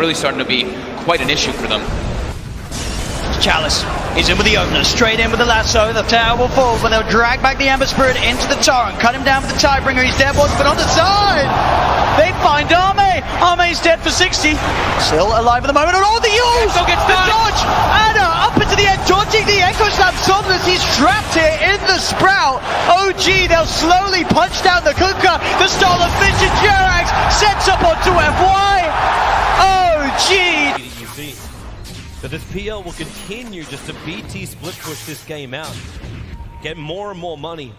really starting to be quite an issue for them. Chalice is in with the opener, straight in with the lasso. The tower will fall, but they'll drag back the Amber Spirit into the torrent, cut him down with the Tidebringer. He's dead, but on the side, they find Arme. Arme's dead for 60. Still alive at the moment. And all the use! Echo gets the done. dodge! Anna up into the end, dodging the Echo Slam. Somnus, he's trapped here in the Sprout. OG, they'll slowly punch down the Kuka. The Stolen Vision Jerax sets up onto FY. OG! So this PL will continue just to BT split push this game out, get more and more money.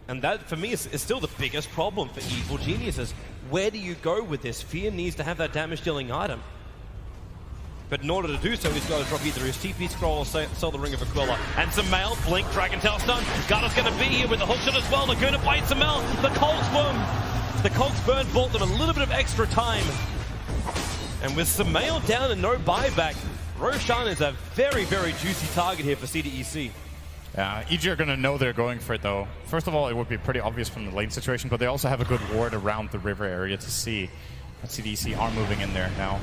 And that, for me, is still the biggest problem for Evil Geniuses. Where do you go with this? Fear needs to have that damage-dealing item. But in order to do so, he's got to drop either his TP scroll or sell the Ring of Aquila. And Samel, Blink, Dragon Tail stun. Garda's going to be here with the hookshot as well. Laguna bites Samel. The Cogs Burn bought them a little bit of extra time. And with Samel down and no buyback, Roshan is a very, very juicy target here for CDEC. Yeah, EG are going to know they're going for it though. First of all, it would be pretty obvious from the lane situation, but they also have a good ward around the river area to see that CDEC are moving in there now.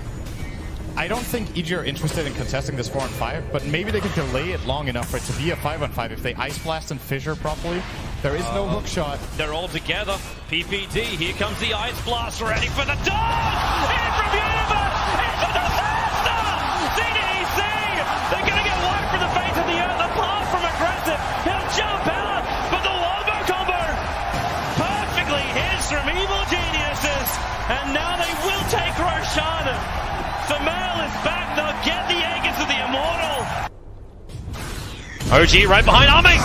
I don't think EG are interested in contesting this 4-on-5, but maybe they can delay it long enough for it to be a 5-on-5 if they Ice Blast and Fissure properly. There is no hook shot. They're all together. PPD, here comes the Ice Blast, ready for the dodge! In from the universe! It's a disaster! CDEC! They're gonna get wiped from the face of the earth, apart from aggressive. He'll jump out, but the wombo combo perfectly hits from Evil Geniuses, and now they will take Roshan. Samel is back, they'll get the Aegis of the Immortal. OG right behind Arme,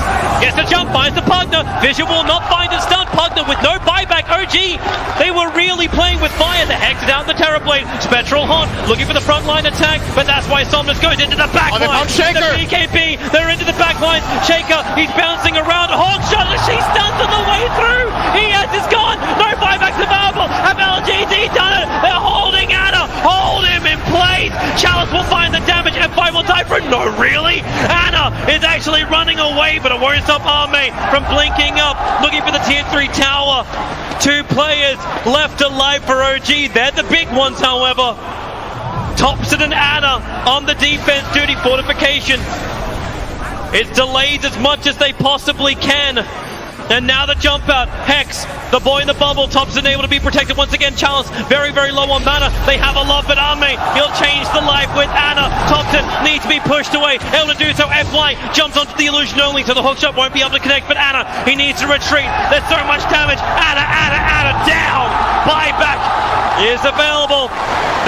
gets the jump, finds the Pugner. Vision will not find a stun. Pugner with no buyback. OG, they were really playing with fire. The Hex down the Terrorblade. Spectral Haunt looking for the front line attack, but that's why Somnus goes into the back line. The BKB, they're into the back line. Shaker, he's bouncing around. Hawk shot, she stuns on the way through. ES is gone, no buybacks available. Have LGD done it? They're holding Anna, hold him in place. Chalice will find the damage and 5 will die for it. No, really? Anna is actually running away, but it won't stop Arme from blinking up, looking for the tier 3 tower. 2 players left alive for OG. They're the big ones, however. Thompson and Anna on the defense duty. Fortification. It's delayed as much as they possibly can. And now the jump out. Hex, the boy in the bubble. Thompson able to be protected once again. Chalice very, very low on mana. They have a lot, but Arme, he'll change the life with Anna. Thompson needs to be pushed away. Able to do so. FY jumps onto the illusion only, so the hookshot won't be able to connect. But Anna, he needs to retreat. There's so much damage. Anna down. Buyback is available.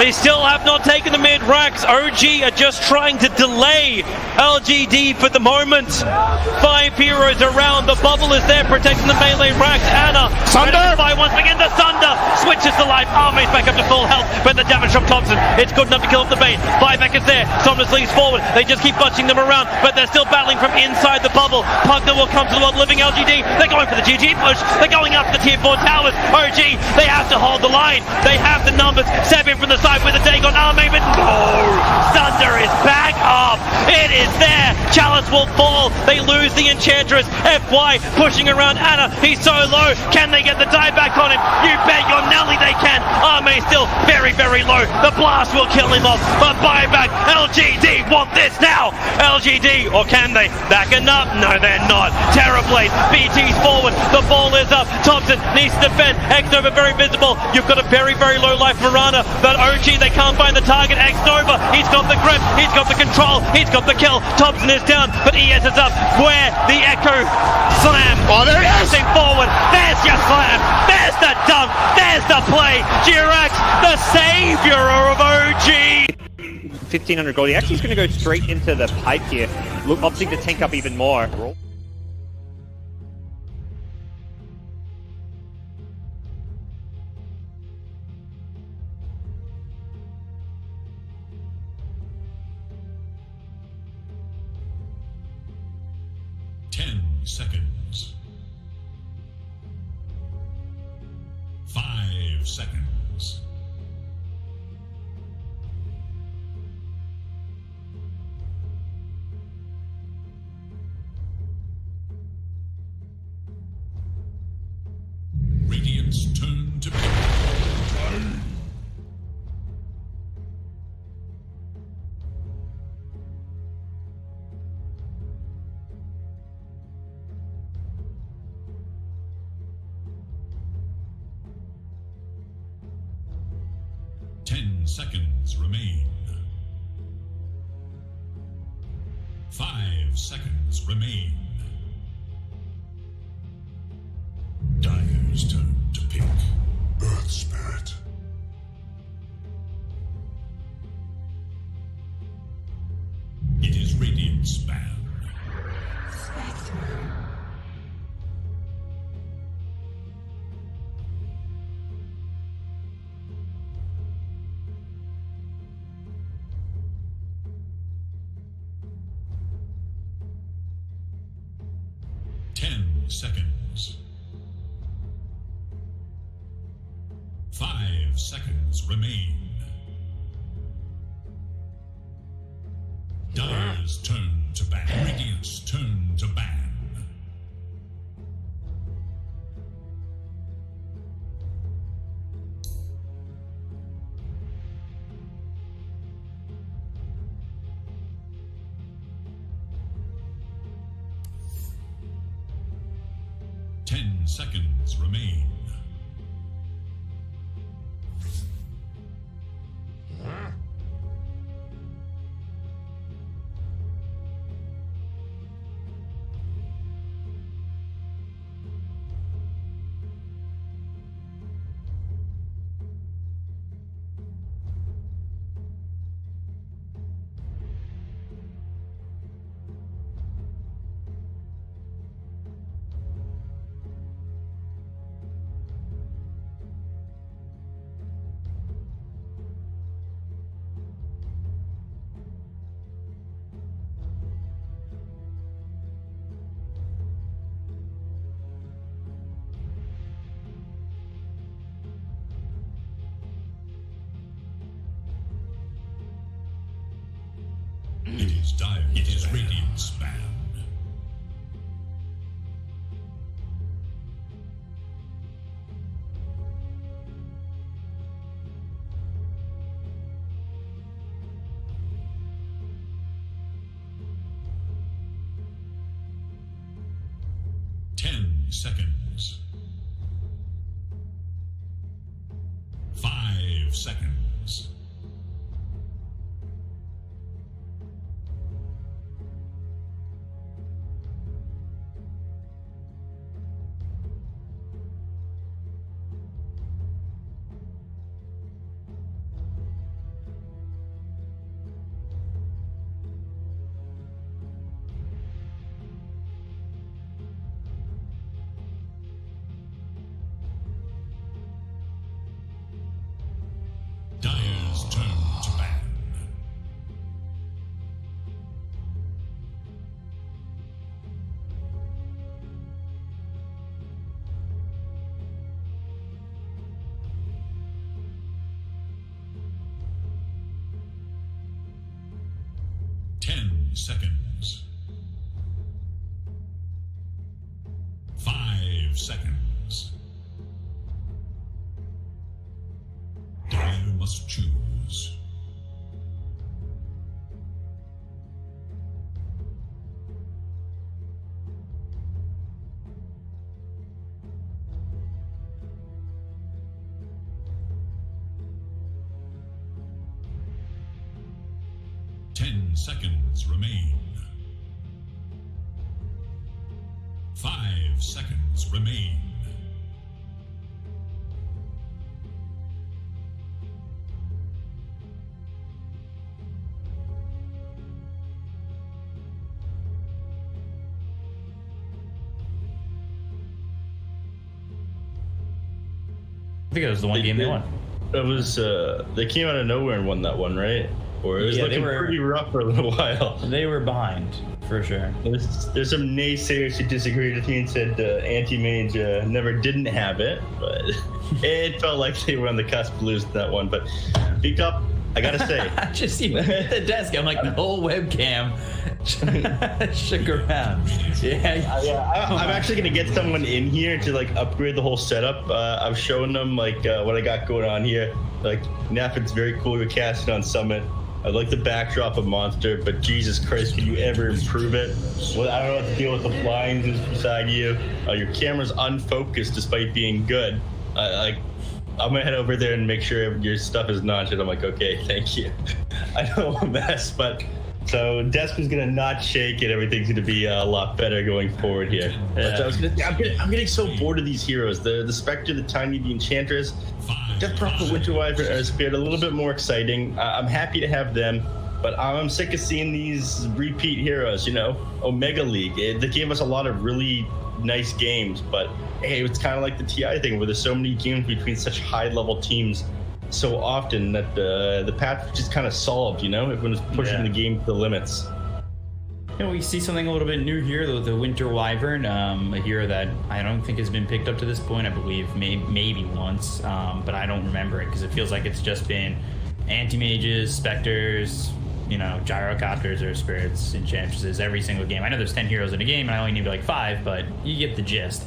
They still have not taken the mid racks. OG are just trying to delay LGD for the moment. 5 heroes around. The bubble is there protecting the melee racks. Anna, Sunder! Once again, the Sunder switches to life. Arme's back up to full health, but the damage from Thompson, it's good enough to kill off the bait. Buyback is there. Somnus leads forward. They just keep bunching them around, but they're still battling from inside the bubble. Pugner will come to the world living LGD. They're going for the GG push. They're going up the tier 4 towers. OG, they have to hold the line. They have the numbers. 7 from the side with a Dagon Arme, but no! Sunder is back up. It is there. Chalice will fall. They lose the Enchantress. FY pushing around Anna. He's so low. Can they get the die back on him? You bet your Nelly they can. Arme still very, very low. The blast will kill him off. But buyback. LGD want this now. LGD, or can they? Backing up? No, they're not. Terrorblade. BT's forward. The ball is up. Thompson needs to defend. X-Nova very visible. You've got a very, very low life Marana. But OG, they can't find the target. X-Nova, he's got the grip. He's got the control. He's got the kill. Thompson is down, but ES is up. Where? The Echo Slam. Oh, there it is! Forward. There's your slam. There's the dunk. There's the play. Jirax, the savior of OG. 1500 gold. He actually is going to go straight into the pipe here, opting to tank up even more. 10 seconds. 5 seconds. Radiant's turn to battle. seconds remain. 5 seconds remain. Dire's turn to pick. Earth Spirit. It is Radiant Span. Spectre. 10 seconds. 5 seconds remain. Dire's turn to ban. Radiant's turn to ban. Seconds remain. It is dire. It is Radiant Span. Seconds. 5 seconds. Dire's turn to ban. Seconds. 5 seconds. Dire must choose. Seconds remain. 5 seconds remain. I think it was the one game they won. It was they came out of nowhere and won that one, right? Or it was looking pretty rough for a little while. They were behind, for sure. There's some naysayers who disagreed with me and said Anti-Mage never didn't have it, but it felt like they were on the cusp of losing that one. But Big Up, I gotta say. I just see him at the desk, I'm like, the whole webcam shook around. I'm actually gonna get someone in here to like upgrade the whole setup. I've shown them like what I got going on here. Like, Napid's very cool, you're casting on Summit. I like the backdrop of Monster, but Jesus Christ, can you ever improve it? Well, I don't know what to deal with the blinds beside you. Your camera's unfocused despite being good. I'm gonna head over there and make sure your stuff is notched. I'm like, okay, thank you. I know I'm a mess, but so desk is gonna not shake and everything's gonna be a lot better going forward here. But I'm getting so bored of these heroes. The Spectre, the Tiny, the Enchantress. Death Prophet, Winter Wyvern, and Spirit a little bit more exciting. I'm happy to have them, but I'm sick of seeing these repeat heroes. You know, Omega League. They gave us a lot of really nice games, but hey, it's kind of like the TI thing where there's so many games between such high-level teams so often that the path just kind of solved. You know, everyone's pushing the game to the limits. You know, we see something a little bit new here, the Winter Wyvern, a hero that I don't think has been picked up to this point. I believe maybe once, but I don't remember it because it feels like it's just been anti-mages, specters, you know, gyrocopters or spirits, enchantresses every single game. I know there's 10 heroes in a game and I only need like 5, but you get the gist.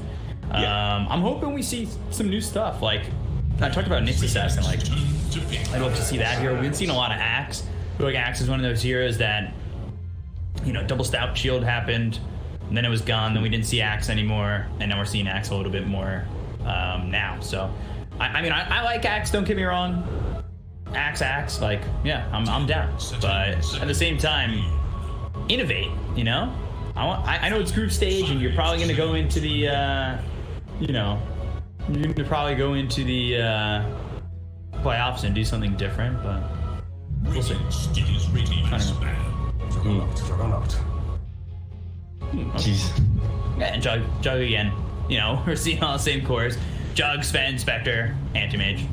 I'm hoping we see some new stuff. Like I talked about Nyx Assassin, like I'd love to see that hero. We've been seeing a lot of Axe. I feel like Axe is one of those heroes that, you know, double stout shield happened, and then it was gone, then we didn't see Axe anymore, and now we're seeing Axe a little bit more now. So, I mean, I like Axe, don't get me wrong. Axe, like, yeah, I'm down. But at the same time, innovate, you know? I know it's group stage, and you're probably going to go into the, you know, you're going to probably go into the playoffs and do something different, but we'll see. I don't know. Jeez. Yeah, and Jug again. You know, we're seeing all the same cores. Jug, Sven, Spectre, Anti-Mage.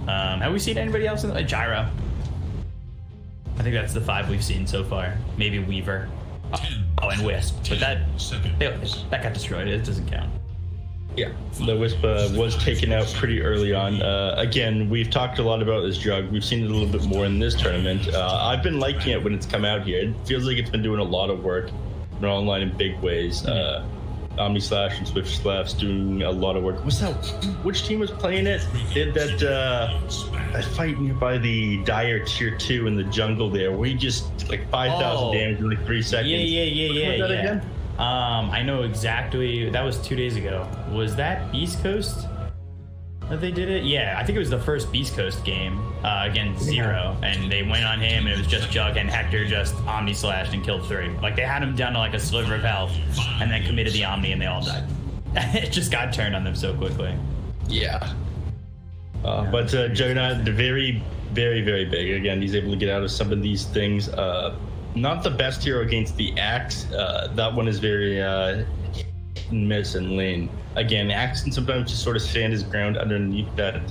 Have we seen anybody else in the Gyro? I think that's the 5 we've seen so far. Maybe Weaver. Oh, and Wisp. But that got destroyed. It doesn't count. Yeah, the Wisp was taken out pretty early on. Again, we've talked a lot about this Jug. We've seen it a little bit more in this tournament. I've been liking it when it's come out here. It feels like it's been doing a lot of work. Been online in big ways. Omni Slash and Swift Slash doing a lot of work. Which team was playing it? Did that fight nearby the Dire Tier 2 in the jungle there, where he just like 5,000 damage in like 3 seconds. Yeah. Again? I know exactly. That was 2 days ago. Was that Beast Coast that they did it? Yeah, I think it was the first Beast Coast game against Zero, and they went on him, and it was just Jug and Hector just Omni Slashed and killed 3. Like they had him down to like a sliver of health, and then committed the Omni, and they all died. It just got turned on them so quickly. Yeah. But Juggernaut, they're very, very, very big. Again, he's able to get out of some of these things. Not the best hero against the Axe. That one is very miss and lane. Again, Axe can sometimes just sort of stand his ground underneath that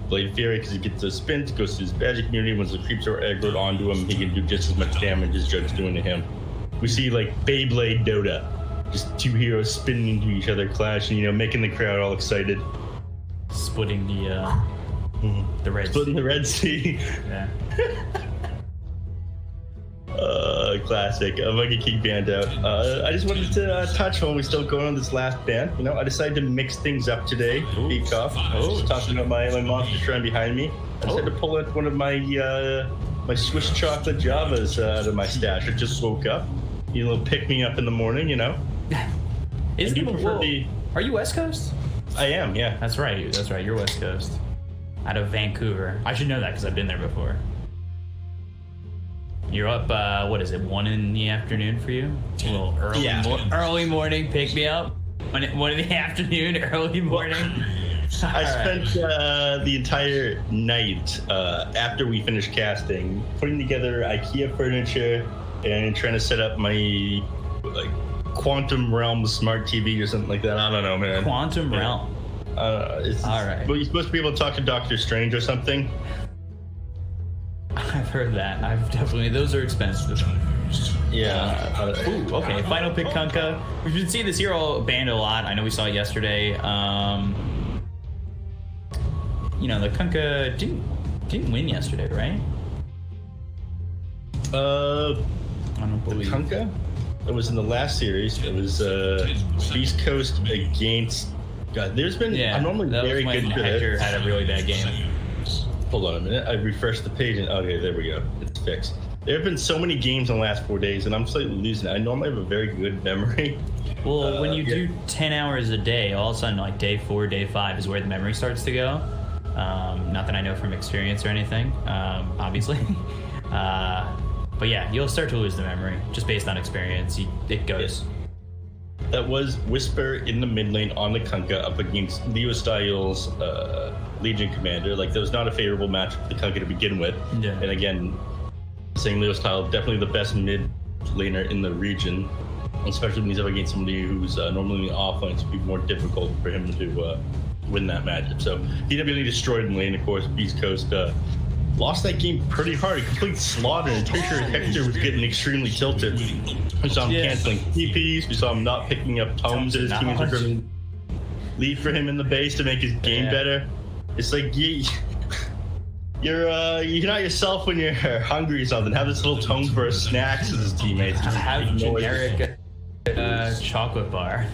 Blade Fury because he gets a spin, goes to his magic community. Once the creeps are aggroed onto him, he can do just as much damage as Jug's doing to him. We see like Beyblade Dota, just 2 heroes spinning into each other, clashing, you know, making the crowd all excited. Splitting the Red Sea. Splitting the Red Sea. Yeah. Classic. Muggy King band out. I just wanted to touch while we're still going on this last band. You know, I decided to mix things up today. Peek off. Talking about my monster shrine behind me. I decided to pull out one of my my Swiss chocolate Javas out of my stash. I just woke up. You know, pick me up in the morning. You know. Are you West Coast? I am. Yeah. That's right. That's right. You're West Coast. Out of Vancouver. I should know that because I've been there before. You're up, what is it, 1 in the afternoon for you? A little early morning, pick me up. 1 in the afternoon, early morning. I spent the entire night after we finished casting, putting together IKEA furniture and trying to set up my like Quantum Realm smart TV or something like that. I don't know, man. Quantum Realm. All right. Well, you're supposed to be able to talk to Doctor Strange or something. I've heard that. I've definitely. Those are expensive. Yeah. Ooh, okay. Final pick Kunkka. We've been seeing this hero banned a lot. I know we saw it yesterday. You know, the Kunkka didn't win yesterday, right? I don't believe. Kunkka? It was in the last series. It was Beast Coast against. God, there's been. I'm normally very good for Hector this. had a really bad game. Hold on a minute. I refreshed the page and okay, there we go. It's fixed. There have been so many games in the last 4 days, and I'm slightly losing it. I normally have a very good memory. Well, when you do 10 hours a day, all of a sudden, like day 4, day 5 is where the memory starts to go. Not that I know from experience or anything, obviously. But yeah, you'll start to lose the memory just based on experience. It goes. That was Whisper in the mid lane on the Kunkka up against Leo Styles' Legion Commander. Like, that was not a favorable match for the Kunkka to begin with. Yeah. And again, saying Leo Styles definitely the best mid laner in the region, especially when he's up against somebody who's normally in the off lane, so it'd be more difficult for him to win that matchup. So he definitely destroyed in lane. Of course, Beast Coast lost that game pretty hard. A complete slaughter. And pretty sure Hector was getting extremely tilted. We saw him canceling TPs. We saw him not picking up tomes that his teammates were going to leave for him in the base to make his game better. It's like you're not yourself when you're hungry or something. Have this little tome for snacks as his teammates. Just have generic chocolate bar.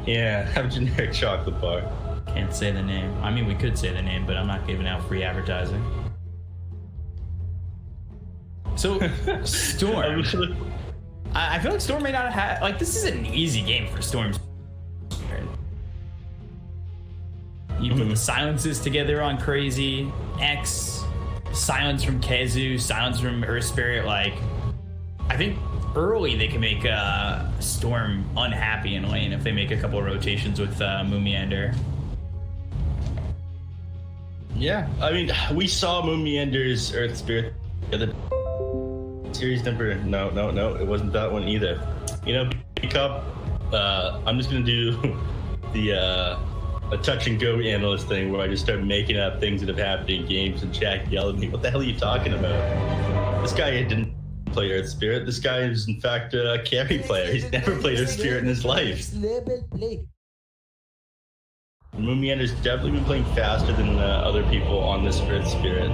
Yeah, have a generic chocolate bar. Can't say the name. I mean, we could say the name, but I'm not giving out free advertising. So, Storm. I feel like Storm may not have... Like, this is an easy game for Storm. You put the silences together on Crazy, X, silence from Kezu, silence from Earth Spirit. Like, I think early they can make Storm unhappy in lane if they make a couple of rotations with Moomiander. Yeah, I mean, we saw Moomiander's Earth Spirit the other series number. No, it wasn't that one either. You know, Cup. I'm just gonna do the a touch and go analyst thing where I just start making up things that have happened in games, and Jack yelled at me, "What the hell are you talking about? This guy didn't play Earth Spirit. This guy is in fact a carry player. He's never played Earth Spirit in his life." Moomiander's definitely been playing faster than other people on this Earth Spirit.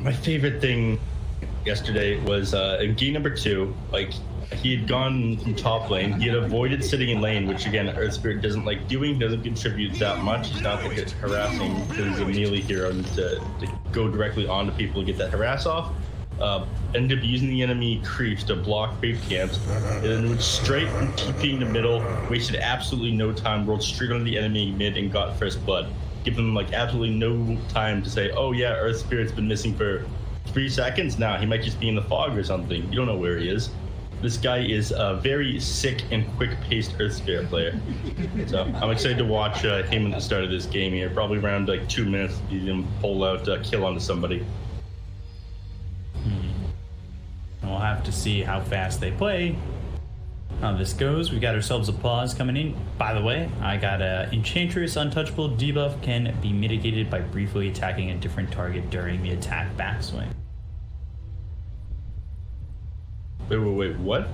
My favorite thing yesterday was in game number 2, like, he had gone from top lane. He had avoided sitting in lane, which again, Earth Spirit doesn't like doing, doesn't contribute that much. He's not like harassing because he's a melee hero and to go directly onto people and get that harass off. Ended up using the enemy creeps to block creep camps, and then went straight from TP in the middle, wasted absolutely no time, rolled straight onto the enemy mid and got first blood. Give them like absolutely no time to say, oh yeah, Earth Spirit's been missing for 3 seconds. Nah, he might just be in the fog or something. You don't know where he is. This guy is a very sick and quick-paced Earth Spirit player. So I'm excited to watch him at the start of this game here. Probably around like 2 minutes, you can pull out a kill onto somebody. We'll have to see how fast they play, how this goes. We got ourselves a pause coming in. By the way, I got a Enchantress Untouchable debuff can be mitigated by briefly attacking a different target during the attack backswing. Wait, what?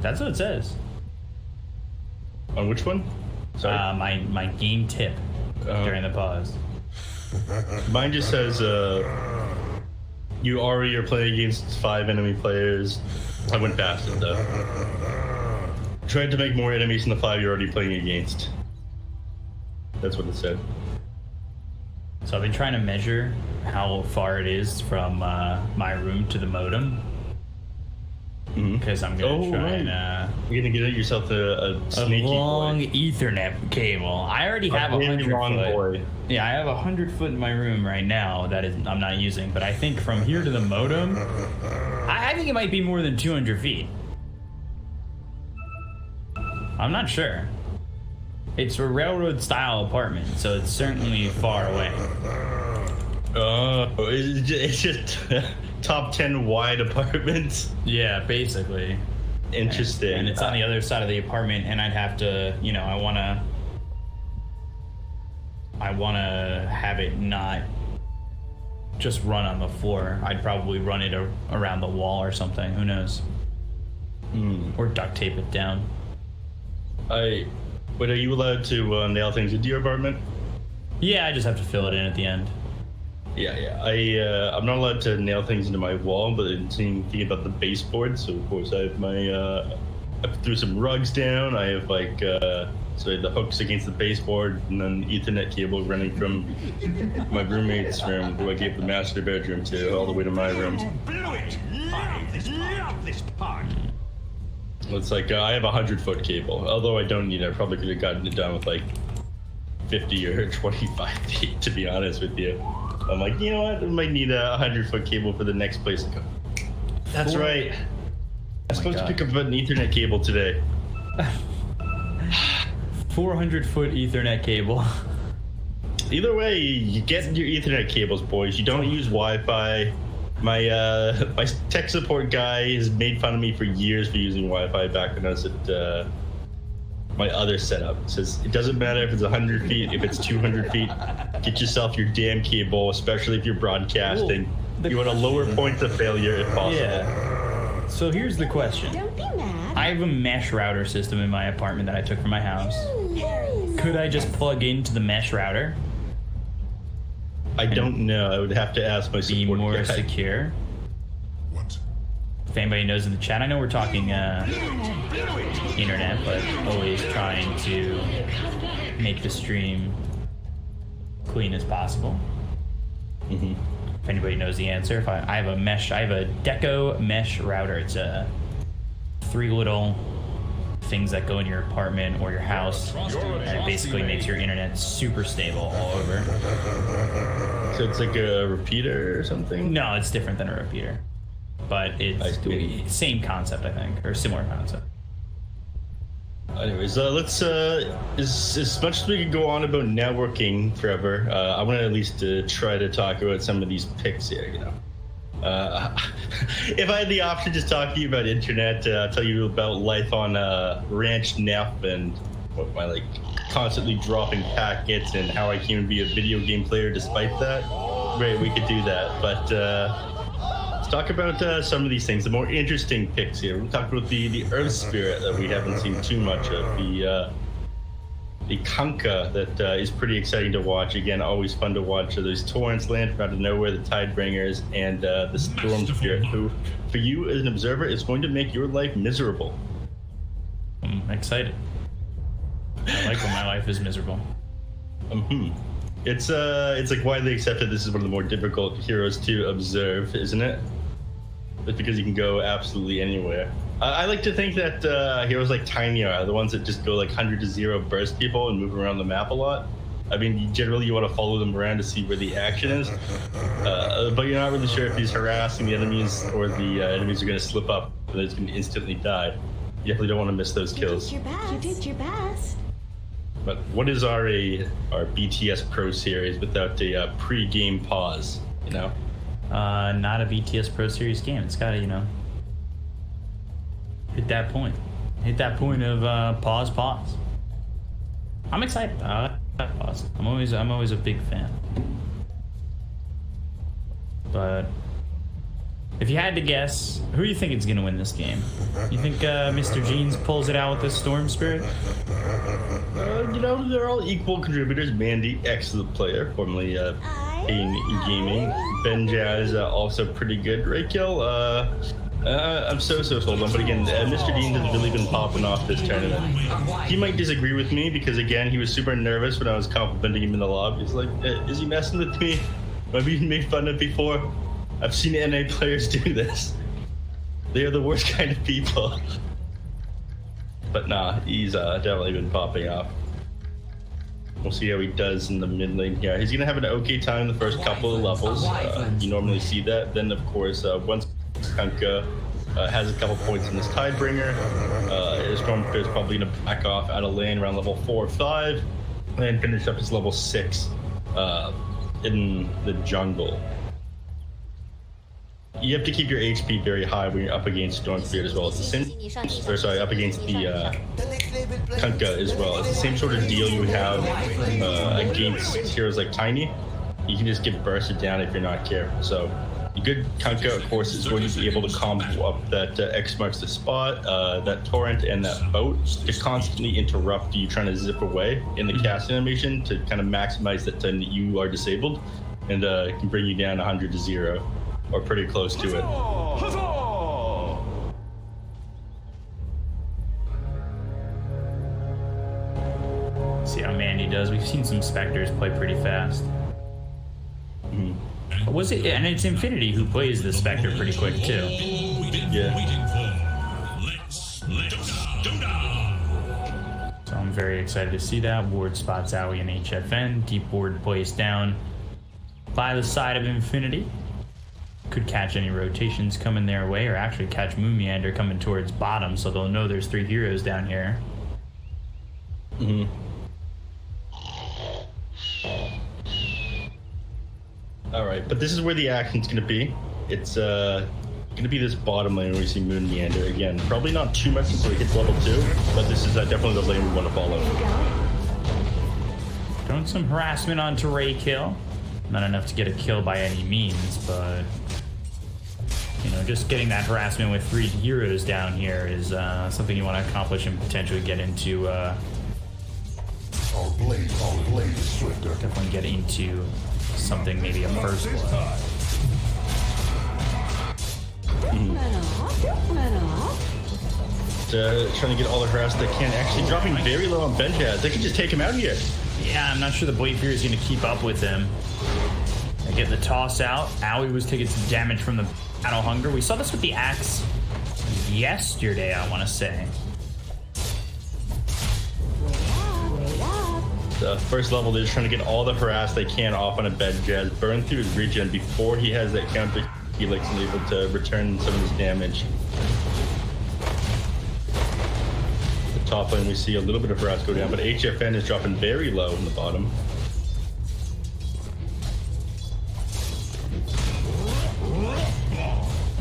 That's what it says. On which one? Sorry? My game tip during the pause. Mine just says, you already are playing against 5 enemy players. I went past it though. Tried to make more enemies than the 5 you're already playing against. That's what it said. So I've been trying to measure how far it is from my room to the modem. Because I'm gonna try and you're gonna get yourself a sneaky long boy. Ethernet cable. I already have a 100 foot. Boy. Yeah, I have 100 foot in my room right now that I'm not using. But I think from here to the modem, I think it might be more than 200 feet. I'm not sure. It's a railroad style apartment, so it's certainly far away. It's just top 10 wide apartments. Yeah, basically. Interesting. And it's on the other side of the apartment, and I'd have to, you know, I wanna have it not just run on the floor. I'd probably run it around the wall or something. Who knows? Or duct tape it down. But are you allowed to nail things into your apartment? Yeah, I just have to fill it in at the end. Yeah. I'm not allowed to nail things into my wall, but I'm thinking about the baseboard. So of course I have I threw some rugs down. I have like so the hooks against the baseboard, and then Ethernet cable running from my roommate's room, who I gave the master bedroom to, all the way to my room. It's like I have a 100-foot cable. Although I don't need it, I probably could have gotten it done with like 50 or 25 feet, to be honest with you. I'm like, you know what? I might need a 100-foot cable for the next place to go. That's right. I'm supposed to pick up an Ethernet cable today. 400-foot Ethernet cable. Either way, you get your Ethernet cables, boys. You don't use Wi-Fi. My tech support guy has made fun of me for years for using Wi-Fi back when I was at my other setup. It says it doesn't matter if it's 100 feet, if it's 200 feet. Get yourself your damn cable, especially if you're broadcasting. You want to lower points of failure if possible. Yeah. So here's the question. Don't be mad. I have a mesh router system in my apartment that I took from my house. Could I just plug into the mesh router? I don't know. I would have to ask my Be support more guy. secure. What? If anybody knows in the chat, I know we're talking internet, but always trying to make the stream clean as possible. Mm-hmm. If anybody knows the answer, if I have a mesh, I have a Deco mesh router. It's a 3 little things that go in your apartment or your house, and it basically makes your internet super stable all over. So it's like a repeater or something? No, it's different than a repeater, but it's same concept, I think, or similar concept. Anyways, let's as much as we could go on about networking forever, I want to at least try to talk about some of these picks here, you know. If I had the option to just talk to you about internet, tell you about life on Ranch Neff and what my like constantly dropping packets and how I can be a video game player despite that, right, we could do that. But let's talk about some of these things, the more interesting picks here. We'll talk about the Earth Spirit that we haven't seen too much of, the Kunkka that is pretty exciting to watch. Again, always fun to watch. Those torrents land from out of nowhere, the Tidebringers, and the Storm Spirit, who, for you as an observer, is going to make your life miserable. I'm excited. I like when my life is miserable. It's like widely accepted this is one of the more difficult heroes to observe, isn't it? It's because you can go absolutely anywhere. I like to think that heroes like Tiny are the ones that just go like 100 to 0 burst people and move around the map a lot. I mean, generally you want to follow them around to see where the action is, but you're not really sure if he's harassing the enemies or the enemies are going to slip up and it's going to instantly die. You definitely don't want to miss those kills. You did your best. But what is our BTS Pro Series without a pre-game pause, you know? Not a BTS Pro Series game. It's gotta, you know, hit that point of pause. I'm excited. Pause. I'm always a big fan. But if you had to guess, who do you think is gonna win this game? You think Mr. Jeans pulls it out with the Storm Spirit? You know, they're all equal contributors. Mandy, excellent player, formerly in gaming. Benja is also pretty good. Raquel, I'm so sold on, but again, Mr. Dean has really been popping off this tournament. He might disagree with me because, again, he was super nervous when I was complimenting him in the lobby. He's like, is he messing with me? Have I been made fun of before? I've seen NA players do this. They are the worst kind of people. But nah, he's definitely been popping off. We'll see how he does in the mid lane here. He's going to have an okay time in the first couple of levels. You normally see that. Then, of course, once Kunkka has a couple points in this Tidebringer, his Storm Spirit is probably going to back off out of lane around level 4 or 5 and finish up his level 6 in the jungle. You have to keep your HP very high when you're up against Storm Spirit as well. It's the same, up against the Kunkka as well. It's the same sort of deal you would have against heroes like Tiny. You can just get bursted down if you're not careful. So a good Kunkka, of course, is going to be able to combo up that X marks the spot, that torrent, and that boat to constantly interrupt you trying to zip away in the cast animation to kind of maximize that time that you are disabled, and it can bring you down 100 to 0. Or pretty close to it. See how Mandy does. We've seen some Spectres play pretty fast. Was it? And it's Infinity who plays the Spectre pretty quick too. Yeah. Let's go down. So I'm very excited to see that. Ward spots Zowie and HFN. Deep ward placed down by the side of Infinity. Could catch any rotations coming their way, or actually catch Moomiander coming towards bottom, so they'll know there's 3 heroes down here. Alright, but this is where the action's going to be. It's going to be this bottom lane where we see Moomiander again. Probably not too much until he hits level 2, but this is definitely the lane we want to follow. Throwing some harassment onto Ray Kill. Not enough to get a kill by any means, but you know, just getting that harassment with 3 heroes down here is something you want to accomplish and potentially get into. Definitely get into something, maybe a first blood. Trying to get all the harass they can. Actually dropping very low on Benjaz. They can just take him out here. Yeah, I'm not sure the Blade Fury is going to keep up with him. They get the toss out. Owie was taking some damage from the Battle Hunger. We saw this with the axe yesterday, I want to say. The first level, they're just trying to get all the harass they can off on a Benjaz, burn through his regen before he has that counter helix and able to return some of his damage. The top lane, we see a little bit of harass go down, but HFN is dropping very low in the bottom.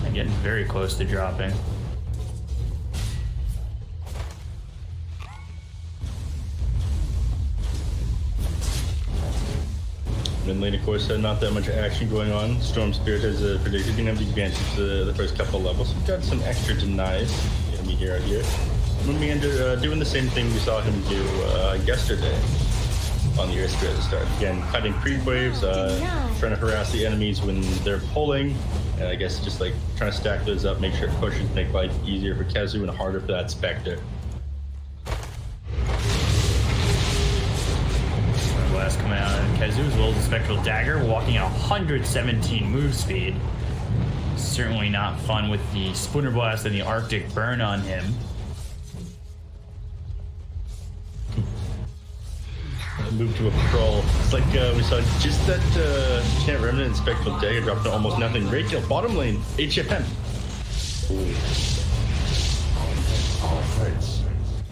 They're getting very close to dropping. Mid lane, of course, not that much action going on. Storm Spirit has predicted going to have the advantage the first couple of levels. We've got some extra denies. Enemy hero here. Moomiander doing the same thing we saw him do yesterday on the Earth at the start. Again, cutting creep waves, trying to harass the enemies when they're pulling, and I guess just like trying to stack those up, make sure it pushes, make life easier for Kezu and harder for that Spectre. Blast coming out of Kezu as well as a Spectral Dagger, walking at 117 move speed. Certainly not fun with the Splinter Blast and the Arctic Burn on him. Move to a patrol. It's like we saw just that Chant Remnant and Spectral Dagger dropped to almost nothing. Great kill. Bottom lane, HFN.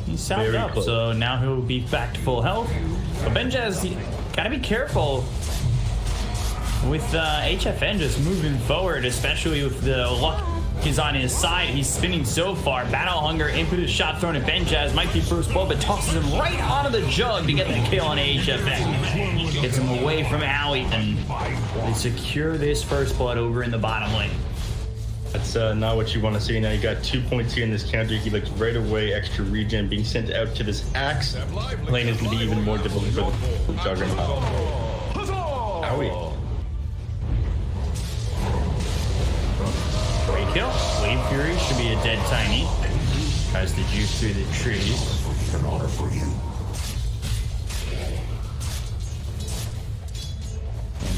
He's south up, so now he'll be back to full health. But Benjaz, you gotta be careful with HFN just moving forward, especially with the luck is on his side. He's spinning so far. Battle Hunger, impetus shot thrown at Benjaz. Might be first blood, but tosses him right onto the jug to get that kill on HFN. Gets him away from Owie, and they secure this first blood over in the bottom lane. That's not what you want to see. Now you got 2 points here in this counter. He looks right away, extra regen being sent out to this axe. Lane is going to be even more difficult for the Juggernaut. Owie. Great kill. Blade Fury should be a dead Tiny. Tries to juice through the trees.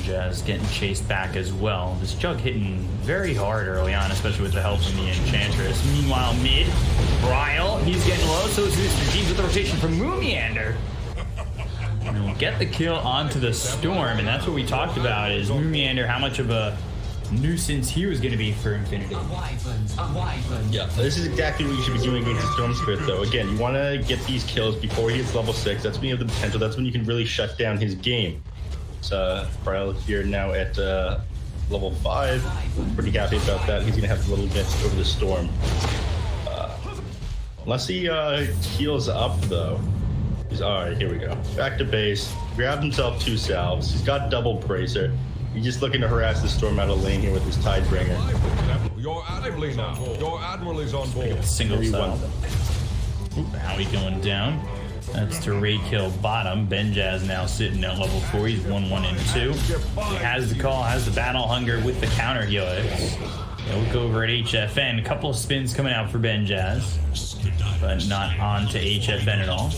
Jazz getting chased back as well. This Jug hitting very hard early on, especially with the help from the Enchantress. Meanwhile, mid, Bryle, he's getting low, so is Mr. Jeeves with the rotation from Moomiander. And we'll get the kill onto the Storm, and that's what we talked about, is Moomiander, how much of a nuisance he was going to be for Infinity. Yeah, this is exactly what you should be doing against the Storm Spirit, though. Again, you want to get these kills before he hits level 6. That's when you have the potential. That's when you can really shut down his game. Bryle here now at level 5. Pretty happy about that. He's going to have a little bit over the Storm. Unless he heals up, though. He's alright, here we go. Back to base. Grabbed himself 2 salves. He's got double bracer. He's just looking to harass the Storm out of lane here with his Tidebringer. Your admiral now. Your admiral is on board. Single salve. Howie going down. That's to Ray Kill bottom. Benjaz now sitting at level 4. He's 1-1 and 2. He has the call, has the Battle Hunger with the counter helix. Look over at HFN. A couple of spins coming out for Benjaz, but not on to HFN at all.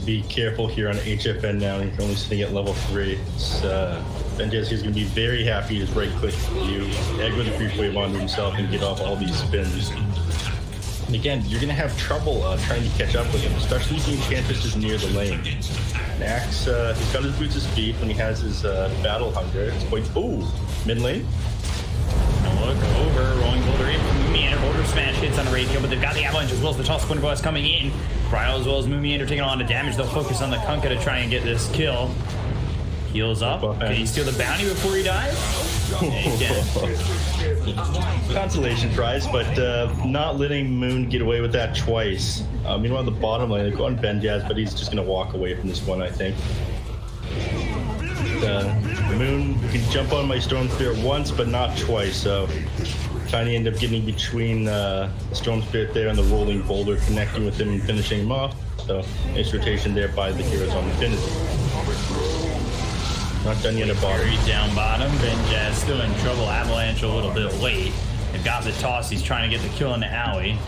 Be careful here on HFN now. He's only sitting at level 3. Benjaz is going to be very happy to right click you, egg with a brief wave onto himself and get off all these spins. And again, you're going to have trouble trying to catch up with him, especially if the Enchantress is near the lane. Nax, he's got his boots of speed when he has his battle hunger. It's quite... Ooh, mid lane. Look over, rolling boulder in from Moomiander. Boulder smash hits on the radio, but they've got the avalanche as well as the toss Quinn Boss coming in. Cryo as well as Moomiander taking a lot of damage. They'll focus on the Kunkka to try and get this kill. Heals up. Can he steal the bounty before he dies? Consolation prize, but not letting Moon get away with that twice. Meanwhile, the bottom lane, they go on Benjaz, but he's just going to walk away from this one, I think. Moon can jump on my Storm Spirit once, but not twice, so Tiny end up getting between Storm Spirit there and the rolling boulder, connecting with him and finishing him off. So nice rotation there by the heroes on Infinity. Not done yet at bottom. Down bottom, Benjaz still in trouble. Avalanche a little bit late. They've got the toss. He's trying to get the kill in the alley.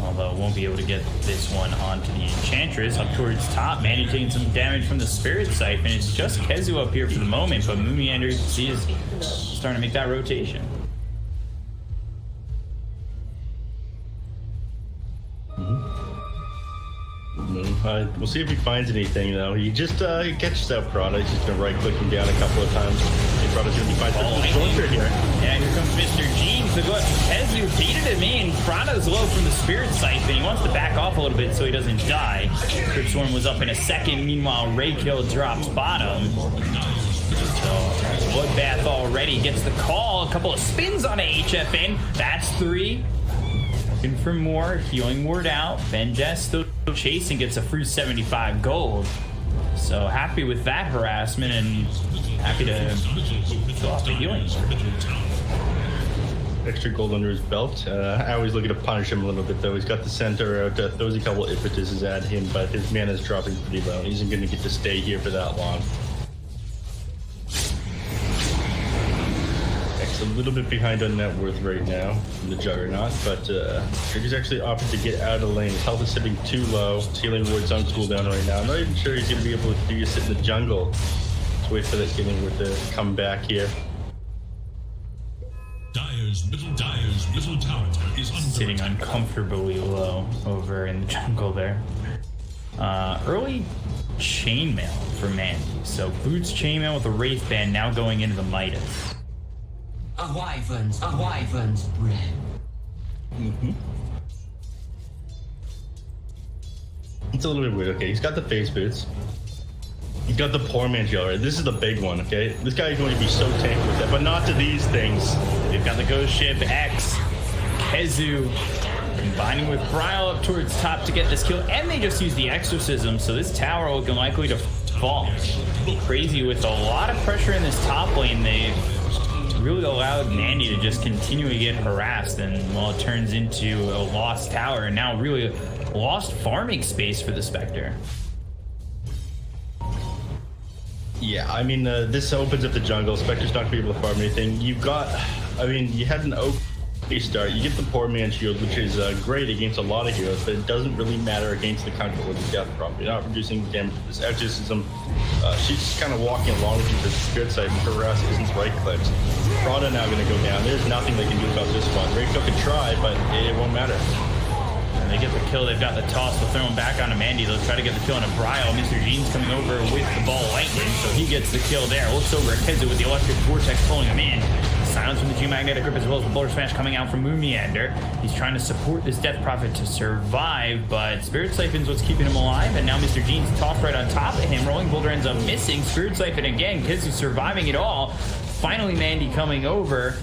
Although won't be able to get this one onto the Enchantress. Up towards top, Manny taking some damage from the Spirit Siphon. It's just KheZu up here for the moment, but Moomiander, you can see, is starting to make that rotation. We'll see if he finds anything, though. He just he catches that Prada. He's just going to right-click him down a couple of times. Prada's going to be fine. Here. Yeah, here comes Mr. Jeans. The look, KheZu beated him in. Prada's low from the Spirit Siphon. He wants to back off a little bit so he doesn't die. Crypt Swarm was up in a second. Meanwhile, Raykill drops bottom. So, Bloodbath already gets the call. A couple of spins on HFN. That's 3. Looking for more, healing ward out. Benjaz still chasing, gets a free 75 gold. So happy with that harassment and happy to fill off the healing. Extra gold under his belt. I always look to punish him a little bit, though. He's got the center out, throws a couple impetuses at him, but his mana's dropping pretty low. He isn't going to get to stay here for that long. A little bit behind on net worth right now from the Juggernaut, but Trigger's actually opted to get out of the lane. His health is sitting too low. His healing ward's on cooldown right now. I'm not even sure he's going to be able to sit in the jungle. Let's wait for that healing ward to come back here. Dire's middle tower is under sitting uncomfortably low over in the jungle there. Early chainmail for Mandy. So Boots chainmail with the Wraith Band now going into the Midas. A wyvern's bread. It's a little bit weird. Okay, he's got the face boots. He's got the poor man's yell, right? This is the big one, okay? This guy is going to be so tanky with that, but not to these things. They've got the Ghost Ship X, KheZu combining with Bryle up towards top to get this kill, and they just use the Exorcism, so this tower looking likely to fall. Crazy with a lot of pressure in this top lane. They really allowed Mandy to just continue to get harassed, and well, it turns into a lost tower and now really lost farming space for the Spectre. Yeah, I mean, this opens up the jungle. Spectre's not going to be able to farm anything. You've got, I mean, you had an okay start. You get the poor man's shield, which is great against a lot of heroes, but it doesn't really matter against the Kunkka or the Death Prop. You're not reducing damage with this Exorcism. She's just kind of walking along with you for the Spirit side, and her harass isn't right clicks. Prada now going to go down. There's nothing they can do about this one. Raykill can try, but it won't matter. And they get the kill. They've got the toss. They'll throw him back onto Mandy. They'll try to get the kill on a Bryle. Mr. Jean's coming over with the ball of lightning, so he gets the kill there. Looks over at KheZu with the electric vortex pulling him in. Silence from the Geomagnetic Grip as well as the Boulder Smash coming out from Moomiander. He's trying to support this Death Prophet to survive, but Spirit Siphon's what's keeping him alive, and now Mr. Jean's tossed right on top of him. Rolling Boulder ends up missing. Spirit Siphon again. KheZu surviving it all. Finally, Mandy coming over.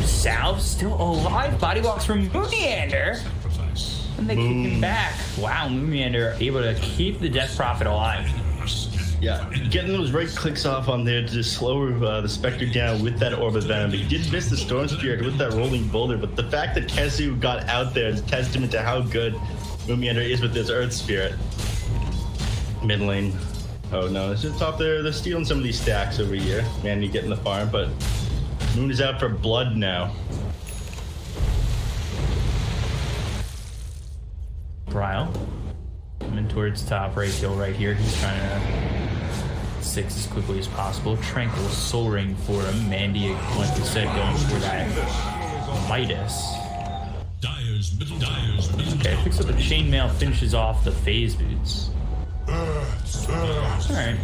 Salve still alive. Body walks from Moomiander. And they kick him back. Wow, Moomiander able to keep the Death Prophet alive. Yeah, getting those right clicks off on there to just slow the Spectre down with that Orb of Venom. He did miss the Storm Spirit with that rolling boulder, but the fact that KheZu got out there is a testament to how good Moomiander is with this Earth Spirit. Mid lane. Oh no, it's just top there. They're stealing some of these stacks over here. Mandy getting the farm, but Moon is out for blood now. Bryle coming towards top. Raykill right here. He's trying to 6 as quickly as possible. Tranquil Soul Ring for him. Mandy, like we said, going for that Midas. Dire's Okay, picks up the chainmail, finishes off the phase boots. Alright.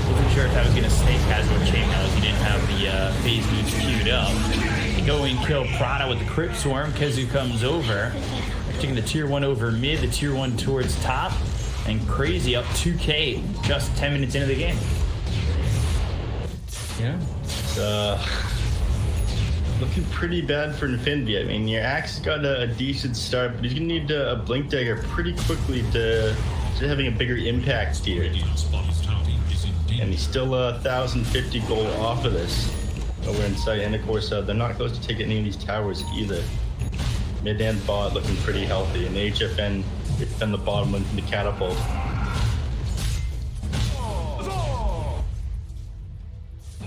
Wasn't sure if that was going to stay casual chainmail as he didn't have the phase boots queued up. They go and kill Prada with the Crypt Swarm. KheZu comes over. They're taking the tier 1 over mid, the tier 1 towards top. And CR4ZY up 2K just 10 minutes into the game. Yeah. Looking pretty bad for Infinity. I mean, your Axe got a decent start, but he's going to need a Blink Dagger pretty quickly to having a bigger impact here. And he's still 1,050 gold off of this. Over in sight, and of course, they're not close to take any of these towers either. Mid and bot looking pretty healthy, and HFN defend the bottom one from the catapult.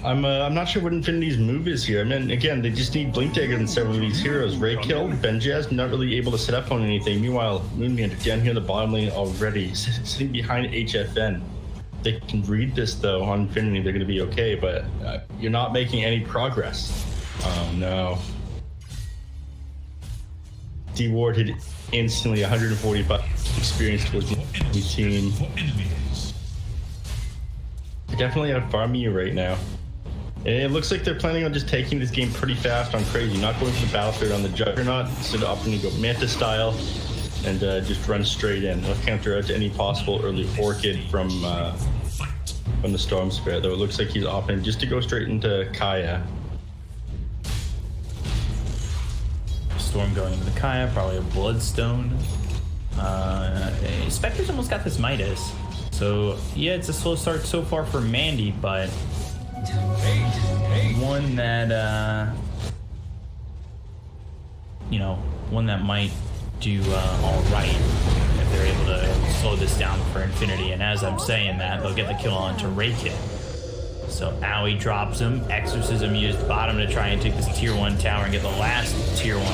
I'm not sure what Infinity's move is here. I mean, again, they just need Blink Dagger than several of these heroes. Ray killed, Benjaz not really able to set up on anything. Meanwhile, Moonman down here in the bottom lane already, sitting behind HFN. They can read this though on Infinity, they're going to be okay, but you're not making any progress. Oh no. D-Ward hit instantly 145 experience towards the team. They definitely have farming right now. And it looks like they're planning on just taking this game pretty fast on CR4ZY, not going for the battlefield on the Juggernaut, instead of opting to go Manta style and just run straight in. They'll counter out to any possible early Orchid from the Storm Spirit, though it looks like he's opting just to go straight into Kaya. Storm going into the Kaya, probably a Bloodstone. Spectre's almost got this Midas. So, yeah, it's a slow start so far for Mandy, but one that, one that might do all right if they're able to slow this down for Infinity. And as I'm saying that, they'll get the kill on to Raykit. So Owie drops him. Exorcism used bottom to try and take this tier 1 tower and get the last tier 1.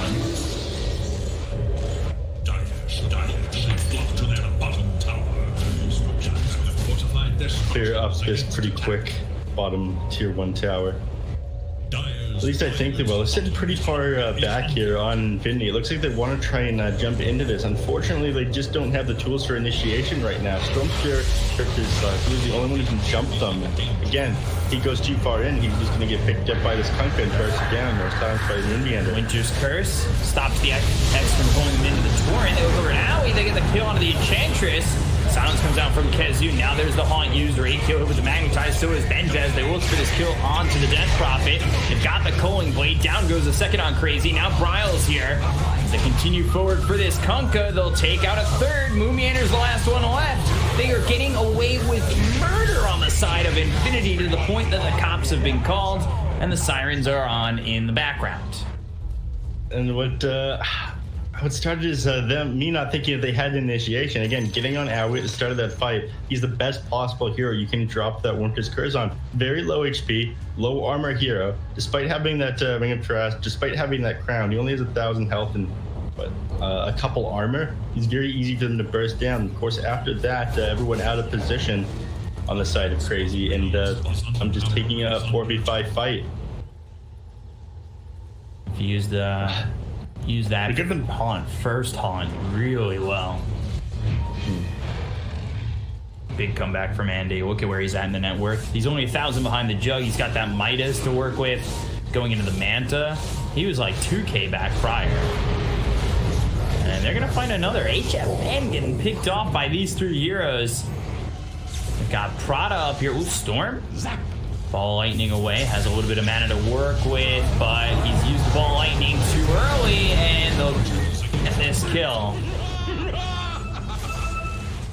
Clear up this pretty quick bottom tier 1 tower. At least I think they will. They're sitting pretty far back here on Infinity. It looks like they want to try and jump into this. Unfortunately, they just don't have the tools for initiation right now. Storm Spirit is the only one who can jump them. Again, he goes too far in, he's just going to get picked up by this Kunkka and burst down or silenced by the Indiander. Winter's Curse stops the X from pulling them into the Torrent. Over an Owie, they get the kill onto the Enchantress. Silence comes out from KheZu. Now there's the Haunt used. Raykit with the Magnetize. So is Benjaz. They look for this kill onto the Death Prophet. They've got the Culling Blade. Down goes the second on CR4ZY. Now Bryle's here. As they continue forward for this Kunkka, they'll take out a third. Moonmeander's the last one left. They are getting away with murder on the side of Infinity to the point that the cops have been called and the sirens are on in the background. And what started is me not thinking that they had initiation. Again, getting on Owie at the start of that fight. He's the best possible hero you can drop that Winter's Curse on. Very low HP, low armor hero. Despite having that Ring of Trust, despite having that crown, he only has 1,000 health and a couple armor. He's very easy for them to burst down. Of course, after that, everyone out of position on the side of CR4ZY, and I'm just taking a 4v5 fight. If you use that haunt, first haunt, really well. Big comeback from Andy. Look at where he's at in the net worth. He's only 1,000 behind the Jug. He's got that Midas to work with. Going into the Manta, he was like 2K back prior. And they're gonna find another HFN getting picked off by these 3 heroes. They've got Prada up here. Ooh, Storm. Ball Lightning away, has a little bit of mana to work with, but he's used the Ball Lightning too early, and they'll get this kill.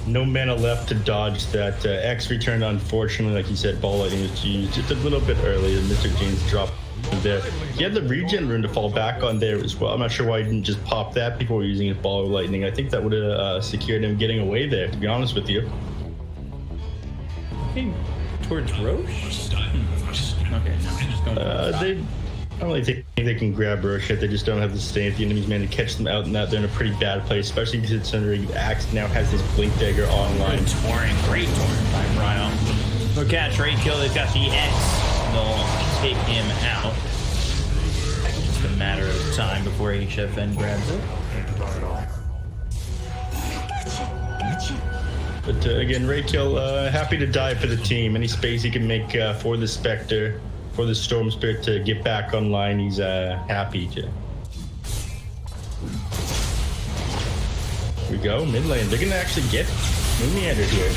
No mana left to dodge that X return. Unfortunately, like you said, Ball Lightning was used just a little bit early, and Mr. James dropped there. He had the regen rune to fall back on there as well. I'm not sure why he didn't just pop that before using his Ball Lightning. I think that would have secured him getting away there, to be honest with you. Towards Roche? Okay, no. Just going I don't really think they can grab Roche yet. They just don't have the stay at the enemy's man to catch them out, and that they're in a pretty bad place, especially considering Axe now has this Blink Dagger online. Great Torrent by Rhino. No catch, right kill. They've got the X. They'll take him out. Just the matter of time before HFN grabs it. But again, Raykill, happy to die for the team. Any space he can make for the Spectre, for the Storm Spirit to get back online, he's happy to. Here we go, mid lane. They're gonna actually get Moomiander here.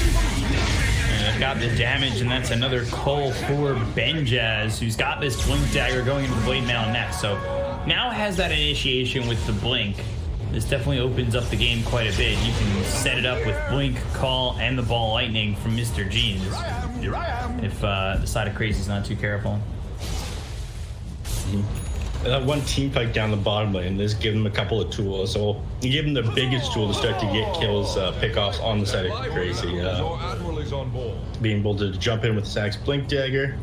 And they've got the damage, and that's another call for Benjaz, who's got this Blink Dagger going into the Blade Mail next. So now has that initiation with the Blink. This definitely opens up the game quite a bit. You can set it up with Blink, Call, and the Ball Lightning from Mr. Jeans. If the side of Crazy's not too careful. That one team fight down the bottom lane, just give them a couple of tools. So you give them the biggest tool to start to get kills, pickoffs on the side of Crazy. Being able to jump in with Sack's Blink Dagger.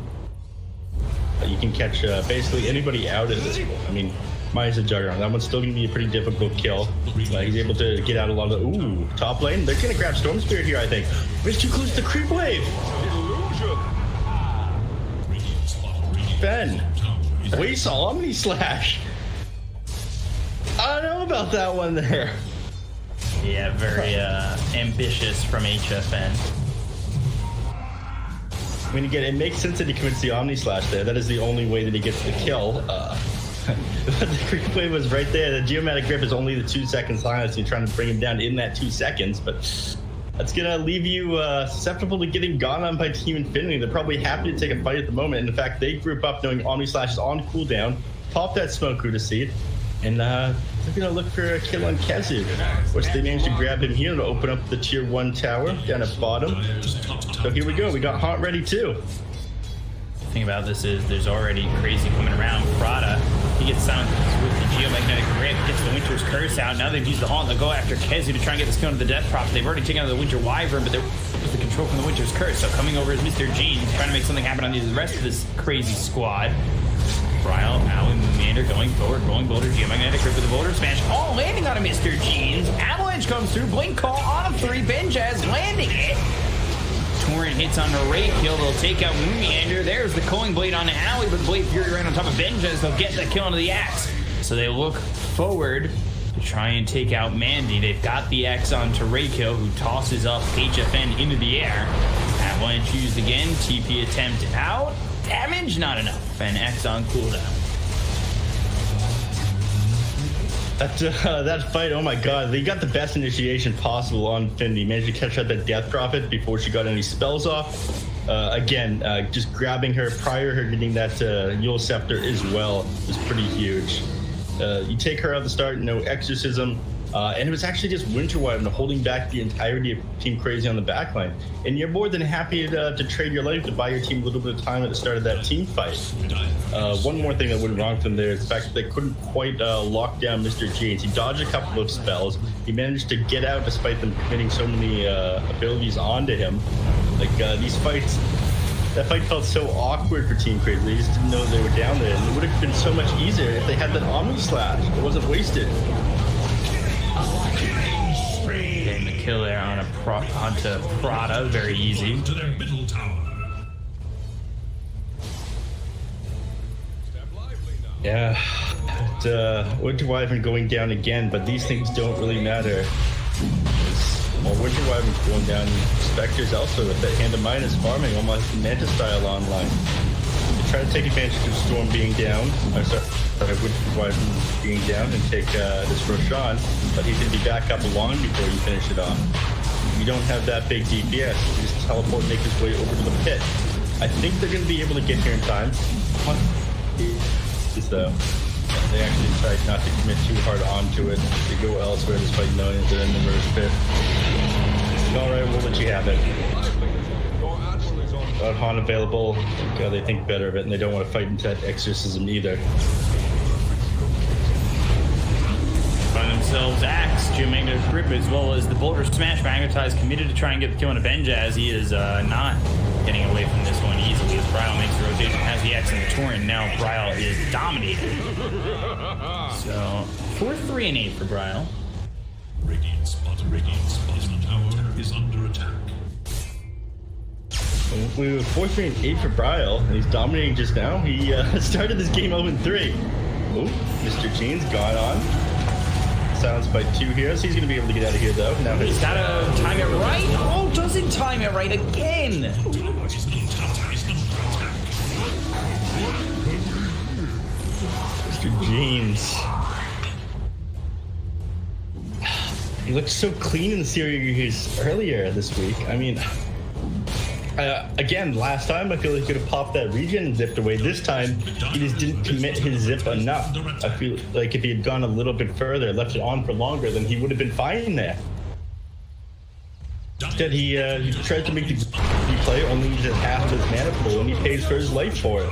You can catch basically anybody out of this. I mean, minus a Juggernaut. That one's still going to be a pretty difficult kill. He's able to get out a lot of the... Ooh, top lane. They're going to grab Storm Spirit here, I think. It's too close to the creep wave. Ben. We saw Omni Slash. I don't know about that one there. Yeah, very ambitious from HFN. I mean, again, it makes sense that he commits the Omni Slash there. That is the only way that he gets the kill. The creep wave was right there. The Geomatic Grip is only the 2 seconds silence. You're trying to bring him down in that 2 seconds, but that's gonna leave you susceptible to getting gone on by Team Infinity. They're probably happy to take a fight at the moment. And in fact, they group up knowing Omni Slash is on cooldown, pop that Smoke Cruiser Seed, and they're gonna look for a kill on Kezu. Which they managed to grab him here to open up the tier 1 tower down at bottom. So here we go. We got Haunt ready too. The thing about this is there's already Crazy coming around. Prada, he gets silenced with the Geomagnetic Grip, gets the Winter's Curse out. Now they've used the Haunt. They'll go after Kezu to try and get this kill into the Death Prop. They've already taken out the Winter Wyvern, but they're with the control from the Winter's Curse. So coming over is Mr. Jeans, trying to make something happen on the rest of this Crazy squad. Bryle, Owie, Moomiander going forward, rolling Boulder, Geomagnetic Grip with the Boulder Smash, all landing on a Mr. Jeans. Avalanche comes through, Blink Call on a 3, Benjaz landing it. Torrent hits on the Raykill. They'll take out Moomiander. There's the Culling Blade on Owie, but the Blade Fury right on top of Benjaz. They'll get the kill into the Axe. So they look forward to try and take out Mandy. They've got the X onto Raykill, who tosses up HFN into the air. Avalanche used again. TP attempt out. Damage not enough. And X on cooldown. That fight, oh my god, they got the best initiation possible on Findy. Managed to catch out that Death Prophet before she got any spells off. Again, just grabbing her prior to her getting that Yule Scepter as well was pretty huge. You take her out of the start, no Exorcism, and it was actually just Winter Wyvern holding back the entirety of Team Crazy on the backline. And you're more than happy to trade your life to buy your team a little bit of time at the start of that team fight. One more thing that went wrong for them there is the fact that they couldn't quite lock down Mr. Jeans. He dodged a couple of spells. He managed to get out despite them committing so many abilities onto him. Like these fights, that fight felt so awkward for Team Crazy. They just didn't know they were down there. And it would have been so much easier if they had that Omni Slash. It wasn't wasted. Getting the kill there on onto Prada, very easy. To their middle tower. Yeah, Winter Wyvern going down again, but these things don't really matter. Well, Winter Wyvern's going down, Spectre's also with that Hand of Minus farming, almost Manta style online. They try to take advantage of Storm being down, Winter Wyvern being down and take this Roshan, but he's going to be back up long before you finish it off. You don't have that big DPS, you just teleport and make his way over to the pit. I think they're going to be able to get here in time. Though they actually decide not to commit too hard onto it. They go elsewhere despite knowing that they're in the reverse pit. Alright, we'll let you have it. Without Han available, they think better of it and they don't want to fight into that Exorcism either. Find themselves Axe, Geomagnetic Grip, as well as the Boulder Smash. Magnetize committed to try and get the kill on Benjaz. He is not getting away from this one easily as Bryle makes the rotation, has the X in the Torrent. Now Bryle is dominating. So 4-3-8 for Bryle. Radiant's bottom tower is under attack. We were 4-3-8 for Bryle, and he's dominating just now. He started this game 0-3. Oh, Mr. Jean's gone on. Silence by 2 here, so he's going to be able to get out of here, though. Now He's got to time it right. Oh, doesn't time it right again. Mr. James. He looked so clean in the series earlier this week. I mean, again, last time I feel like he could have popped that regen and zipped away. This time, he just didn't commit his zip enough. I feel like if he had gone a little bit further, left it on for longer, then he would have been fine there. Instead, he tried to make the play, only uses half of his mana pool, and he pays for his life for it.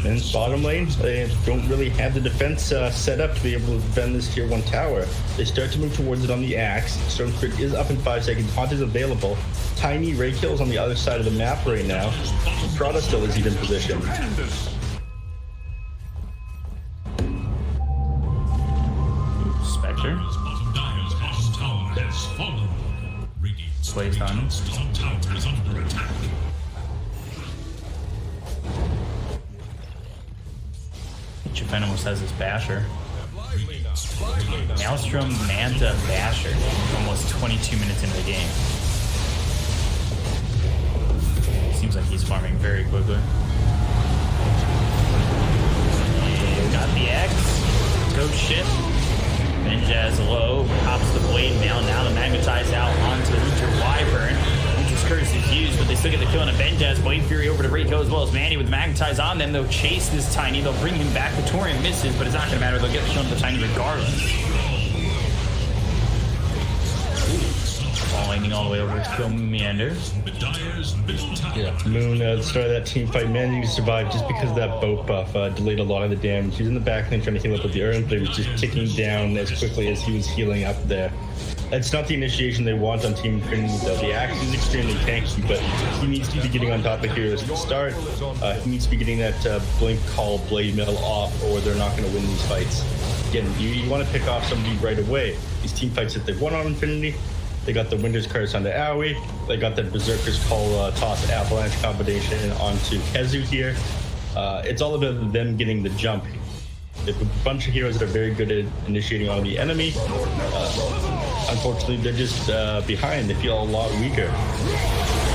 And bottom lane, they don't really have the defense set up to be able to defend this tier 1 tower. They start to move towards it on the axe. Storm Spirit is up in 5 seconds. Haunt is available. Tiny Ray kills on the other side of the map right now. Prada still isn't in position. Spectre. Placed on him. Japan almost has his Basher. Maelstrom, Manta, Basher. Almost 22 minutes into the game. Seems like he's farming very quickly. And got the X. Ghost ship. Benjaz low. Pops the blade mail. Now the Magnetize out onto the Winter Wyvern. Winter's Curse is used, but they still get the kill on a Benjaz. Blade Fury over to Rico as well as Manny with the Magnetize on them. They'll chase this Tiny. They'll bring him back. The Torian misses, but it's not going to matter. They'll get the kill on the Tiny regardless. Lightning all the way over to kill Meander. Yeah, Moon at the start of that team fight managed to survive just because of that boat buff delayed a lot of the damage. He was in the back lane trying to heal up with the Urn, but he was just ticking down as quickly as he was healing up there. That's not the initiation they want on Team Infinity, though. The axe is extremely tanky, but he needs to be getting on top of heroes to start. He needs to be getting that Blink Call Blade Metal off, or they're not going to win these fights. Again, you want to pick off somebody right away. These team fights that they've won on Infinity, they got the Winter's Curse onto Aoi. They got the Berserker's Call Toss Avalanche combination onto Kezu here. It's all about them getting the jump. They have a bunch of heroes that are very good at initiating on the enemy. Unfortunately, they're just behind. They feel a lot weaker.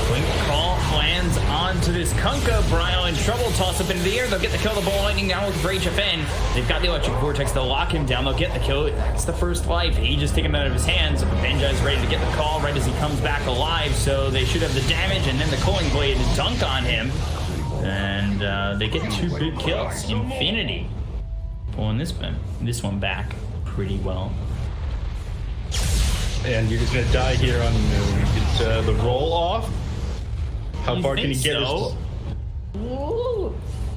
Blink Call lands onto this Kunkka. Bryo in trouble. Toss up into the air. They'll get the kill. The Ball Lightning down with Rage FN. They've got the Electric Vortex. They'll lock him down. They'll get the kill. That's the first life. He just taken him out of his hands. Benja is ready to get the call right as he comes back alive. So they should have the damage, and then the Culling Blade dunk on him. And they get 2 big kills. Infinity pulling this one back pretty well. And you're just going to die here on Moon. Get the roll off. How far can he get us? Ooh,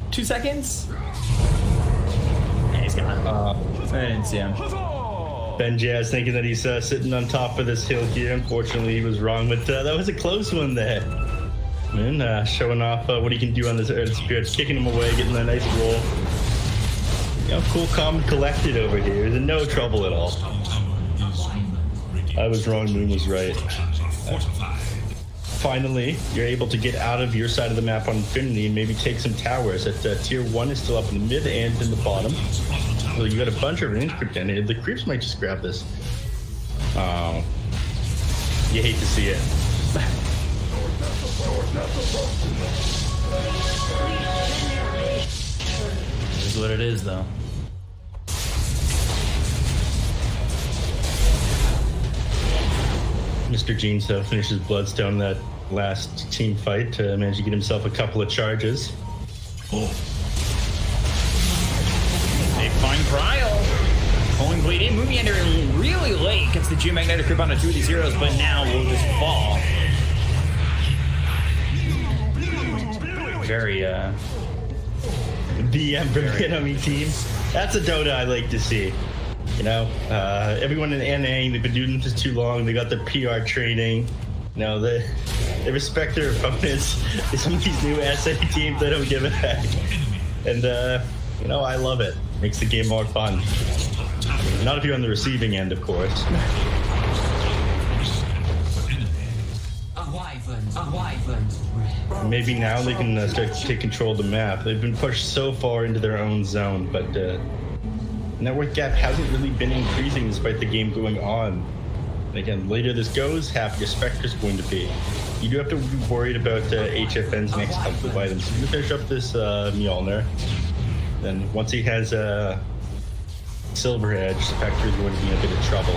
2 seconds? Yeah, he's gone. I didn't see him. Benjaz thinking that he's sitting on top of this hill here. Unfortunately, he was wrong, but that was a close one there. Moon showing off what he can do on this Earth Spirit, kicking him away, getting a nice roll. You know, cool, calm, and collected over here. He's in no trouble at all. I was wrong, Moon was right. Finally, you're able to get out of your side of the map on Infinity and maybe take some towers. That tier 1 is still up in the mid and in the bottom. So you got a bunch of range creep down here. The creeps might just grab this. Oh. You hate to see it. This is what it is, though. Mr. Jeans finishes Bloodstone that last team fight. Managed to get himself a couple of charges. Oh. They find Bryo. Pulling Blade in. Moving under really late. Gets the Geomagnetic Grip onto 2 of these heroes, but now will just fall. Very, The Ember enemy team. That's a Dota I like to see. You know, everyone in NA, they've been doing this too long. They got their PR training. You know, they respect their opponents. Some of these new SA teams, they don't give a heck. And, you know, I love it. Makes the game more fun. Not if you're on the receiving end, of course. A wyverns bred. Maybe now they can start to take control of the map. They've been pushed so far into their own zone, but network gap hasn't really been increasing despite the game going on. And again, later this goes, half your Spectre's going to be. You do have to be worried about HFN's next couple of items. So you finish up this Mjolnir. Then once he has a Silver Edge, Spectre is going to be in a bit of trouble.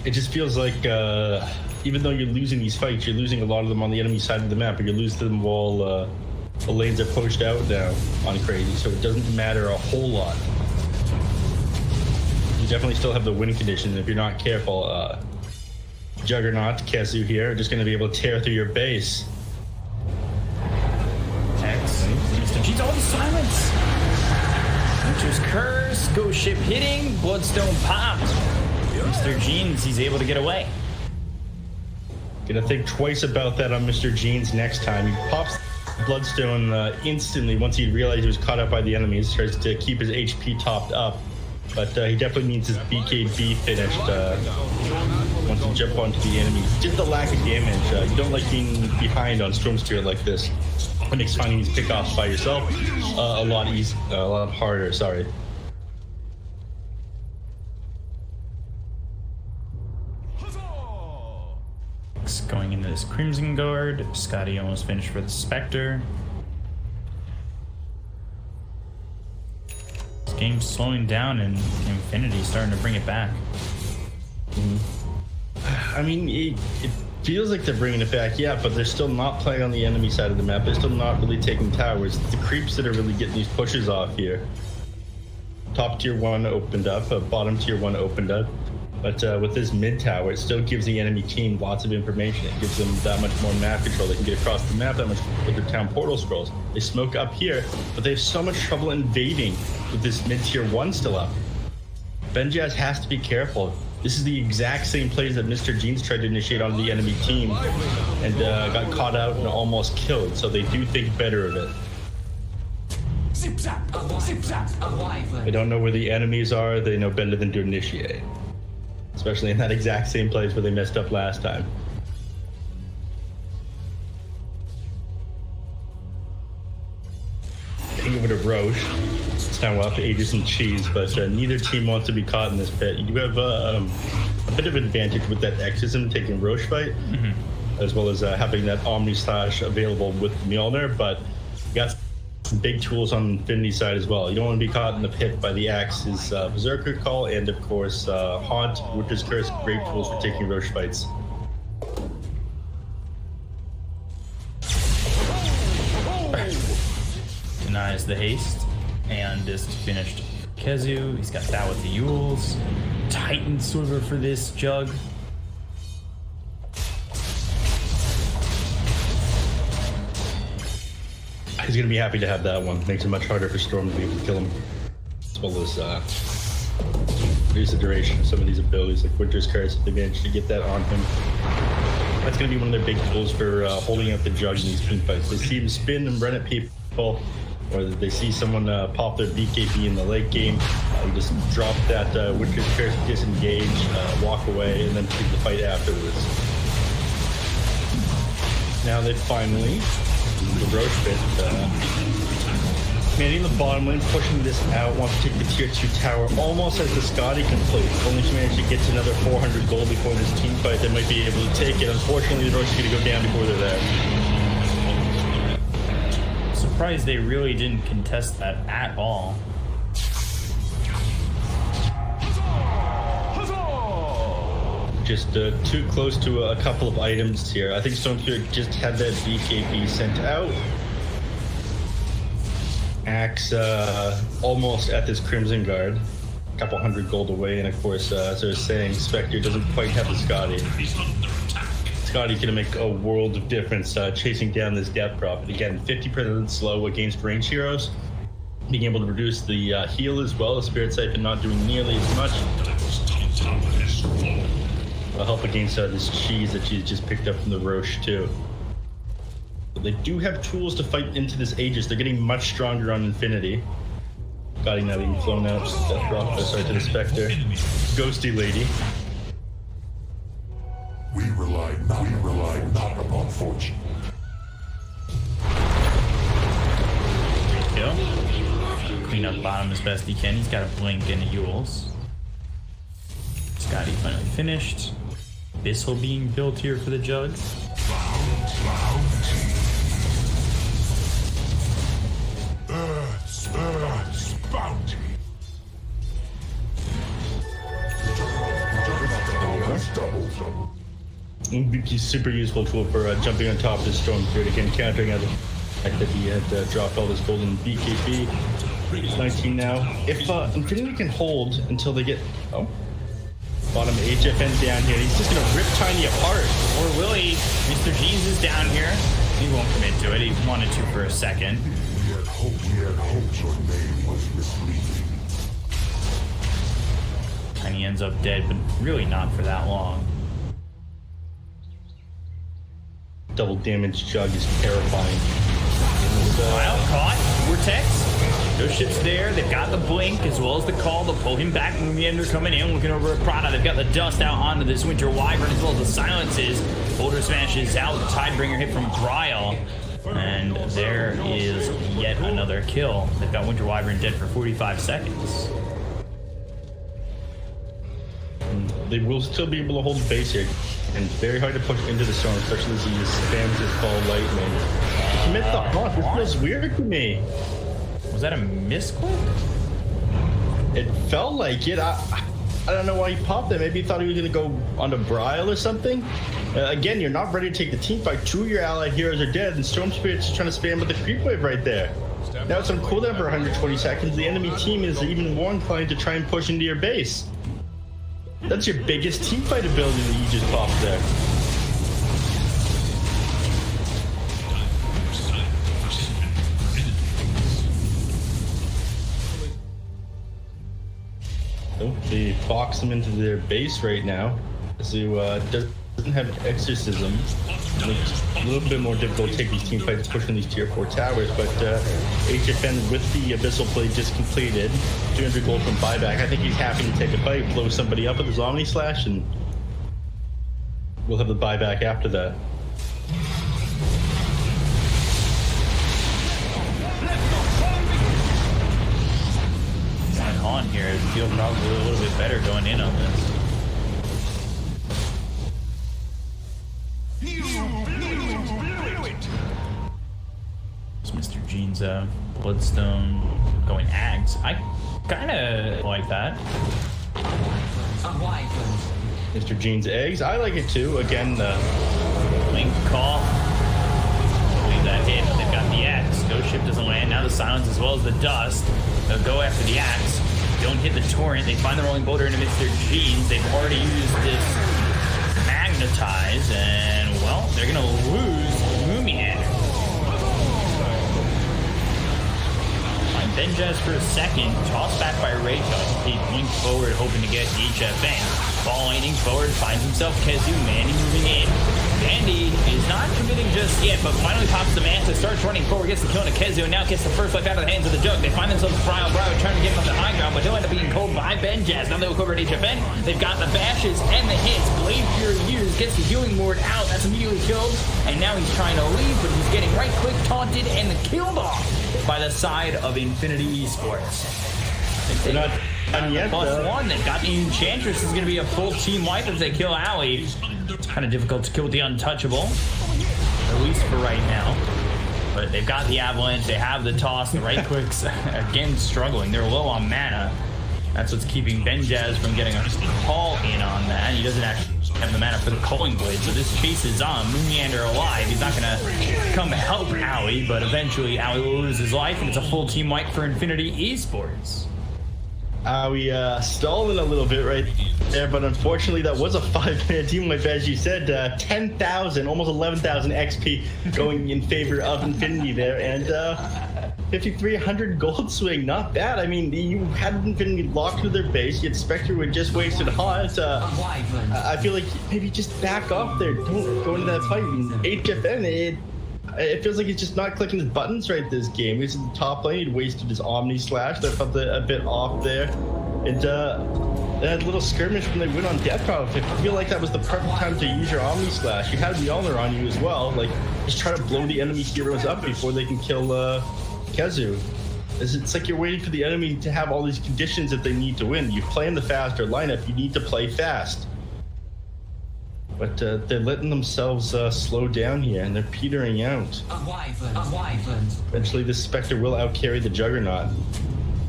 It just feels like even though you're losing these fights, you're losing a lot of them on the enemy side of the map, but you're losing them while the lanes are pushed out now on Crazy, so it doesn't matter a whole lot. You definitely still have the win condition if you're not careful. Juggernaut, Kezu here, are just going to be able to tear through your base. X. Mr. G's always silence. Winter's Curse, Ghost Ship hitting, Bloodstone popped. Mr. Jeans, he's able to get away. Gonna think twice about that on Mr. Jeans next time. He pops Bloodstone instantly once he realized he was caught up by the enemies. Tries to keep his HP topped up, but he definitely needs his BKB finished once you jump onto the enemy. Just the lack of damage. You don't like being behind on Storm Spirit like this. It makes finding these pickoffs by yourself a lot harder. Sorry. Going into this Crimson Guard. Scotty almost finished for the Spectre. This game's slowing down and Infinity starting to bring it back. I mean, it feels like they're bringing it back, yeah, but they're still not playing on the enemy side of the map. They're still not really taking towers. It's the creeps that are really getting these pushes off here. Top tier 1 opened up, bottom tier 1 opened up. But with this mid tower, it still gives the enemy team lots of information. It gives them that much more map control. They can get across the map that much with their town portal scrolls. They smoke up here, but they have so much trouble invading with this mid tier 1 still up. Benjaz has to be careful. This is the exact same plays that Mr. Jeans tried to initiate on the enemy team and got caught out and almost killed. So they do think better of it. They don't know where the enemies are. They know better than to initiate. Especially in that exact same place where they messed up last time. Taking over to Roche. It's now up to Aegis and Cheese, but neither team wants to be caught in this pit. You do have a bit of advantage with that Exism taking Roche fight, as well as having that Omni Slash available with Mjolnir, but you got some big tools on Infinity side as well. You don't want to be caught in the pit by the Axe's Berserker Call, and of course Haunt, Winter's Curse, great tools for taking Roche fights. Denies the haste and is finished. Kezu, he's got that with the Yules. Titan Sliver for this Jug. He's going to be happy to have that one. Makes it much harder for Storm to be able to kill him. As well as reduce the duration of some of these abilities, like Winter's Curse, if they manage to get that on him. That's going to be one of their big tools for holding out the Jug in these team fights. They see him spin and run at people, or they see someone pop their BKB in the late game. You just drop that Winter's Curse, disengage, walk away, and then take the fight afterwards. Now they finally... the Roche pit, manning the bottom lane, pushing this out, wants to take the tier 2 tower, almost as the Scotty complete. Only to manage to get to another 400 gold before this team fight, they might be able to take it. Unfortunately, the Roche is going to go down before they're there. Surprised they really didn't contest that at all. Just too close to a couple of items here. I think Storm Spirit just had that BKB sent out. Axe almost at this Crimson Guard. A couple hundred gold away, and of course, as I was saying, Spectre doesn't quite have the Scotty. Scotty's gonna make a world of difference chasing down this Death Prophet. Again, 50% slow against range heroes. Being able to reduce the heal as well, the Spirit Siphon not doing nearly as much. Will help against this cheese that she's just picked up from the Roche too. But they do have tools to fight into this Aegis. They're getting much stronger on Infinity. Scotty now being flown out. Death Prophet, sorry, to the Spectre. Ghosty Lady. fortune. Kill. Clean up bottom as best he can. He's got a blink and a Yules. Scotty finally finished. Bissell being built here for the Jug. Earth's bounty. He's super useful tool for jumping on top of the Storm Spirit again, countering out the fact that he had dropped all this golden BKB. He's 19 now. If Infinity can hold until they get bottom HFN down here, he's just gonna rip Tiny apart. Or will he? Mr. Jeans is down here. He won't commit to it. He wanted to for a second. We had hoped your name was misleading. Tiny ends up dead, but really not for that long. Double damage Jug is terrifying. Wild caught. Vortex. Those ships there. They've got the blink as well as the call. They'll pull him back. Moonender coming in, looking over at Prada. They've got the dust out onto this Winter Wyvern as well as the silences. Boulder smashes out. The Tidebringer hit from Gryle. And there is yet another kill. They've got Winter Wyvern dead for 45 seconds. They will still be able to hold base here. And very hard to push into the storm, especially as he just spams his Fall Lightning. Commit the haunt. This feels weird to me. Was that a misclick? It felt like it. I don't know why he popped that. Maybe he thought he was going to go onto Bryle or something. Again, you're not ready to take the team fight. Two of your allied heroes are dead, and Storm Spirit's trying to spam with the creep wave right there. Now it's on cooldown for 120 seconds. The enemy team is even more inclined to try and push into your base. That's your biggest team fight ability that you just popped there. Oh, they box them into their base right now. So doesn't have exorcism. It's a little bit more difficult to take these team fights pushing these tier 4 towers, but HFN with the Abyssal play just completed. 200 gold from buyback. I think he's happy to take a fight, blow somebody up with his Omni Slash, and we'll have the buyback after that. On here, it feels probably a little bit better going in on this. It's Mr. Jean's Bloodstone going Ags. I kind of like that. Mr. Jean's eggs. I like it too. Again, the Link call. Leave that hit. They've got the axe. Ghost ship doesn't land. Now the silence as well as the dust. They'll go after the axe. Don't hit the torrent. They find the rolling boulder into Mr. Jeans. They've already used this magnetize, and well, they're gonna lose Moomiander. Find Benjaz for a second. Tossed back by Rachel. He points forward, hoping to get HFN. Ball lightning forward, finds himself Kezu. Mandy moving in. Mandy is not committing just yet, but finally pops the Manta, starts running forward, gets the kill on Kezu, and now gets the first life out of the hands of the Jug. They find themselves Bryle trying to get him on the high ground, but he'll end up being pulled by Benjaz. Now they'll cover at HFN. They've got the bashes and the hits. Blade Fury used, gets the healing ward out. That's immediately killed, and now he's trying to leave, but he's getting right click taunted and killed off by the side of Infinity Esports. they're not done yet, +1. They've got the Enchantress. This is going to be a full team wipe if they kill Allie. Kind of difficult to kill with the Untouchable, at least for right now. But they've got the Avalanche. They have the toss. The right clicks, again, struggling. They're low on mana. That's what's keeping Benjaz from getting a call in on that. He doesn't actually have the mana for the Culling Blade, so this chase is on. Moomiander alive. He's not going to come help Allie, but eventually Allie will lose his life, and it's a full team wipe for Infinity Esports. We stalling a little bit right there, but unfortunately that was a 5-minute team wipe, as you said. 10,000, almost 11,000 XP going in favor of Infinity there, and 5,300 gold swing, not bad. I mean, you had Infinity locked to their base, yet Spectre would just wasted haunt. I feel like maybe just back off there, don't go into that fight. HFN, it feels like he's just not clicking his buttons right this game. He's in the top lane, he'd wasted his Omni Slash. That felt a bit off there. And that little skirmish when they went on Death Path, I feel like that was the perfect time to use your Omni Slash. You had the Honor on you as well. Like, just try to blow the enemy heroes up before they can kill KheZu. It's like you're waiting for the enemy to have all these conditions that they need to win. You play in the faster lineup, you need to play fast. But they're letting themselves slow down here, and they're petering out. Eventually, the Spectre will outcarry the Juggernaut.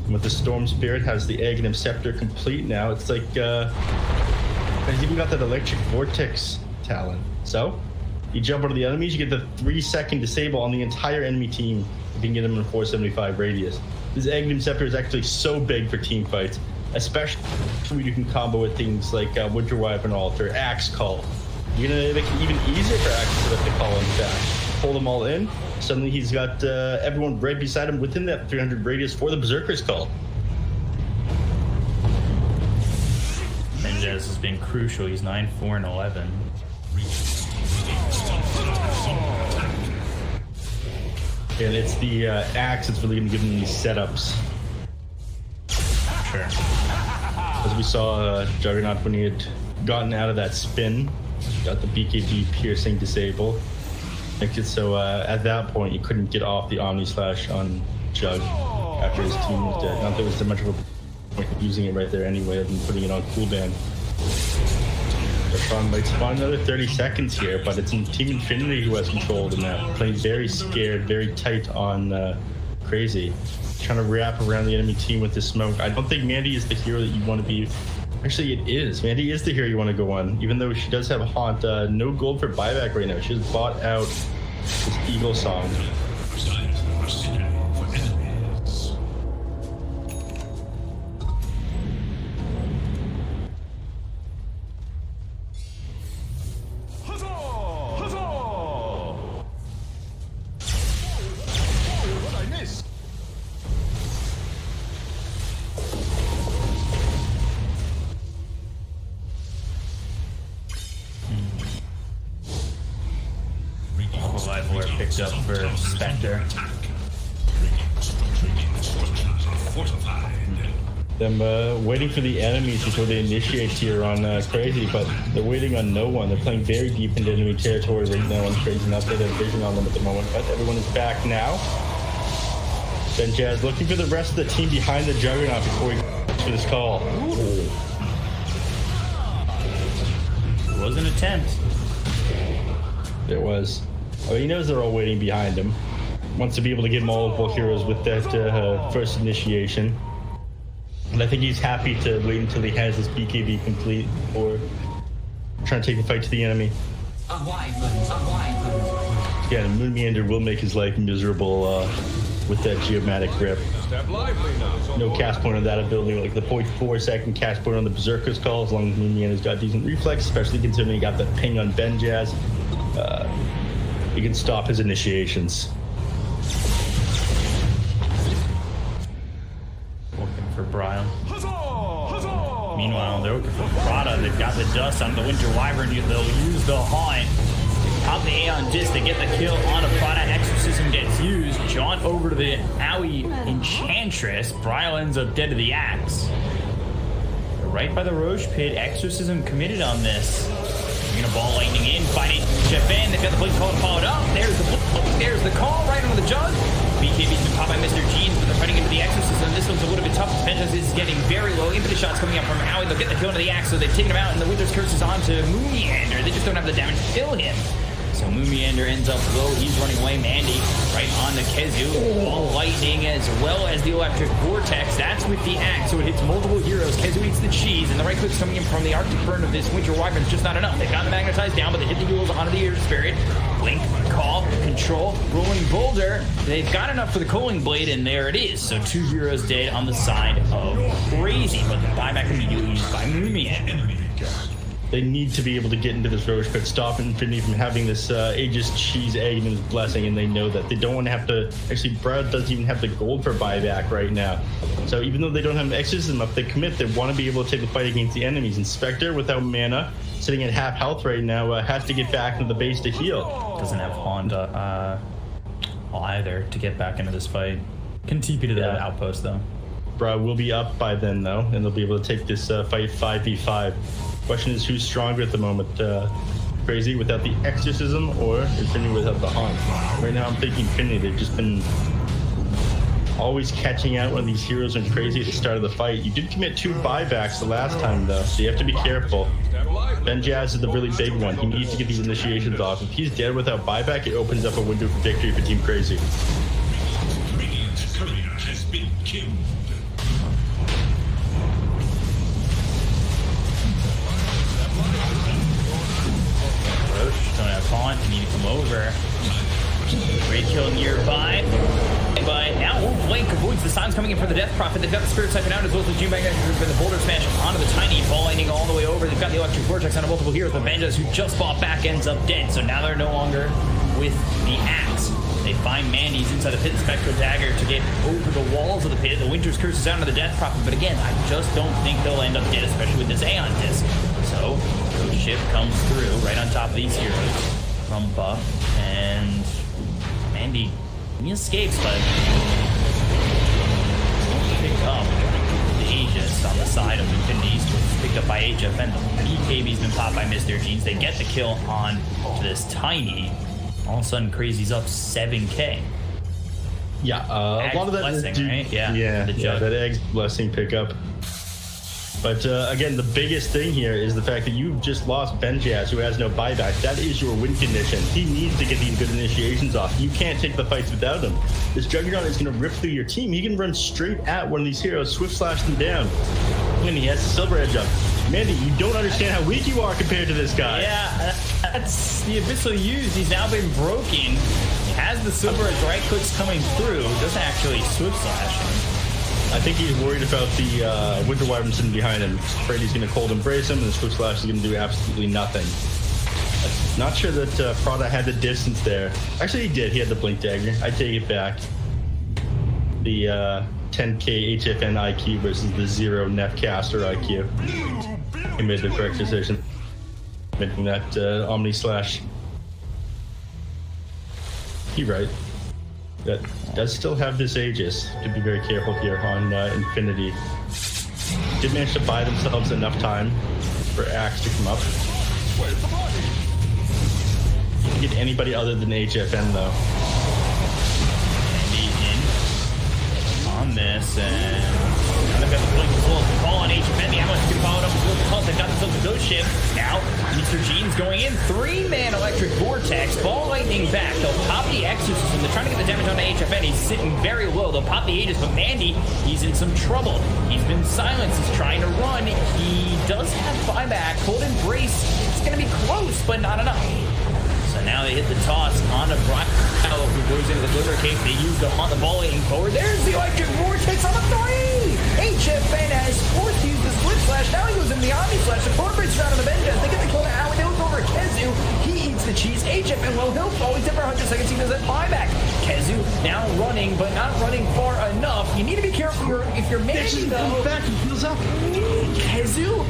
And with the Storm Spirit, has the Aghanim Scepter complete now. It's like, he's even got that Electric Vortex talent. So, you jump onto the enemies, you get the 3-second disable on the entire enemy team if you can get them in a 475 radius. This Aghanim Scepter is actually so big for team fights, especially when you can combo with things like Winter Wyvern Altar, Axe Call. You're gonna make it even easier for Axe to lift the call in fact. Pull them all in. Suddenly he's got everyone right beside him within that 300 radius for the Berserker's Call. Menjez has been crucial. He's 9-4 and 11. And it's the Axe that's really going to give them these setups. Sure. As we saw Juggernaut when he had gotten out of that spin, got the BKB piercing disable. So at that point, you couldn't get off the Omni Slash on Jug after his team was dead. Not that there was much of a point of using it right there anyway, other than putting it on cooldown. Sean might spawn another 30 seconds here, but it's Team Infinity who has control of the map. Playing very scared, very tight on Crazy. Trying to wrap around the enemy team with this smoke. I don't think Mandy is the hero that you want to be. Actually, it is. Mandy is the hero you want to go on, even though she does have a haunt. No gold for buyback right now. She just bought out this Eagle Song. Picked up for Spectre. Them waiting for the enemies before they initiate here on Crazy, but they're waiting on no one. They're playing very deep into enemy territory right now on Crazy, not that they have vision on them at the moment, but everyone is back now. Benjaz looking for the rest of the team behind the Juggernaut before he goes for this call. It was an attempt. It was. Oh, he knows they're all waiting behind him. Wants to be able to get multiple heroes with that first initiation. And I think he's happy to wait until he has his BKB complete or trying to take the fight to the enemy. Yeah, Moon Meander will make his life miserable with that geomatic grip. No cast point on that ability, like the 0.4-second cast point on the Berserker's Call, as long as Moon Meander's got decent reflex, especially considering he got the ping on Benjaz. You can stop his initiations. Looking for Brian. Meanwhile, they're looking for Prada. They've got the dust on the Winter Wyvern. They'll use the Haunt. Pop the Aeon Disc. They get the kill on a Prada. Exorcism gets used. Jaunt over to the Aoi Enchantress. Brian ends up dead to the Axe. They're right by the Roche Pit. Exorcism committed on this. You're gonna ball lightning in, fighting Japan. They've got the blink call followed up. There's the call right under the Jug. BKB's been popped by Mr. Jeans, but they're fighting into the Exorcism. This one's a little bit tough. Vengeance is getting very low. Impetus shots coming up from Aoi. They'll get the kill into the Axe, so they've taken him out, and the Winter's Curse is on to Moon Meander. They just don't have the damage to kill him. So Moon Meander ends up low. He's running away. Mandy right on the KheZu. Ball lightning as well as the electric vortex. That's with the Axe, so it hits multiple heroes. KheZu eats the cheese, and the right click's coming in from the Arctic burn of this Winter Wyvern is just not enough. They got the magnetized down, but they hit the duels onto the Air Spirit. Blink, call, control, rolling boulder. They've got enough for the Coaling Blade, and there it is. So 2 heroes dead on the side of Crazy, but the buyback immediately used by Moon Meander. They need to be able to get into this Roche Pit, stop Infinity from having this Aegis Cheese Egg in his blessing, and they know that. They don't want to have to... Actually, Brad doesn't even have the gold for buyback right now. So even though they don't have Exorcism up, they commit. They want to be able to take the fight against the enemies. And Spectre, without mana, sitting at half health right now, has to get back into the base to heal. Doesn't have Honda either to get back into this fight. Can TP to the outpost, though. will be up by then, though, and they'll be able to take this fight 5v5. Question is, who's stronger at the moment? Crazy without the exorcism or Infinity without the haunt? Right now I'm thinking Infinity. They've just been always catching out when these heroes went crazy at the start of the fight. You did commit 2 buybacks the last time, though, so you have to be careful. BTS is the really big one. He needs to get these initiations off. If he's dead without buyback, it opens up a window for victory for Team Crazy. Radiant's courier has been killed. Roche don't have taunt. Need to come over. Great kill nearby. But now Blink avoids the signs coming in for the Death Prophet. They've got the Spirit Siphon out as well as the June Magnet for the Boulder Smash onto the Tiny, ball ending all the way over. They've got the Electric Vortex on multiple heroes, but Banjas, who just fought back, ends up dead. So now they're no longer with the axe. They find Mandy's inside the pit, Spectral Dagger to get over the walls of the pit. The Winter's Curse is out to the Death Prophet, but again, I just don't think they'll end up dead, especially with this Aeon Disc. So, the ship comes through right on top of these heroes from Buff, and Mandy, he escapes, but pick up the Aegis on the side of Infinity Esports, picked up by HFN. The BKB's been popped by Mr. Jeans. They get the kill on to this Tiny. All of a sudden, Crazy's up 7K. Yeah, a lot of that blessing, right? Yeah, that Egg's blessing pickup. But again, the biggest thing here is the fact that you've just lost BTS, who has no buyback. That is your win condition. He needs to get these good initiations off. You can't take the fights without him. This Juggernaut is going to rip through your team. He can run straight at one of these heroes, swift slash them down. And he has the Silver Edge up. Mandy, you don't understand how weak you are compared to this guy. Yeah, that's the Abyssal used. He's now been broken. He has the Silver Edge right clicks coming through. Doesn't actually swift slash him. I think he's worried about the Winter Wyvern sitting behind him. Afraid he's going to cold embrace him, and the Swift Slash is going to do absolutely nothing. Not sure that Prada had the distance there. Actually, he did. He had the Blink Dagger. I take it back. The 10k HFN IQ versus the 0 Nefcaster IQ. He made the correct decision. Making that Omni Slash. He's right. That does still have this Aegis. To be very careful here on Infinity. Did manage to buy themselves enough time for Axe to come up. You can get anybody other than HFN though. Andy in on this, and they've got the Blink as well as the call on HFN. The Avalanche can follow it up with the call. They've got themselves a ghost ship. Now, Mr. Jeans going in. 3-man Electric Vortex. Ball lightning back. They'll pop the Exorcism. They're trying to get the damage on the HFN. He's sitting very low. They'll pop the Aegis, but Mandy, he's in some trouble. He's been silenced. He's trying to run. He does have buyback. Cold Embrace. It's going to be close, but not enough. So now they hit the toss on a Brock who goes into the Glitter Cake. They use the on the ball lane forward. There's the Electric Vortex on the 3! HFN has forced to use the Split Slash. Now he goes into the Omni Slash. The Cold Breaks around on the Vengeance. They get the kill now. They look over Kezu. He eats the cheese. HFN, well, he'll always dip for 100 seconds. He does that buyback. Kezu now running, but not running far enough. You need to be careful if you're Mandy, though. Back and heals up. Kezu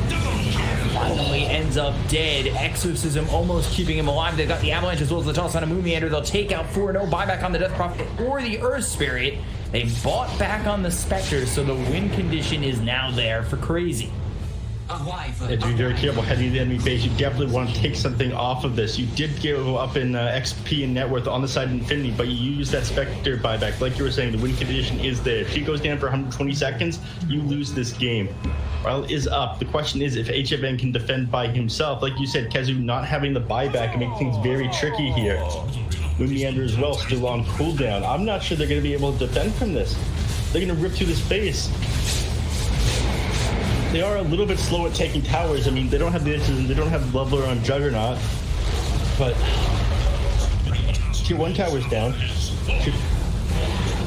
finally ends up dead. Exorcism almost keeping him alive. They've got the Avalanche as well as the toss on a Moon Meander. They'll take out 4-0 buyback on the Death Prophet or the Earth Spirit. They bought back on the Spectre, so the win condition is now there for Crazy. Yeah, to be very careful heading to the enemy base. You definitely want to take something off of this. You did go up in XP and net worth on the side of Infinity, but you use that Spectre buyback. Like you were saying, the win condition is there. If she goes down for 120 seconds, you lose this game. Morale is up. The question is if HFN can defend by himself. Like you said, Kezu not having the buyback can make things very tricky here. Moon Meander as well, still on cooldown. I'm not sure they're going to be able to defend from this. They're going to rip through this base. They are a little bit slow at taking towers. I mean, they don't have the inches and they don't have Leveler on Juggernaut. But Tier 1 towers down.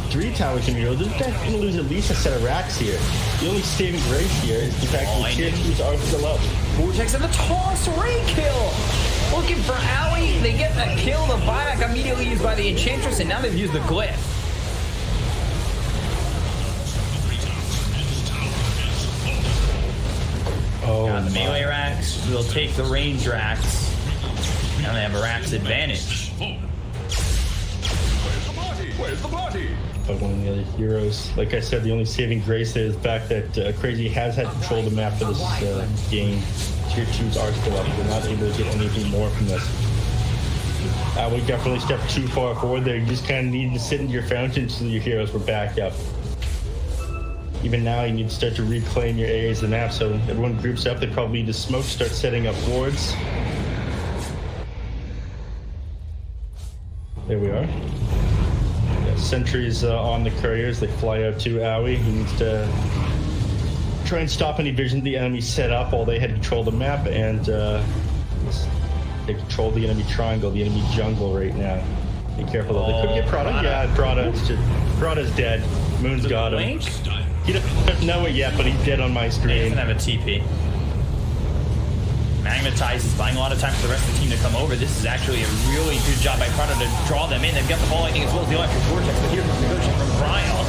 3 towers in a row. They're going to lose at least a set of racks here. The only saving grace here is the fact that Tier 2s are still up. Vortex and the toss, Ray kill! Looking for Alley. They get the kill. The buyback immediately used by the Enchantress, and now they've used the Glyph. Got the melee racks. They'll take the range racks. Now they have a racks advantage. Where's the party? Where's the party? by one of the other heroes. Like I said, the only saving grace there is the fact that CR4ZY has had control of the map for this game. Tier 2s are still up. They're not able to get anything more from this. We definitely stepped too far forward there. You just kind of need to sit in your fountain until your heroes were back up. Even now, you need to start to reclaim your areas of the map. So everyone groups up. They probably need to smoke, start setting up wards. There we are. Yeah, sentries on the couriers. They fly out to Aoi. He needs to try and stop any vision the enemy set up while they had control of the map, and they control the enemy triangle, the enemy jungle right now. Be careful though. They could get Prada. Yeah, Prada's dead. Moon's got him. He doesn't know it yet, but he's dead on my screen. He doesn't have a TP. Magnetize is buying a lot of time for the rest of the team to come over. This is actually a really good job by Prada to draw them in. They've got the ball, I think, as well as the electric vortex, but here comes the negotiation from Brian.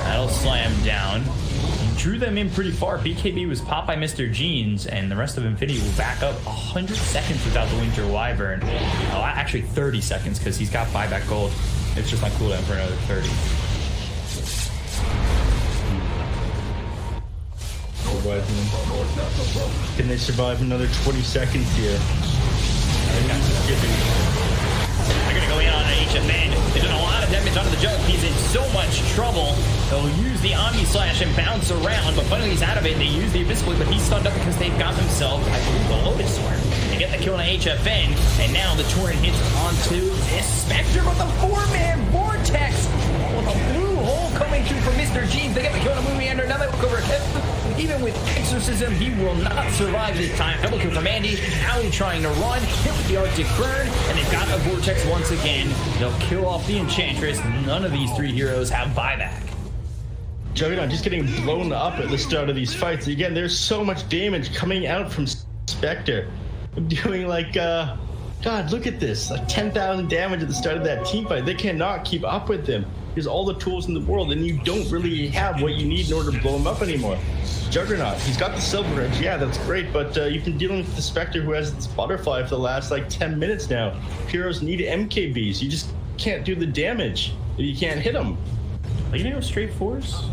That'll slam down. He drew them in pretty far. BKB was popped by Mr. Jeans, and the rest of Infinity will back up 100 seconds without the Winter Wyvern. Oh, actually 30 seconds, because he's got buyback gold. It's just on cooldown for another 30. Can they survive another 20 seconds here? They're going to go in on an HFN. They've done a lot of damage onto the Jug. He's in so much trouble. They'll use the Omni Slash and bounce around, but finally he's out of it, and they use the Abyss Blade, but he's stunned up because they've got themselves, I believe, the Lotus Sword. They get the kill on HFN, and now the Torrent hits onto this Spectre with a 4-man Vortex. With a blue hole coming through from Mr. Jeans. They get the kill on Movie Under. Now they look over even with Exorcism, he will not survive this time. Double kill from Andy. Aoi trying to run. Hit with the Arctic Burn. And they've got a Vortex once again. They'll kill off the Enchantress. None of these three heroes have buyback. Juggernaut just getting blown up at the start of these fights. Again, there's so much damage coming out from Spectre. Doing like, God, look at this. Like 10,000 damage at the start of that team fight. They cannot keep up with him. He has all the tools in the world, and you don't really have what you need in order to blow him up anymore. Juggernaut, he's got the Silver Edge. Yeah, that's great, but you've been dealing with the Spectre who has this butterfly for the last like 10 minutes now. Heroes need MKBs. You just can't do the damage. You can't hit them. Are you gonna go straight force?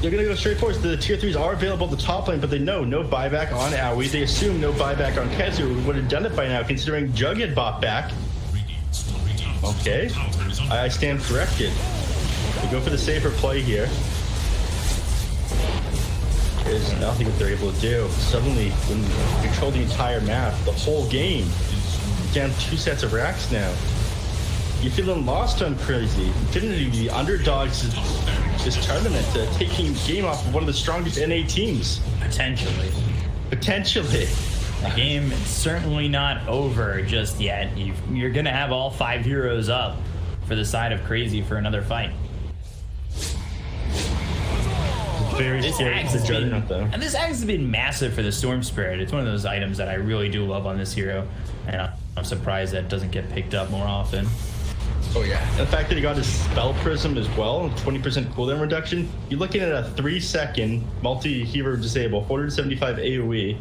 They're gonna go straight force. The tier 3s are available at the top lane, but they know no buyback on Aoi. They assume no buyback on Kezu. We would have done it by now, considering Jug had bought back. Okay, I stand corrected. We go for the safer play here. There's nothing that they're able to do. Suddenly, when you control the entire map, the whole game, down 2 sets of racks now. You're feeling lost on CR4ZY. Infinity, the underdogs this tournament, taking the game off of one of the strongest NA teams. Potentially. Potentially. The game is certainly not over just yet. You're going to have all 5 heroes up for the side of CR4ZY for another fight. Very scary for Juggernaut, though. And this axe has been massive for the Storm Spirit. It's one of those items that I really do love on this hero. And I'm surprised that it doesn't get picked up more often. Oh, yeah. And the fact that he got his Spell Prism as well, 20% cooldown reduction. You're looking at a 3-second multi-hero disable, 475 AoE.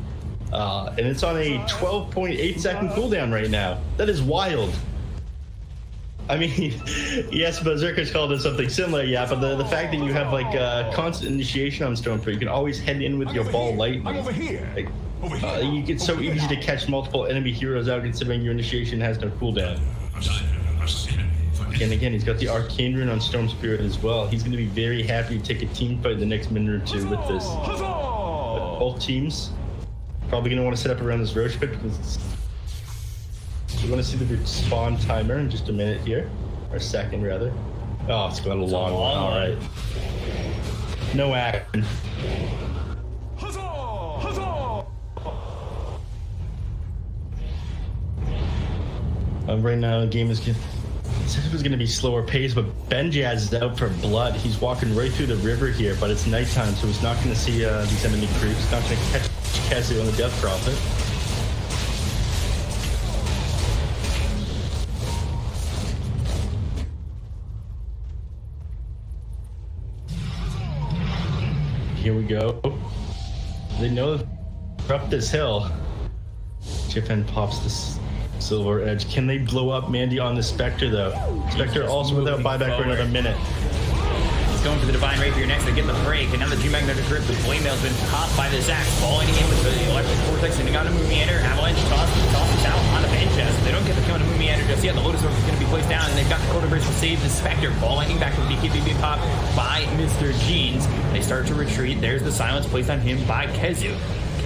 And it's on a 12.8 second cooldown right now. That is wild. I mean, yes, Berserker's called it something similar, yeah, but the fact that you have like constant initiation on Stormfront, you can always head in with your ball lightning. Like, it's so easy to catch multiple enemy heroes out considering your initiation has no cooldown. And again, he's got the Arcane Rune on Storm Spirit as well. He's going to be very happy to take a team fight the next minute or two with this. But both teams probably going to want to set up around this Roche pit because we want to see the spawn timer in just a minute here. Or a second, rather. Oh, it's going a long one. All right. No action. Right now, the game is good. It was going to be slower pace, but Benjaz is out for blood. He's walking right through the river here, but it's nighttime, so he's not going to see these enemy creeps. He's not going to catch Kezu on the Death Prophet. Here we go. They know they're up this hill. Chippen pops this Silver Edge. Can they blow up Mandy on the Spectre though? Spectre also without buyback for another minute. He's going for the Divine Rapier next. They get the break, and now the G-Magnetic Grip. The Flamemail's been caught by this axe, falling in with the Electric Vortex, and they got a Moomiander. Avalanche tosses out on a Benchess. They don't get the kill on a Moomiander just yet. The Lotus Orb is going to be placed down, and they've got the Quarter Burst to save the Spectre. Ball lightning back with BKB pop by Mr. Jeans. They start to retreat. There's the silence placed on him by KheZu.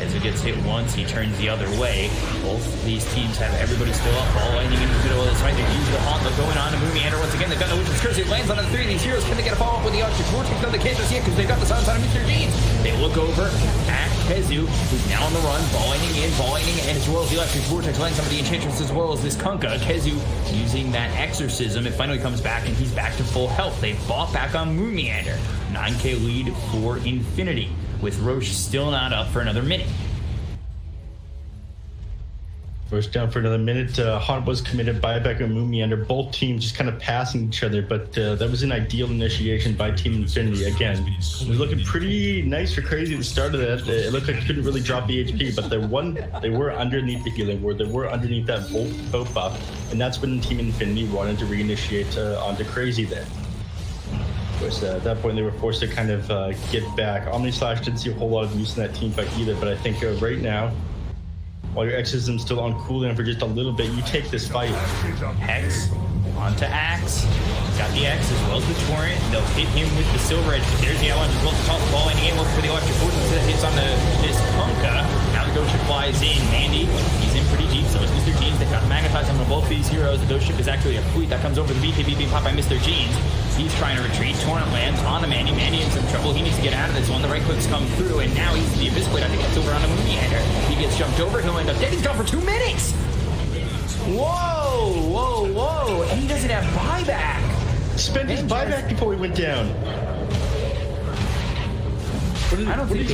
KheZu gets hit once, he turns the other way. Both these teams have everybody still up. Ball lightning in the middle of this fight. They're using the haunt, they're going on to Moomiander once again. They've got no Witch's Curse. It lands on the three of these heroes. Can they get a follow-up with the Electric Vortex? No, they can't just yet because they've got the silence on Mr. Jeans. They look over at KheZu, who's now on the run. Ball lightning in, and as well as the Electric Vortex, landing some of the enchantress as well as this Kunkka. KheZu using that exorcism. It finally comes back, and he's back to full health. They bought back on Moomiander. 9k lead for Infinity, with Roche still not up for another minute. First down for another minute. Haunt was committed buyback and Moomiander. Both teams just kind of passing each other, but that was an ideal initiation by Team Infinity. Again, it was looking pretty nice for Crazy at the start of that. It looked like it couldn't really drop the HP, but they were underneath the healing ward. They were underneath that boat buff, and that's when Team Infinity wanted to reinitiate onto Crazy there. Of course, at that point, they were forced to kind of get back. Omnislash didn't see a whole lot of use in that team fight either, but I think right now, while your exorcism's still on cooldown for just a little bit, you take this fight. Hex onto Axe. Got the X as well as the Torrent. They'll hit him with the Silver Edge. There's the Avalanche as well to toss the ball in the game. Looking for the Electric Vortex that hits on this Kunkka. Now the Ghost Ship flies in. Mandy, he's in pretty deep. So is Mr. Jeans. They've got magnetized on both these heroes. The Ghost Ship is actually a fleet that comes over the BKB being popped by Mr. Jeans. He's trying to retreat. Torrent lands on the Mandy. Mandy in some trouble. He needs to get out of this one. The right clicks come through, and now he's the Abyss Blade. I think it's over on the Moomiander. He gets jumped over. He'll end up dead. He's gone for 2 minutes. Whoa. And he doesn't have buyback. Spent his buyback before he went down. I don't think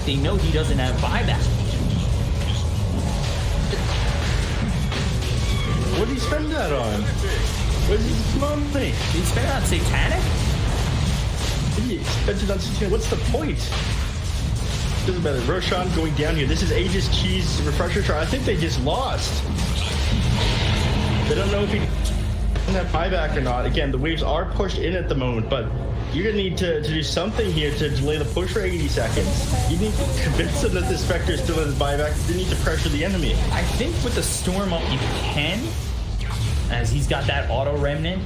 they know he doesn't have buyback. What did he spend that on? What did he spend Did he spend it on Satanic? He spent it on Satanic. What's the point? Doesn't matter. Roshan going down here. This is Aegis Cheese refresher chart. I think they just lost. They don't know if he doesn't have buyback or not. Again, the waves are pushed in at the moment, but you're going to need to do something here to delay the push for 80 seconds. You need to convince them that the Spectre still has buyback. You need to pressure the enemy. I think with the Storm up, you can, as he's got that auto remnant.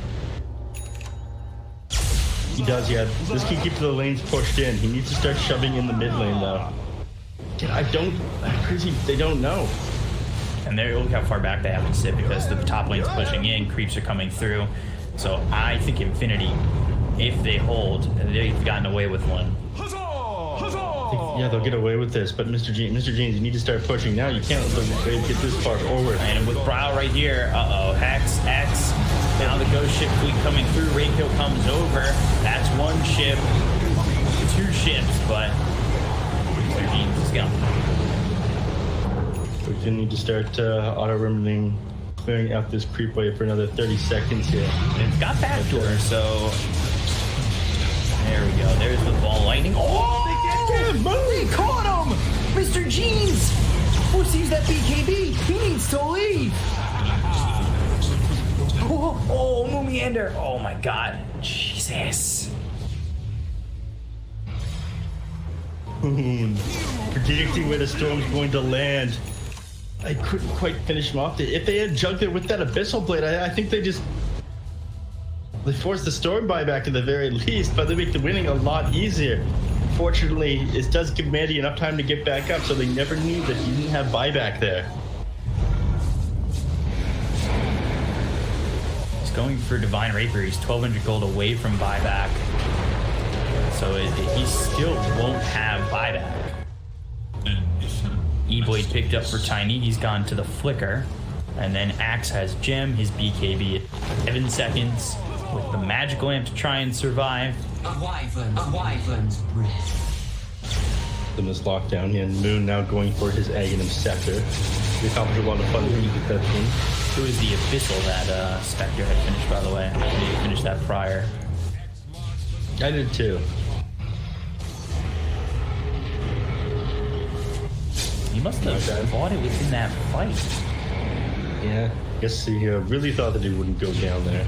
He does, yeah. This can keep the lanes pushed in. He needs to start shoving in the mid lane, though. They don't know. And there, look how far back they have to sit because the top lane's pushing in, creeps are coming through. So I think Infinity, if they hold, they've gotten away with one. Yeah, they'll get away with this, but Mr. Jeans, you need to start pushing now. You can't let the wave get this far forward. And with Brow right here, Hex, X. Now the Ghost Ship fleet coming through. Rainkill comes over. That's one ship, 2 ships, but Mr. Jeans is gone. We're gonna need to start auto-remembering, clearing out this creep wave for another 30 seconds here. It's got backdoor, so there we go. There's the ball lightning. Oh! They caught him! Mr. Jeans! Forced to use that BKB. He needs to leave. Oh, Moomiander. Oh my god. Jesus. Predicting where the storm's going to land. I couldn't quite finish him off. If they had jugged it with that Abyssal Blade, I think they forced the storm buyback at the very least, but they make the winning a lot easier. Fortunately, it does give Mandy enough time to get back up, so they never knew that he didn't have buyback there. He's going for Divine Rapier. He's 1,200 gold away from buyback. So he still won't have buyback. E-Blade picked up for Tiny. He's gone to the Flicker. And then Axe has Gem, his BKB at 7 seconds. With the magical lamp to try and survive. A wyvern's breath. In this lockdown here, and Moon now going for his Aghanim Scepter. We accomplished a lot of fun with that team. It was the Abyssal that Spectre had finished, by the way. He finished that prior. I did too. He must have fought it within that fight. Yeah, I guess he really thought that he wouldn't go down there.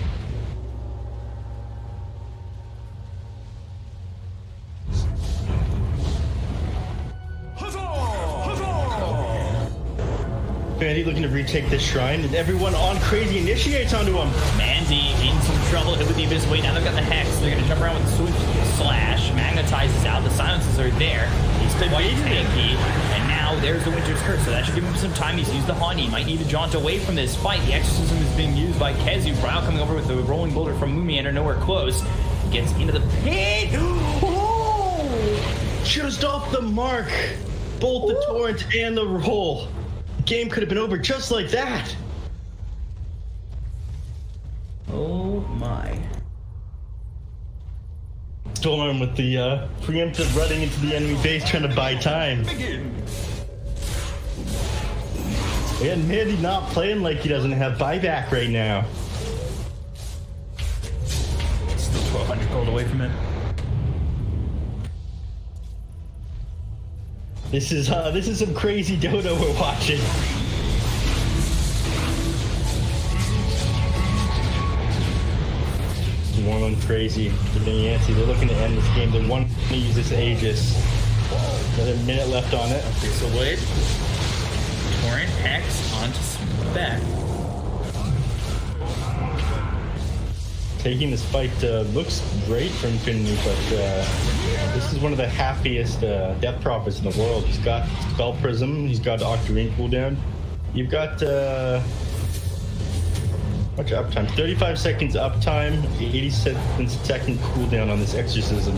Mandy looking to retake this shrine, and everyone on Crazy initiates onto him. Mandy in some trouble, hit with the Abyss Blade. Now they've got the Hex. They're going to jump around with the Swift Slash. Magnetizes out. The silences are there. He's quite tanky. And now there's the Winter's Curse, so that should give him some time. He's used the Haunt. He might need to jaunt away from this fight. The Exorcism is being used by KheZu. Bryle coming over with the Rolling Boulder from Moomiander, nowhere close. Gets into the pit. Oh! Just off the mark. Both the Torrent and the roll. Game could have been over just like that. Oh my. Storm with the preemptive running into the enemy base trying to buy time. And Mandy not playing like he doesn't have buyback right now. Still 1,200 gold away from it. This is some crazy Dodo we're watching. Warm and crazy. They're looking to end this game. They want to use this Aegis. Another minute left on it. Okay, so wait. Torrent X onto Spec. Taking this fight looks great for Infinity, but this is one of the happiest Death Prophets in the world. He's got Spell Prism, he's got Octarine cooldown. You've got much uptime? 35 seconds uptime, 87-second cooldown on this Exorcism.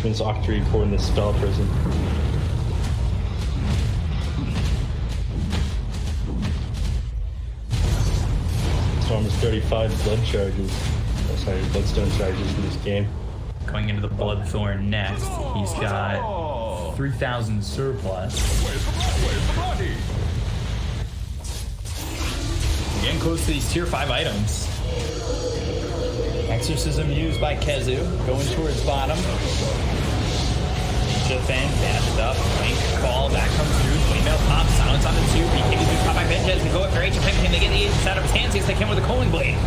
This Octarine core and this Spell Prism. Almost 35 blood charges. Oh, sorry, bloodstone charges in this game. Going into the Bloodthorn next, he's got 3,000 surplus. Getting close to these tier 5 items. Exorcism used by KheZu, going towards bottom. Defend, dashed up, Blink, call, back comes through, Windmill pop, silence on the 2, BTS to top by Benjes, they go up for HFM, can they get the Aegis out of his hands? Yes, they can with the Calling Blade.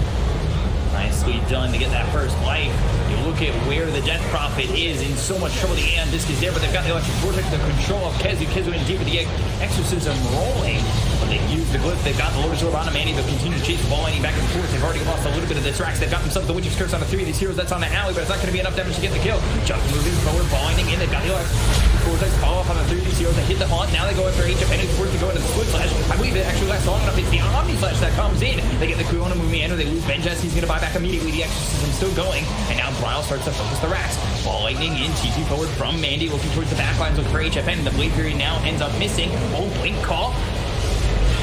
Nicely done to get that first life. You look at where the Death Prophet is in so much trouble. The Aeon Disc is there, but they've got the Electric Vortex, the control of KheZu. KheZu in deep with the Exorcism rolling. But they use the Glyph. They've got the Lotus Orb on him. Mandy, they'll continue to chase the ball lining back and forth. They've already lost a little bit of the tracks. They've got themselves the Witch's Curse on the 3 of these heroes. That's on the alley, but it's not going to be enough damage to get the kill. Just moving forward, ball lining in. They've got the Electric Vortex call off on the 3 of these heroes. They hit the Haunt. Now they go after HFN. It's forced to go into the Split Slash. I believe it actually lasts long enough. It's the Omni Slash that comes in. They get the Coup on a Moomiander. They lose Benjes. He's going to buy back immediately. The Exorcism still going. And now Bryle starts to focus the racks. Ball lightning in. TT forward from Mandy. Looking towards the backlines with for HFN. The Blade period now ends up missing. Oh, Blink call.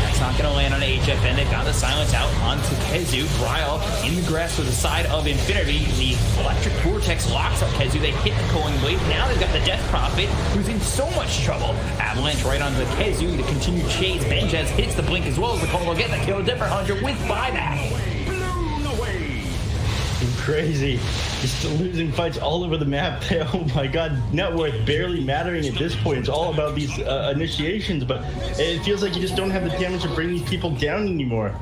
That's not going to land on HFN. They've got the silence out onto KheZu. Bryle in the grass with the side of Infinity. The Electric Vortex locks up KheZu. They hit the Calling Blade. Now they've got the Death Prophet, who's in so much trouble. Avalanche right onto KheZu. The continued chase. Benjes hits the Blink as well as the call. Will get the kill. Different 100 with buyback. Crazy. Just losing fights all over the map. Oh my god, net worth barely mattering at this point. It's all about these initiations, but it feels like you just don't have the damage to bring these people down anymore.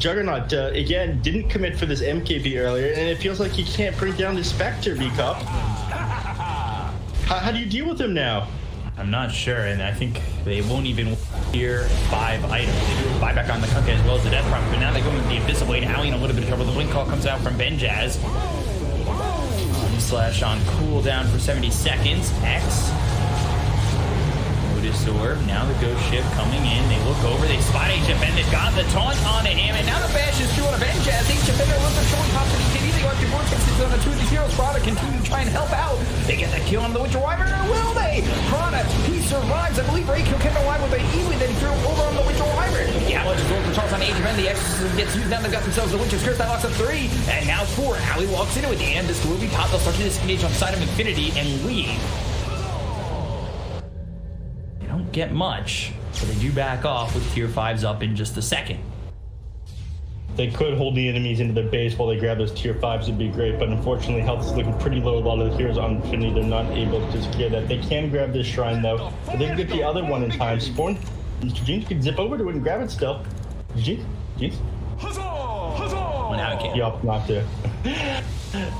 Juggernaut, again, didn't commit for this MKB earlier, and it feels like he can't bring down the Spectre, B-Cup. How do you deal with him now? I'm not sure, and I think they won't even tier 5 items. They do a buyback on the Kunkka as well as the Death Prophet, but now they're going with the Abyss Blade. Alley in a little bit of trouble. The Blink call comes out from Benjaz. Slash on cooldown for 70 seconds. X. Lotus Orb. Now the Ghost Ship coming in. They look over. They spot HFN. They've got the taunt on him, and now the bash is through on a Benjaz. HFN are looking showing pops to DKD. They go after Vortex on the 2 of these heroes. Prada continue to try and help out. They get that kill on the Witcher Wyvern, or will they? Prada, he survives. I believe Ray kill came alive with a Ewing that he threw over on the Witcher Wyvern. The Avalanche is rolling for Charles on HFN. The Exorcism gets used. Now they've got themselves the Witcher's Curse that locks up 3, and now 4. Alley walks into it. The Aeon Disc will be popped. They'll start to disengage on the side of Infinity and leave. They don't get much, but they do back off with tier 5s up in just a second. They could hold the enemies into their base while they grab those tier 5s, would be great, but unfortunately health is looking pretty low. A lot of the heroes on Infinity, they're not able to secure that. They can grab this shrine though. But they can get the other one in time. Spawn, Mr. Jeans can zip over to it and grab it still. Jeans? Well, now it can't. Yup, not there.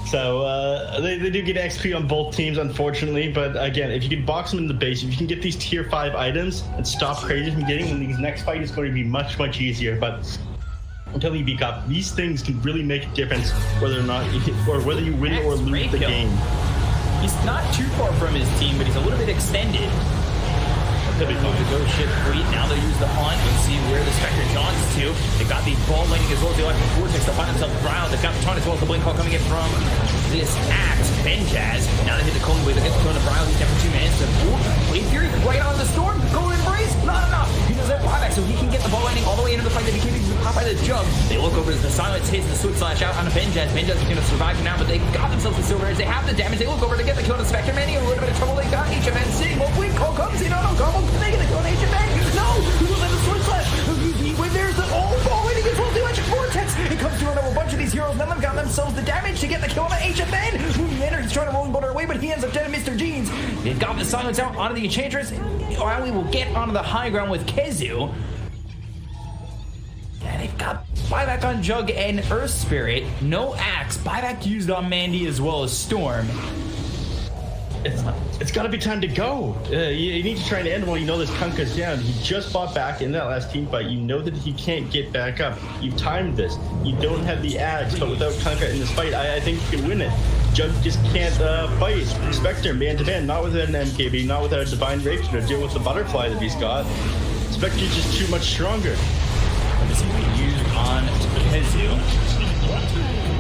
So they do get XP on both teams, unfortunately. But again, if you can box them in the base, if you can get these tier 5 items and stop Crazy from getting them, these next fight is going to be much, much easier. But I'm telling you, B-Cop, these things can really make a difference whether or not, or whether you win or lose the game. He's not too far from his team, but he's a little bit extended. Could be fun to go ship fleet. Now they'll use the hunt and see where the Spectre jauns to. They've got the ball laning as well as the electric vortex to find themselves around. They've got the taunt as well as the blink call coming in from this axe. Benjaz. Now they hit the cold wave. They get the throw on the Brown. He's down for 2 minutes. Blade Fury right on the storm. Golden Embrace. Not enough. He does that buyback so he can get the ball landing all the way into the fight that he can't even pop by the jug. They look over as the silence hits the sword slash out on Benjaz. Benjaz is going to survive for now, but they got themselves the silver edge. They have the damage. They look over to get the kill on the Spectre. Many a little bit of trouble. They got HFN sitting. Well, blink call comes in on a combo. They get the kill on HFN. No! He will have the sword slash! When there's the ball waiting as well as the electric vortex! It comes through on a bunch of these heroes. None of them got themselves the damage to get the kill on the HFN! Moving Ender, he's trying to rolling butter away, but he ends up dead to Mr. Jeans. They've got the silence out onto the Enchantress. Or we will get onto the high ground with KheZy. And they've got buyback on Jug and Earth Spirit. No axe. Buyback used on Mandy as well as Storm. It's got to be time to go. You need to try and end while you know this Kunkka's down. He just fought back in that last team fight. You know that he can't get back up. You've timed this. You don't have the ads, but without Kunkka in this fight, I think you can win it. Jug just can't fight. Spectre, man to man, not without an MKB, not without a Divine Rape to deal with the butterfly that he's got. Spectre's just too much stronger. This is used on KheZy.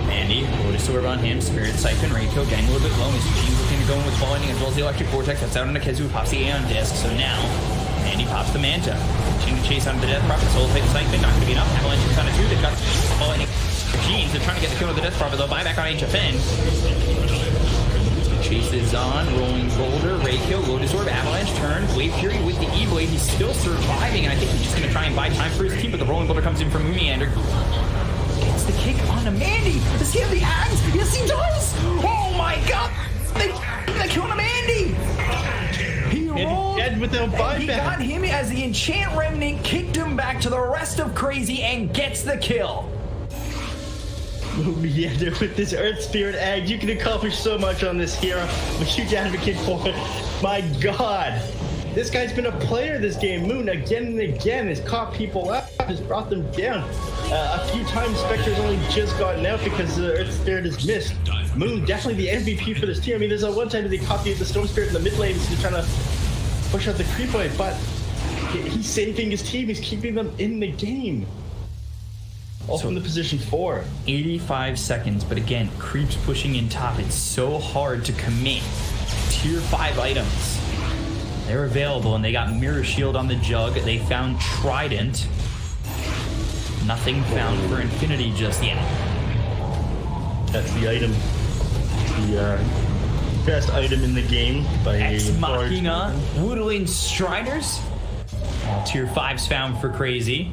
Mandy, Lotus on him, Spirit Siphon, Reiko, getting a little bit low. Mr. Jeans looking to go in with falling as well as the electric vortex. That's out on the KheZy, pops the A on disc. So now, Mandy pops the Manta. Continuing to chase on the Death Prophet, Soul Fate Siphon, not going to be enough. Avalanche is on a 2. They've got falling Jeans. They're trying to get the kill with the Death Prophet. They'll buy back on HFN. Chases on, rolling boulder, Reiko, Lotus Orb, Avalanche, turn, Wave Fury with the E-Blade. He's still surviving, and I think he's just going to try and buy time for his team, but the rolling boulder comes in from Moomiander. Gets the kick on to Mandy. Does he have the axe? Yes, he does! Oh my god! They killed him, Mandy! He rolled, dead without buyback. He got him as the Enchant Remnant, kicked him back to the rest of Crazy, and gets the kill. Yeah, with this Earth Spirit Egg, you can accomplish so much on this hero. I'm a huge advocate for it. My god. This guy's been a player this game. Moon, again and again, has caught people up, has brought them down. A few times, Spectre's only just gotten out because the Earth Spirit is missed. Moon, definitely the MVP for this team. I mean, there's a one time that they copied the Storm Spirit in the mid lane, so trying to push out the creep wave, but he's saving his team. He's keeping them in the game. All from the position 4. 85 seconds, but again, creeps pushing in top. It's so hard to commit. Tier 5 items. They're available, and they got Mirror Shield on the Jug. They found Trident. Nothing found for Infinity just yet. That's the item. The best item in the game by Ex Machina, Woodland Striders. All tier 5s found for Crazy.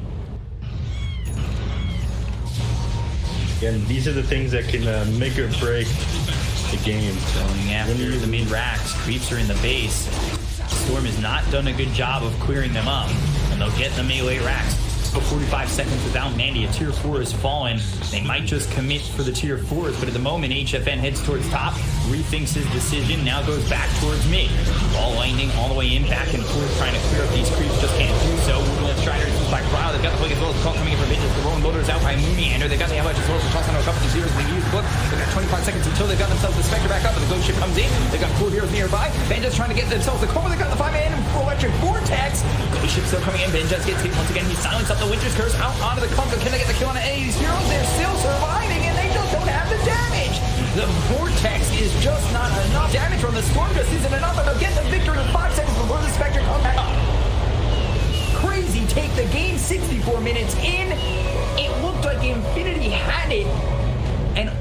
And these are the things that can make or break the game. Going after the mid racks. Creeps are in the base. Storm has not done a good job of clearing them up, and they'll get the melee racks. Go 45 seconds without Mandy. A tier 4 has fallen. They might just commit for the tier 4s, but at the moment, HFN heads towards top, rethinks his decision, now goes back towards mid. Ball lightning all the way in, back and forth, trying to clear up these creeps, just can't do so. Woodland Strider is by Crowd. They've got the play as well as the call coming in for Vengeance. The rolling boulder is out by Moomiander. They've got the avalanche as well as the toss on a couple of zeros. They use the book. They've got 25 seconds until they've got themselves the Spectre back up, and the ghost ship comes in. They've got 4 heroes nearby. Vengeance trying to get themselves the core. They've got the 5-man electric vortex. Ghost ship still coming in. Vengeance gets hit once again. He silenced up the Winter's Curse out onto the Conga. Can they get the kill on any of these heroes? They're still surviving, and they just don't have the damage. The vortex is just not enough. Damage from the storm just isn't enough, and they'll get the victory in 5 seconds before the Spectre comes back up. Crazy take the game 64 minutes in. It looked like Infinity had it, and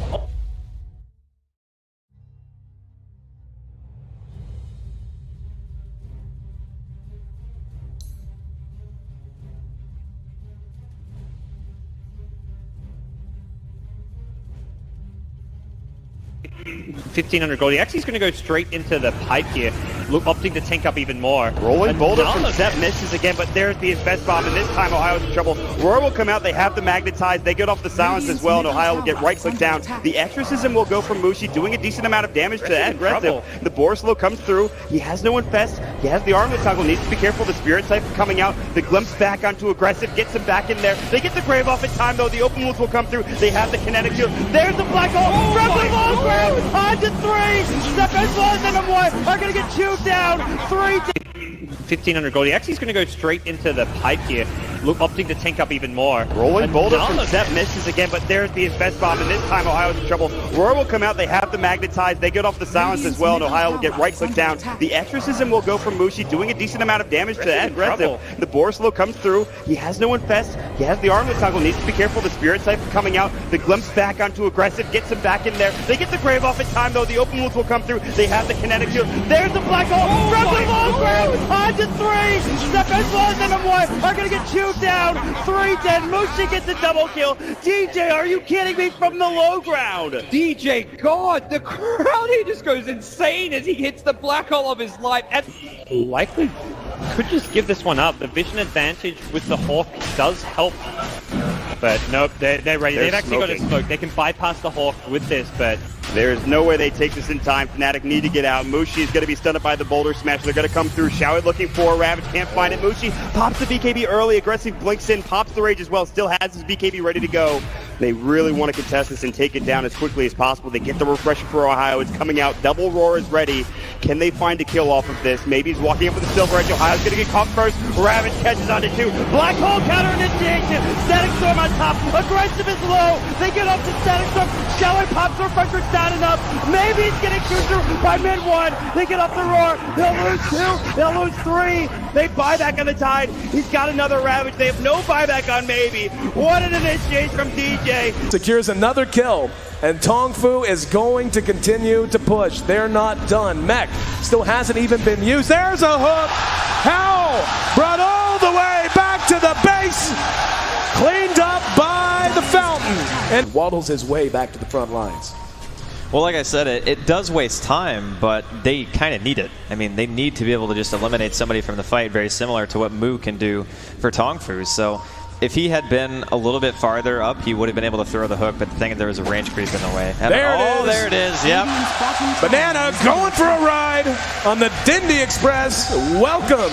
$1,500 gold. He actually is going to go straight into the pipe here. opting to tank up even more. Rolling boulder from Zep misses again, but there's the best bomb, and this time Ohio's in trouble. Roar will come out, they have the magnetize, they get off the silence as well, and Ohio will get right-click down. The exorcism will go from Mushi, doing a decent amount of damage to that aggressive. The Borslow comes through, he has no infest, he has the armlet toggle, needs to be careful, the Spirit Siphon coming out, the glimpse back onto aggressive, gets him back in there. They get the Grave off in time though, the open wounds will come through, they have the kinetic shield. There's the black hole from the low ground, on to 3, Step as well as them are gonna get chewed down, 1500 gold. He actually is going to go straight into the pipe here, opting to tank up even more. Rolling boulder from Zep misses again, but there's the best bomb, and this time Ohio's in trouble. Roar will come out, they have the magnetize, they get off the silence as well, and Ohio will get right-click down. The exorcism will go from Mushi, doing a decent amount of damage to that aggressive. The Borslow comes through, he has no infest, he has the armlet toggle, needs to be careful, the Spirit Siphon coming out, the glimpse back onto aggressive, gets him back in there. They get the Grave off in time though, the open wounds will come through, they have the kinetic shield. There's the black hole from the low ground, on to 3, Step as well as them are gonna get chewed down, 3 dead, Mushi gets a double kill. DJ, are you kidding me, from the low ground? DJ, God, the crowd here just goes insane as he hits the black hole of his life. And likely could just give this one up. The vision advantage with the Hawk does help. But nope, they're ready. They've actually got a smoke. They can bypass the Hawk with this, but there's no way they take this in time. Fnatic need to get out. Mushi is going to be stunned by the boulder smash. They're going to come through. Showit looking for a Ravage. Can't find it. Mushi pops the BKB early. Aggressive blinks in. Pops the Rage as well. Still has his BKB ready to go. They really want to contest this and take it down as quickly as possible. They get the refresher for Ohio. It's coming out. Double Roar is ready. Can they find a kill off of this? Maybe he's walking up with the Silver Edge. Ohio's going to get caught first. Ravage catches onto 2. Black Hole counter initiation. Static Storm on top. Aggressive is low. They get up to Static Storm. Showit pops the refresher. It's not enough. Maybe he's getting chewed through by mid 1. They get up the Roar. They'll lose 2. They'll lose 3. They buy back on the Tide. He's got another Ravage. They have no buyback on Maybe. What an initiation from DJ. Secures another kill, and Tongfu is going to continue to push. They're not done. Mech still hasn't even been used. There's a hook. Hal brought all the way back to the base, cleaned up by the fountain, and waddles his way back to the front lines. Well, like I said, it does waste time, but they kind of need it. I mean, they need to be able to just eliminate somebody from the fight, very similar to what Mu can do for Tongfu. So if he had been a little bit farther up, he would have been able to throw the hook, but the thing is there was a range creep in the way. There it is, yep. Banana going for a ride on the Dindy Express. Welcome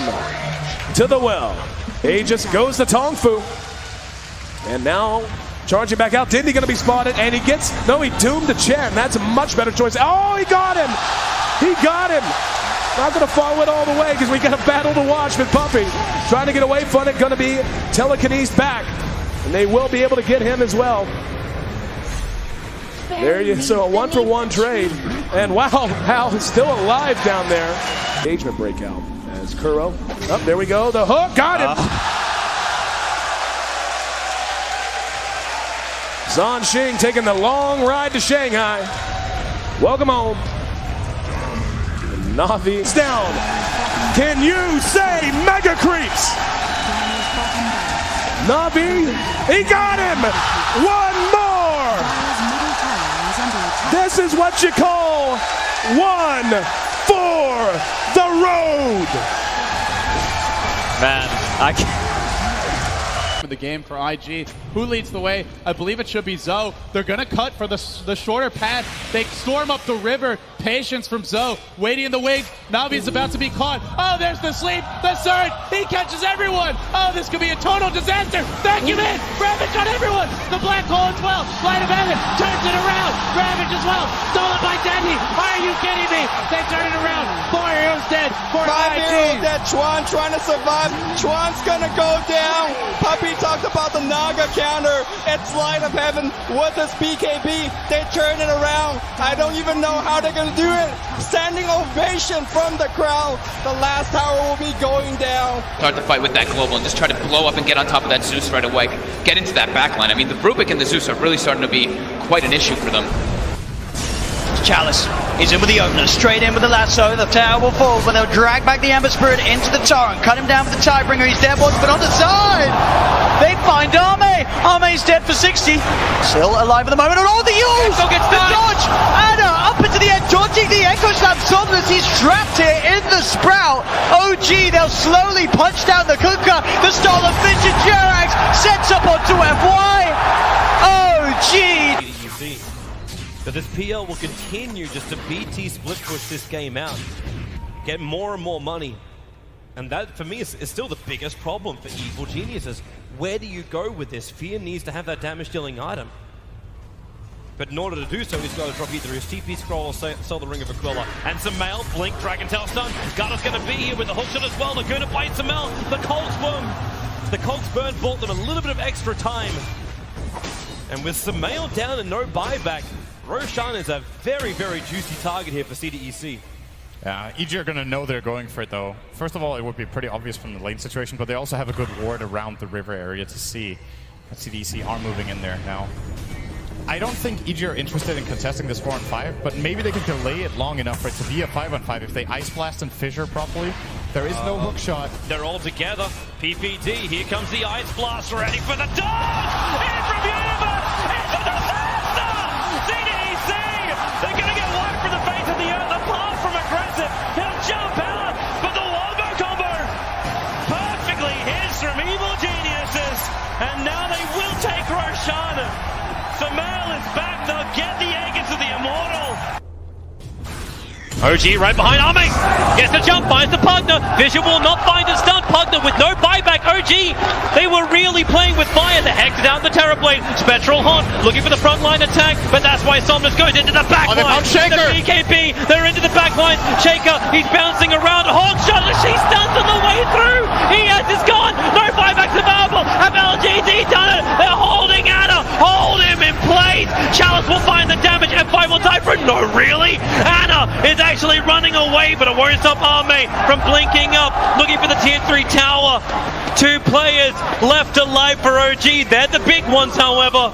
to the well. He just goes to Tongfu. And now charging back out. Dindy going to be spotted, and he gets, no, he doomed the Chen. That's a much better choice. Oh, he got him. He got him. Not going to follow it all the way because we got a battle to watch with Puppy. Trying to get away from it, going to be telekinesis back. And they will be able to get him as well. There you so a 1-for-1 trade. And wow, Hal is still alive down there. Engagement breakout as Kuro. Oh, there we go. The hook, got him. Zhan Xing taking the long ride to Shanghai. Welcome home. Navi down. Can you say Mega Creeps? Navi, he got him. One more. This is what you call one for the road. Man, I can't. The game for IG. Who leads the way? I believe it should be Zoe. They're gonna cut for the shorter path. They storm up the river. Patience from Zoe. Waiting in the wings. Navi's about to be caught. Oh, there's the sleep. The surge. He catches everyone. Oh, this could be a total disaster. Vacuum in. Ravage on everyone. The black hole as well. Light of heaven turns it around. Ravage as well. Stolen by Dandy. Are you kidding me? They turn it around. 4 heroes dead. 4 heroes dead. Chuan trying to survive. Chuan's gonna go down. Puppy talked about the Naga counter. It's Light of Heaven with his BKB. They turn it around. I don't even know how they're gonna do it. Standing ovation from the crowd. The last tower will be going down. Start the fight with that global and just try to blow up and get on top of that Zeus right away. Get into that backline. I mean, the Rubik and the Zeus are really starting to be quite an issue for them. Chalice is in with the opener, straight in with the lasso. The tower will fall, but they'll drag back the Ember Spirit into the torrent, cut him down with the Tidebringer. He's dead, but on the side. They find Arme. Arme's dead for 60. Still alive at the moment. And oh, the use! Gets the dodge! Anna up into the end, dodging the Echo Slam. Somnus, he's trapped here in the Sprout. OG, they'll slowly punch down the Kunkka. The stolen Vision Jerax sets up onto FY. OG! But this PL will continue just to BT split push this game out. Get more and more money. And that, for me, is still the biggest problem for Evil Geniuses. Where do you go with this? Fear needs to have that damage-dealing item. But in order to do so, he's got to drop either his TP scroll or sell the Ring of Aquila. And Samel, Blink, Dragon Tail stun. Garda's going to be here with the hookshot as well. They're going to fight Samel. The Colt's Burn bought them a little bit of extra time. And with Samel down and no buyback, Roshan is a very, very juicy target here for CDEC. Yeah, EG are going to know they're going for it, though. First of all, it would be pretty obvious from the lane situation, but they also have a good ward around the river area to see. CDEC are moving in there now. I don't think EG are interested in contesting this 4-on-5, but maybe they can delay it long enough for it to be a 5-on-5 if they Ice Blast and Fissure properly. There is no hook shot. They're all together. PPD, here comes the Ice Blast, ready for the dodge! In from Universe! It's a disaster! CDEC! They're going to get wiped from the face of the earth, apart from aggressive. He'll jump out, but the wombo combo perfectly hits from Evil Geniuses. And now they will take Roshan. Samel is back, they'll get the egg into the Immortal. OG right behind Arme. Gets the jump, finds the Pugner. Vision will not find a stun. Pugner with no buyback. OG, they were really playing with fire. The Hex down the Terrorblade. Spectral Haunt looking for the front line attack, but that's why Somnus goes into the back line. The BKB, they're into the back line. Shaker, he's bouncing around. Hawk shot, and she stuns on the way through. ES is gone. No buybacks available. Have LGD done it? They're holding Anna. Hold him in place. Chalice will find the damage. F5 will die for it. No, really? Anna is actually running away, but it won't stop Arme from blinking up, looking for the tier 3 tower. 2 players left alive for OG. They're the big ones, however.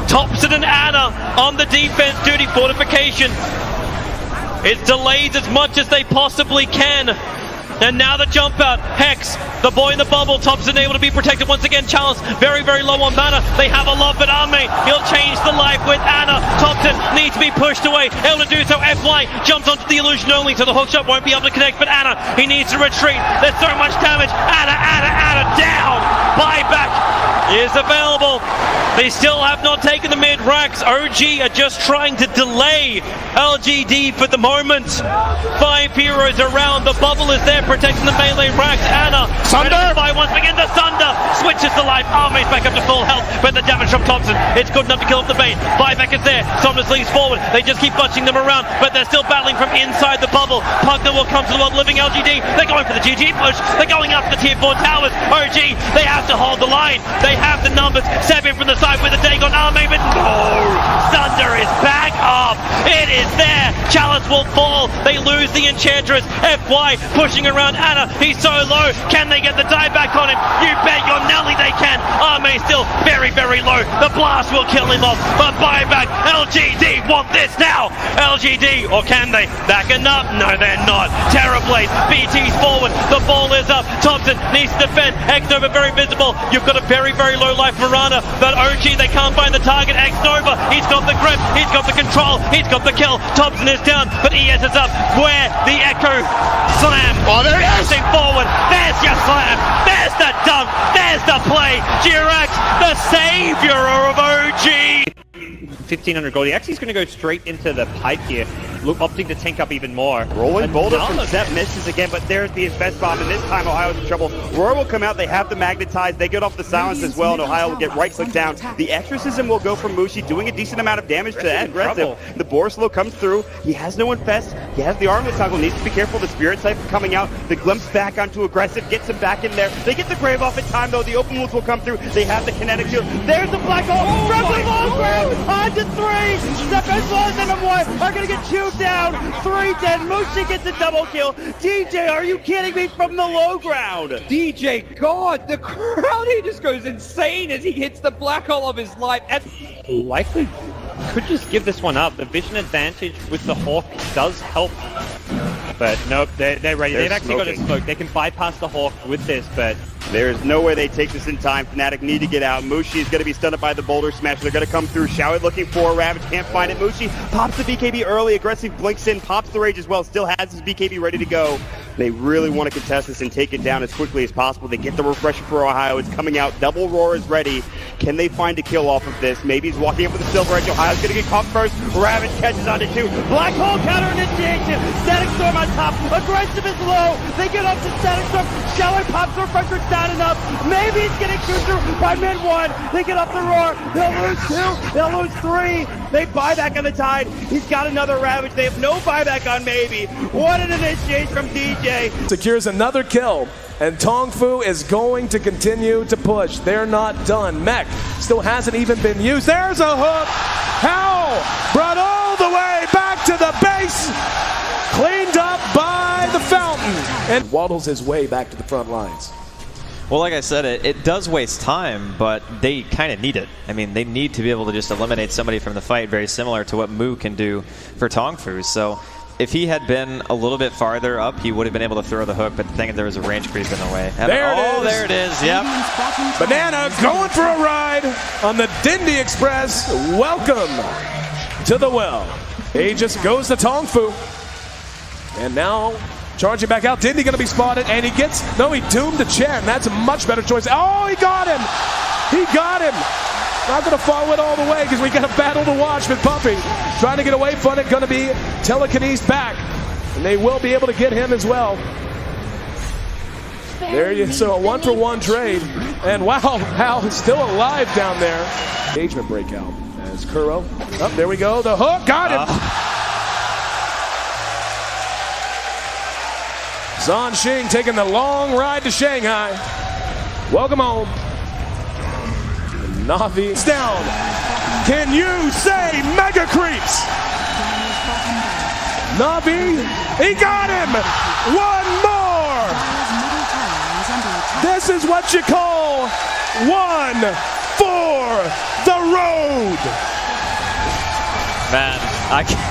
Thompson and Anna on the defense duty. Fortification. It's delayed as much as they possibly can. And now the jump out. Hex, the boy in the bubble. Thompson able to be protected once again. Chalice very, very low on mana. They have a lot, but Arme, he'll change the life with Anna. Thompson needs to be pushed away. Able to do so. FY jumps onto the illusion only, so the hookshot won't be able to connect. But Anna, he needs to retreat. There's so much damage. Anna down. Buyback is available. They still have not taken the mid racks. OG are just trying to delay LGD for the moment. 5 heroes around. The bubble is there protecting the melee racks. Anna, Sunder by once again. The Sunder switches to life. Arme's back up to full health, but the damage from Thompson, it's good enough to kill off the bait. Buyback is there. Somnus leads forward. They just keep bunching them around, but they're still battling from inside the bubble. Pugner will come to the world living LGD. They're going for the GG push. They're going up the tier 4 towers. OG, they have to hold the line. They have the numbers. 7 from the side with a take on Arme, but no! Sunder is back up. It is there. Chalice will fall. They lose the Enchantress. FY pushing around Anna. He's so low. Can they get the dieback on him? You bet your Nelly they can. Arme still very, very low. The blast will kill him off. But buyback. LGD want this now. LGD, or can they? Backing up? No, they're not. Terrorblade. BT's forward. The ball is up. Thompson needs to defend. X-Nova very visible. You've got a very, very low life Mirana. But OG, they can't find the target. X-Nova, he's got the grip. He's got the control. He's got the kill. Thompson is down, but ES is up. Where? The Echo Slam. Oh, there it is. Forward. There's your slam. There's the dunk. There's the play. Jirax, the savior of OG. 1,500 gold. He actually is going to go straight into the pipe here. Look, opting to tank up even more. Rolling boulder from Zep misses again, but there's the best bomb, and this time Ohio's in trouble. Roar will come out. They have the magnetize. They get off the silence as well, and Ohio will get right-click down. The exorcism will go from Mushi, doing a decent amount of damage to that aggressive. The Borislow comes through. He has no infest. He has the armlet toggle. Needs to be careful. The Spirit Siphon coming out. The glimpse back onto aggressive. Gets him back in there. They get the grave off in time, though. The open wounds will come through. They have the kinetic shield. There's the black hole. From the low ground. On to 3. Step as well as number 1 are going to get chewed down. 3 dead. Mushi gets a double kill. DJ, are you kidding me? From the low ground. DJ, God, the crowd, he just goes insane as he hits the black hole of his life. And likely could just give this one up. The vision advantage with the Hawk does help. But nope, they're ready. They've actually got a smoke. They can bypass the Hawk with this, but There's no way they take this in time. Fnatic need to get out. Mushi is going to be stunned by the boulder smash. They're going to come through. Shao looking for Ravage. Can't find it. Mushi pops the BKB early. Aggressive blinks in. Pops the rage as well. Still has his BKB ready to go. They really want to contest this and take it down as quickly as possible. They get the refresher for Ohio. It's coming out. Double Roar is ready. Can they find a kill off of this? Maybe he's walking up with the Silver Edge. Ohio's going to get caught first. Ravage catches onto two. Black Hole counter initiation. Static Storm on top. Aggressive is low. They get up to Static Storm. Shell pops the refresher. It's not enough. Maybe he's getting chewed through by mid one. They get up the Roar. They'll lose two. They'll lose three. They buy back on the Tide. He's got another Ravage. They have no buyback on Maybe. What an initiation from DJ. Secures another kill, and Tongfu is going to continue to push. They're not done. Mech still hasn't even been used. There's a hook. Hal brought all the way back to the base. Cleaned up by the fountain, and waddles his way back to the front lines. Well, like I said, it does waste time, but they kind of need it. I mean, they need to be able to just eliminate somebody from the fight, very similar to what Mu can do for Tongfu. So if he had been a little bit farther up, he would have been able to throw the hook, but the thing is there was a range creep in the way. And there it is, yep. Banana going for a ride on the Dindy Express. Welcome to the well. Aegis goes to Tongfu. And now charging back out. Dindy going to be spotted, and he doomed to Chen. That's a much better choice. Oh, he got him. He got him. Not going to follow it all the way because we got a battle to watch with Puppy. Trying to get away from it. Going to be telekinesed back. And they will be able to get him as well. There you so a 1-for-1 trade. And wow, Hal is still alive down there. Engagement breakout as Kuro. Oh, there we go. The hook. Got him. Zhan Xing taking the long ride to Shanghai. Welcome home. Navi's down. Can you say mega creeps? Navi, he got him. One more. This is what you call one for the road. Man, I can't.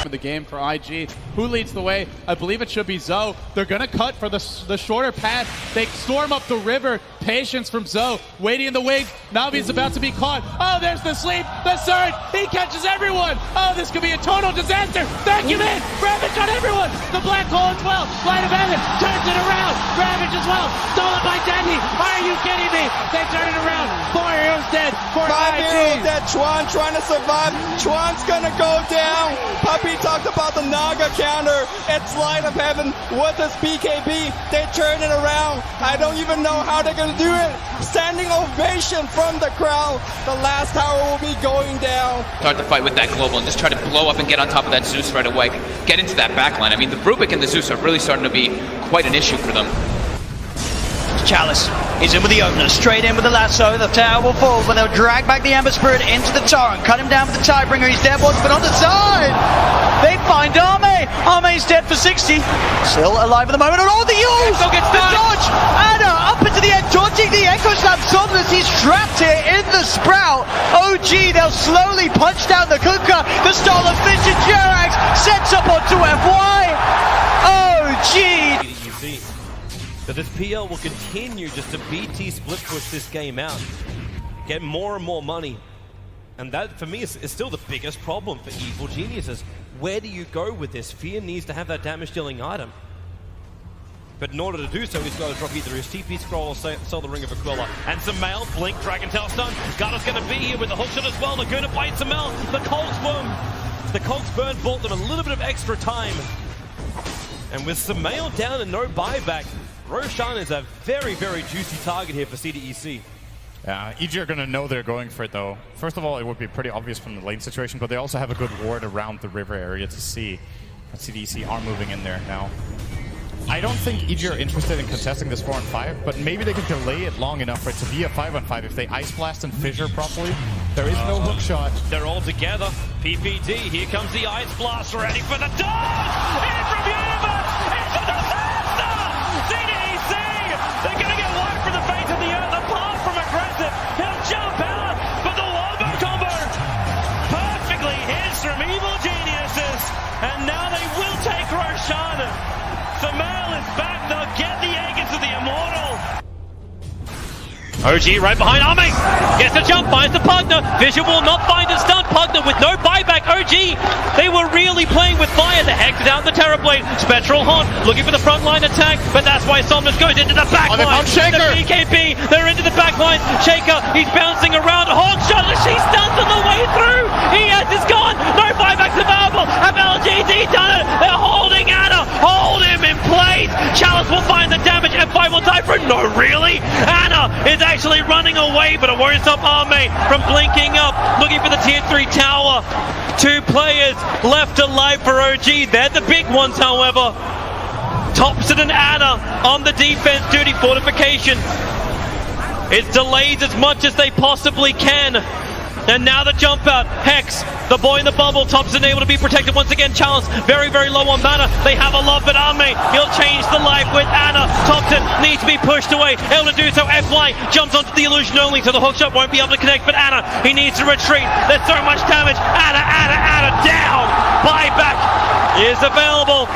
The game for IG. Who leads the way? I believe it should be Zoe. They're gonna cut for the shorter path. They storm up the river. Patience from Zoe. Waiting in the wings. Navi's about to be caught. Oh, there's the sleep. The surge. He catches everyone. Oh, this could be a total disaster. Vacuum in. Ravage on everyone. The black hole as well. Light of heaven turns it around. Ravage as well. Stolen by Dandy. Are you kidding me? They turn it around. 4 heroes dead. 5 heroes dead. Chuan trying to survive. Chuan's gonna go down. Puppy talked about the Naga counter. It's Light of Heaven with his BKB. They turn it around. I don't even know how they're gonna do it. Standing ovation from the crowd. The last tower will be going down. Start the fight with that global and just try to blow up and get on top of that Zeus right away. Get into that backline. I mean, the Rubik and the Zeus are really starting to be quite an issue for them. Chalice is in with the opener, straight in with the lasso. The tower will fall, but they'll drag back the Ember Spirit into the torrent, cut him down with the Tidebringer. He's dead once, but on the side, they find Ame. Ame's dead for 60. Still alive at the moment. Oh, the use! The dodge! Anna up into the end, dodging the Echo Slam. Somnus, he's trapped here in the Sprout. OG, they'll slowly punch down the Kuka. The Stolen Fish and Jerax sets up onto FY. OG! But this PL will continue just to BT split push this game out, get more and more money. And that, for me, is still the biggest problem for Evil Geniuses. Where do you go with this? Fear needs to have that damage-dealing item. But in order to do so, he's got to drop either his TP scroll or sell the Ring of Aquila. And Samel, blink, Dragon Tail stun. Garda's going to be here with the hookshot as well. They're going to bite Samel. The Cogs burn bought them a little bit of extra time. And with Samel down and no buyback, Roshan is a very, very juicy target here for CDEC. Yeah, EG are going to know they're going for it, though. First of all, it would be pretty obvious from the lane situation, but they also have a good ward around the river area to see that CDEC are moving in there now. I don't think EG are interested in contesting this 4-on-5, but maybe they can delay it long enough for it to be a 5-on-5 if they Ice Blast and Fissure properly. There is no hook shot. They're all together. PPD, here comes the Ice Blast, ready for the dodge! In from Universe! It's a disaster! CDEC! They're going to get wiped from the face of the earth, apart from aggressive. He'll jump out, but the Wombo combo perfectly hits from Evil Geniuses. And now they will take Roshan. Samel is back, they'll get the egg into the Immortal. OG right behind Arme. Gets a jump, finds the Pugner. Vision will not find a stun. Pugner with no buyback. OG, they were really playing with fire. The Hex down the Terrorblade. Spectral Haunt looking for the frontline attack, but that's why Somnus goes into the back line. The BKB, they're into the back line. Shaker, he's bouncing around. Haunt shot, she stuns on the way through. ES is gone. No buybacks available. Have LGD done it? They're holding Anna. Hold him in place. Chalice will find the damage. F5 will die for it. No, really? Anna is actually running away, but it won't stop Arme from blinking up, looking for the tier 3 tower. 2 players left alive for OG. They're the big ones, however. Thompson and Anna on the defense duty. Fortification is delayed as much as they possibly can. And now the jump out. Hex, the boy in the bubble. Thompson able to be protected once again. Chalice very, very low on mana. They have a love, but Arme, he'll change the life with Anna. Thompson needs to be pushed away. Able to do so. FY jumps onto the illusion only, so the hookshot won't be able to connect. But Anna, he needs to retreat. There's so much damage. Anna down. Buyback is available.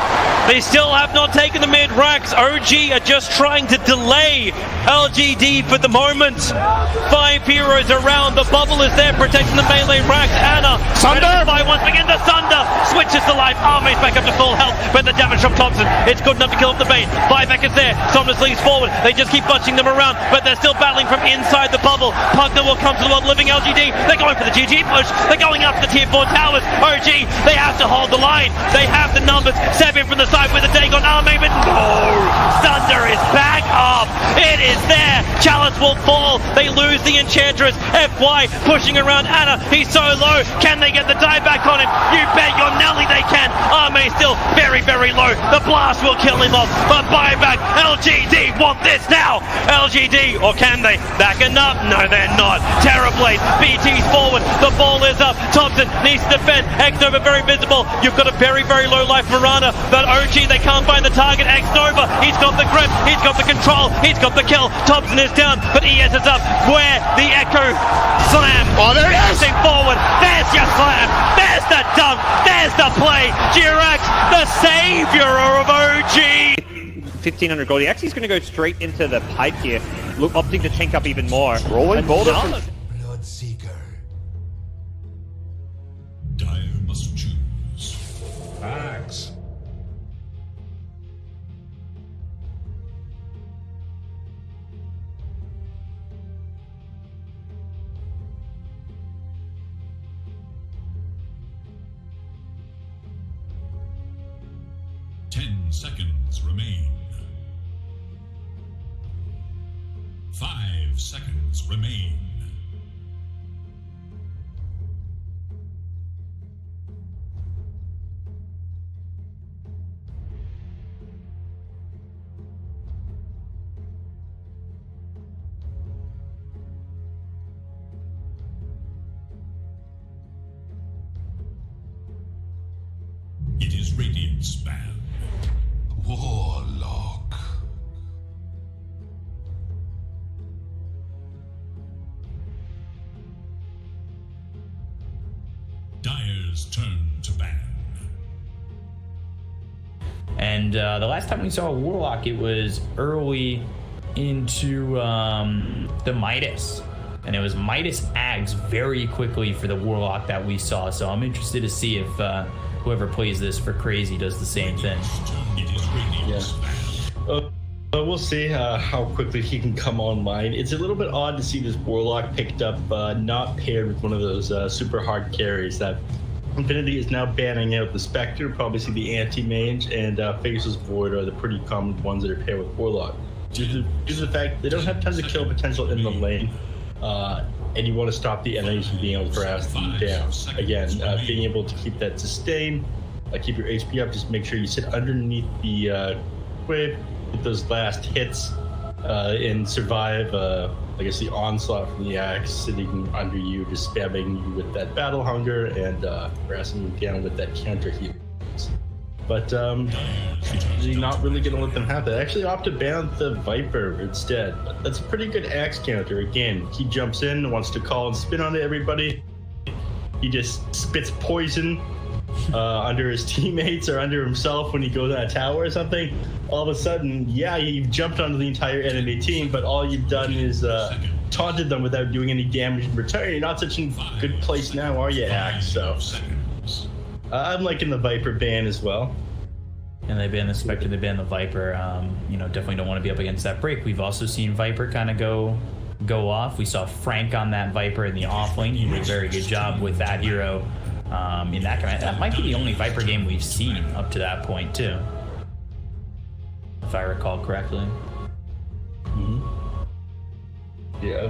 They still have not taken the mid racks. OG are just trying to delay LGD for the moment. 5 heroes around. The bubble is there protecting the melee racks. Anna, Sunder! Once again, the Sunder switches to life. Arme's back up to full health, but the damage from Thompson, it's good enough to kill off the bait. Buyback is there. Somnus leads forward. They just keep bunching them around, but they're still battling from inside the bubble. Pugner will come to the world living LGD. They're going for the GG push. They're going up the tier 4 towers. OG, they have to hold the line. They have the numbers. 7 from the side with a Dagon. Arme, but no! Sunder is back up. It is there. Chalice will fall. They lose the Enchantress. FY pushing around Anna. He's so low. Can they get the die back on him? You bet your Nelly they can. Arme still very, very low. The blast will kill him off. But buyback. LGD want this now. LGD, or can they? Backing up? No, they're not. Terrorblade. BT's forward. The ball is up. Thompson needs to defend. X-Nova very visible. You've got a very, very low life Marana. But OG, they can't find the target. X-Nova, he's got the grip. He's got the control. He's got the kill. Thompson is down, but ES is up. Where the Echo slam. Oh, there it is. Forward. There's your slam. There's the dunk. There's the play. Jirax, the savior of OG. 1,500 gold. He actually is going to go straight into the pipe here. Look, opting to tank up even more. Rolling boulder from Bloodseeker. Dire must choose. Axe. Seconds remain. 5 seconds remain. It is Radiant's ban. Warlock. Dire's turn to ban. And the last time we saw a Warlock, it was early into the Midas. And it was Midas Ags very quickly for the Warlock that we saw. So I'm interested to see if whoever plays this for Crazy does the same thing. Yeah. We'll see how quickly he can come online. It's a little bit odd to see this Warlock picked up, not paired with one of those super hard carries that Infinity is now banning out. The Spectre, probably see the Anti-Mage, and Faceless Void are the pretty common ones that are paired with Warlock. Due to the fact they don't have tons of kill potential in the lane, and you want to stop the enemies from being able to harass them down. Again, being able to keep that sustain, keep your HP up, just make sure you sit underneath the wave, get those last hits, and survive, I guess, the onslaught from the axe sitting under you, just spamming you with that battle hunger and harassing you down with that counter heal. But you're not really going to let them have that. Actually opt to ban the Viper instead. But that's a pretty good axe counter. Again, he jumps in, wants to call and spin on everybody. He just spits poison under his teammates or under himself when he goes on a tower or something. All of a sudden, yeah, you've jumped onto the entire enemy team, but all you've done is taunted them without doing any damage in return. You're not such in good place now, are you, Axe? So I'm liking the Viper ban as well. And they banned the Spectre, they banned the Viper. You know, definitely don't want to be up against that break. We've also seen Viper kind of go off. We saw Frank on that Viper in the offlane. He did a very good job with that hero in that kind of. That might be the only Viper game we've seen up to that point too, if I recall correctly. Yeah,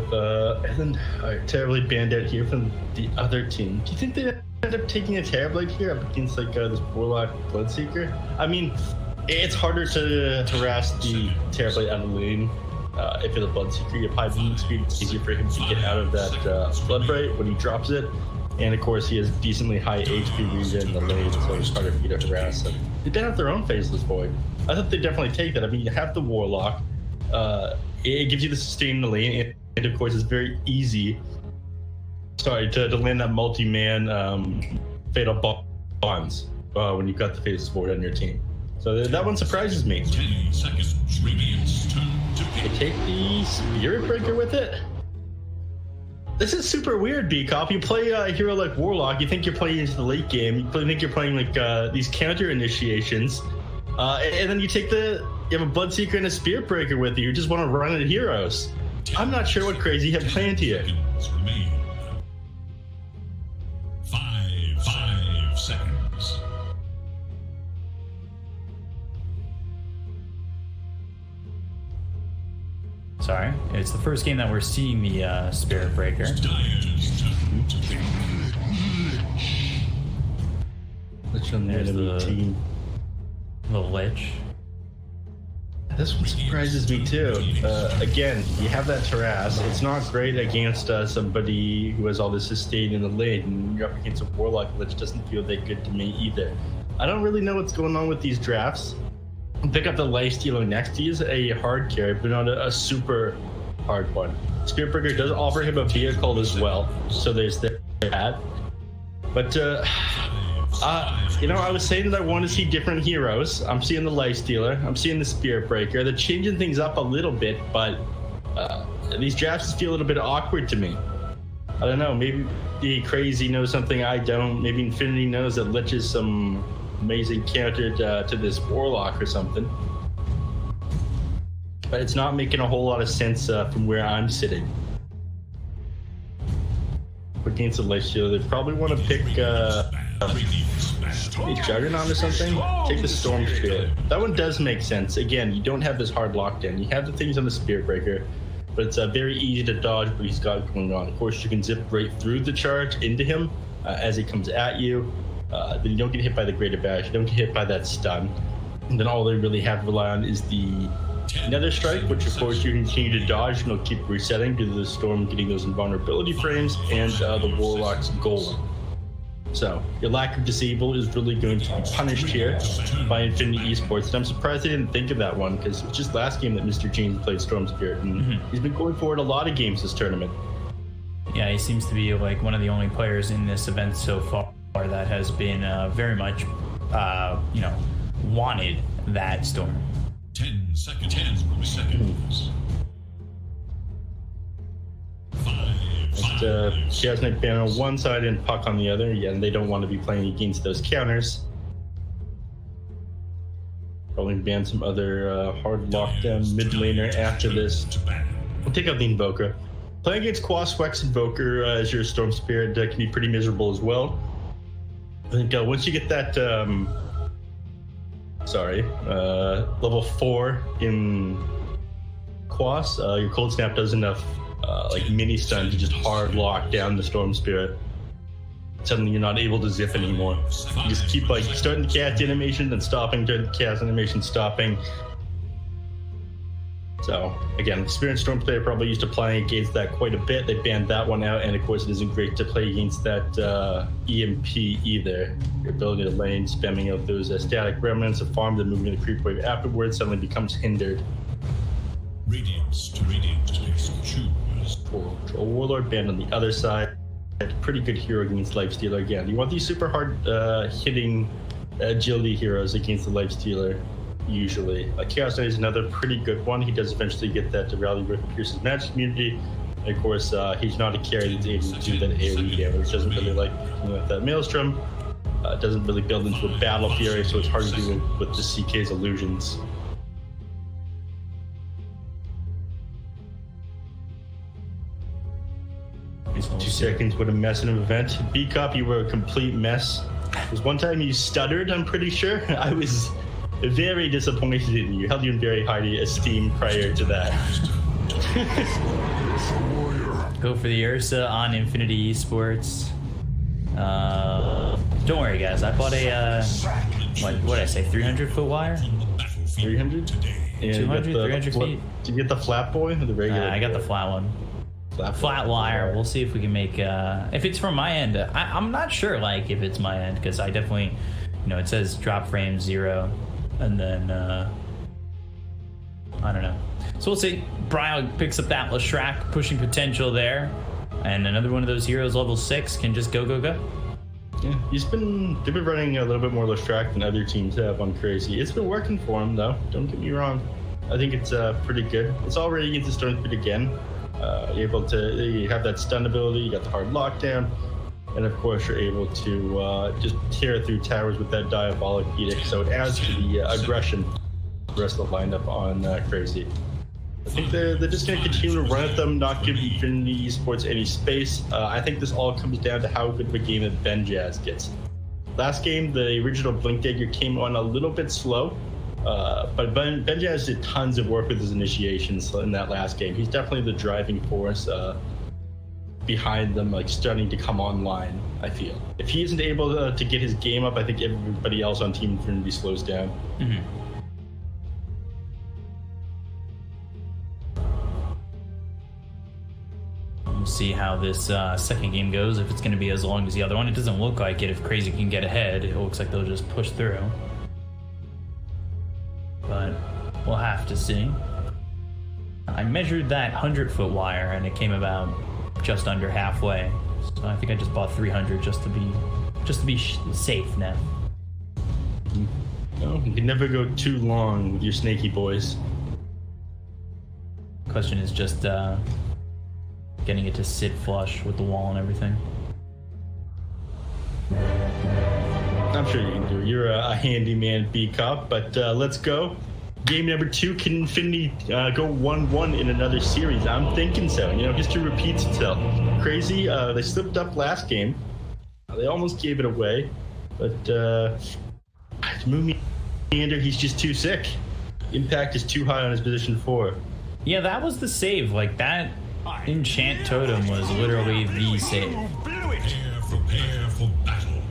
and then terribly banned out here from the other team. Do you think they end up taking a Terrorblade here up against like this Warlock Bloodseeker? I mean, it's harder to harass the Terrorblade out of lane. If you're the Bloodseeker, your high movement speed, it's easier for him to get out of that Bloodbright when he drops it. And of course, he has decently high HP regen in the lane, so it's harder for you to harass him. They don't have their own Faceless Void. I thought they'd definitely take that. I mean, you have the Warlock. It gives you the sustain in the lane, and of course, it's very easy. Sorry, to land that multi-man fatal bonds when you've got the Faceless Void on your team. So that one surprises me. 10 seconds. Radiant's turn to They take the Spirit Breaker with it. This is super weird, B-Cop. You play a hero like Warlock, you think you're playing into the late game, you think you're playing like these counter initiations, and then you have a Bloodseeker and a Spirit Breaker with you. You just want to run at heroes. I'm not sure what crazy you have planned here. remain. 5 seconds. Sorry, it's the first game that we're seeing the Spirit Breaker. There's the Lich. This one surprises me too. Again, you have that Taras. It's not great against somebody who has all this sustain in the lane, and you're up against a Warlock, which doesn't feel that good to me either. I don't really know what's going on with these drafts. Pick up the Lifestealer next. He is a hard carry, but not a super hard one. Spirit Breaker does offer him a vehicle as well, so there's that. But you know, I was saying that I want to see different heroes. I'm seeing the Lifestealer, I'm seeing the Spirit Breaker. They're changing things up a little bit, but these drafts feel a little bit awkward to me. I don't know, maybe the Crazy knows something I don't. Maybe Infinity knows that Lich is some amazing counter to this Warlock or something. But it's not making a whole lot of sense from where I'm sitting. Against the Lifestealer, they probably want to pick a Juggernaut or something. Take the Storm Spirit. That one does make sense. Again, you don't have this hard lockdown. You have the things on the Spirit Breaker, but it's very easy to dodge what he's got going on. Of course, you can zip right through the charge into him as he comes at you. Then you don't get hit by the Greater Bash, you don't get hit by that stun. And then all they really have to rely on is the Nether Strike, which of course you can continue to dodge and it'll keep resetting due to the Storm getting those invulnerability frames and the Warlock's Golem. So your lack of Disable is really going to be punished here by Infinity Esports. And I'm surprised they didn't think of that one, because it was just last game that Mr. James played Storm Spirit, and he's been going forward a lot of games this tournament. Yeah, he seems to be like one of the only players in this event so far that has been very much, you know, wanted that Storm. 10 seconds. 10 seconds. 5. Chaos Knight ban on one side and Puck on the other. Yeah, and they don't want to be playing against those counters. Probably ban some other hard lockdown mid laner after this. We'll take out the Invoker. Playing against Quaswex Invoker as your Storm Spirit can be pretty miserable as well. I think once you get that, level 4 in Quas, your Cold Snap does enough like mini stun to just hard lock down the Storm Spirit. Suddenly you're not able to zip anymore. You just keep like starting the cast animation, then stopping, during the cast animation, stopping. So again, experienced Storm player probably used to playing against that quite a bit. They banned that one out, and of course it isn't great to play against that EMP either. Your ability to lane, spamming out those static remnants of farm, then moving the creep wave afterwards suddenly becomes hindered. Radiance to Radiant space. Choose. A Warlord banned on the other side. Pretty good hero against Lifestealer again. You want these super hard hitting agility heroes against the Lifestealer. Usually. Chaos Knight is another pretty good one. He does eventually get that to rally with Pierce's magic immunity. And of course, he's not a carry that's able to do that AoE damage. Doesn't really like that Maelstrom. Doesn't really build into a Battle Fury, so it's hard to do with the CK's illusions. These 2 seconds would a mess in an event. B-Cup, you were a complete mess. There was one time you stuttered, I'm pretty sure. I was very disappointed in you. Held you in very high esteem prior to that. Go for the Ursa on Infinity Esports. Don't worry, guys. I bought a what did I say? 300-foot wire. 300. 200, 300 feet. Did you get the flat boy or the regular? I got the flat one. Flat wire. We'll see if we can make. If it's from my end, I'm not sure. Like if it's my end, because I definitely, it says drop frame 0, and then I don't know. So we'll see. Bryle picks up that Lashrak, pushing potential there, and another one of those heroes level 6 can just go. Yeah, they've been running a little bit more Lashrak than other teams have on Crazy. It's been working for him though. Don't get me wrong. I think it's pretty good. It's already against the Stone Speed again. You're able to you have that stun ability. You got the hard lockdown, and of course you're able to just tear through towers with that Diabolic Edict. So it adds to the aggression. The rest of the lineup on Crazy. I think they're just going to continue to run at them, not give Infinity Esports any space. I think this all comes down to how good of a game that Benjaz gets. Last game, the original Blink Dagger came on a little bit slow, but Benjaz did tons of work with his initiations in that last game. He's definitely the driving force behind them, like starting to come online, I feel. If he isn't able to get his game up, I think everybody else on Team Infinity slows down. Mm-hmm. See how this second game goes, if it's going to be as long as the other one. It doesn't look like it. If Crazy can get ahead, it looks like they'll just push through, but we'll have to see. I measured that 100-foot wire and it came about just under halfway, so I think I just bought 300 just to be safe now. No, you can never go too long with your snaky boys. Question is just getting it to sit flush with the wall and everything. I'm sure you can do it. You're a handyman, B-Cop, but let's go. Game number 2, can Infinity go 1-1 in another series? I'm thinking so. History repeats itself. Crazy, they slipped up last game. They almost gave it away, but Moomy Meander, he's just too sick. Impact is too high on his position 4. Yeah, that was the save. Like that Enchant Totem was literally the save. Prepare for battle.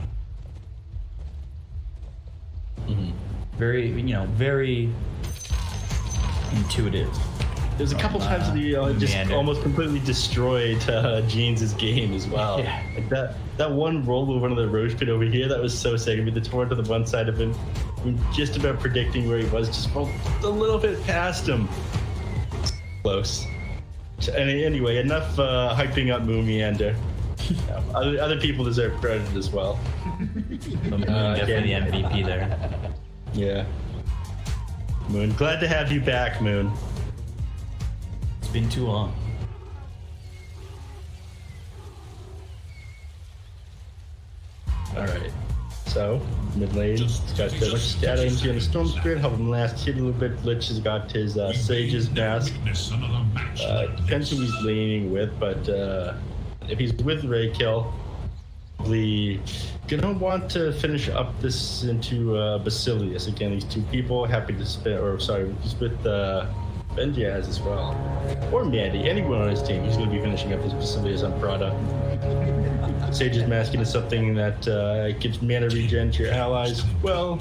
Mm-hmm. Very, very intuitive. There's a couple times that he just almost completely destroyed Jeans' game as well. Yeah. Like that one roll over one of the Roche pit over here, that was so sick. I mean, the torrent to the one side of him, just about predicting where he was, just rolled a little bit past him. Close. Anyway, enough hyping up Moomiander. Other people deserve credit as well. Definitely the MVP there. Yeah. Moon, glad to have you back, Moon. It's been too long. Alright. So, mid lane, he's got much stat energy on the Storm Spirit, help him last hit a little bit. Lich has got his Sage's Mask. Depends who he's leaning with, but if he's with Raykill, probably gonna want to finish up this into Basilius. Again, these two people happy to spend, or sorry, he's with Benjaz as well. Or Mandy, anyone on his team, he's gonna be finishing up his Basilius on Prada. Sage's Masking is something that gives mana regen to your allies. Well,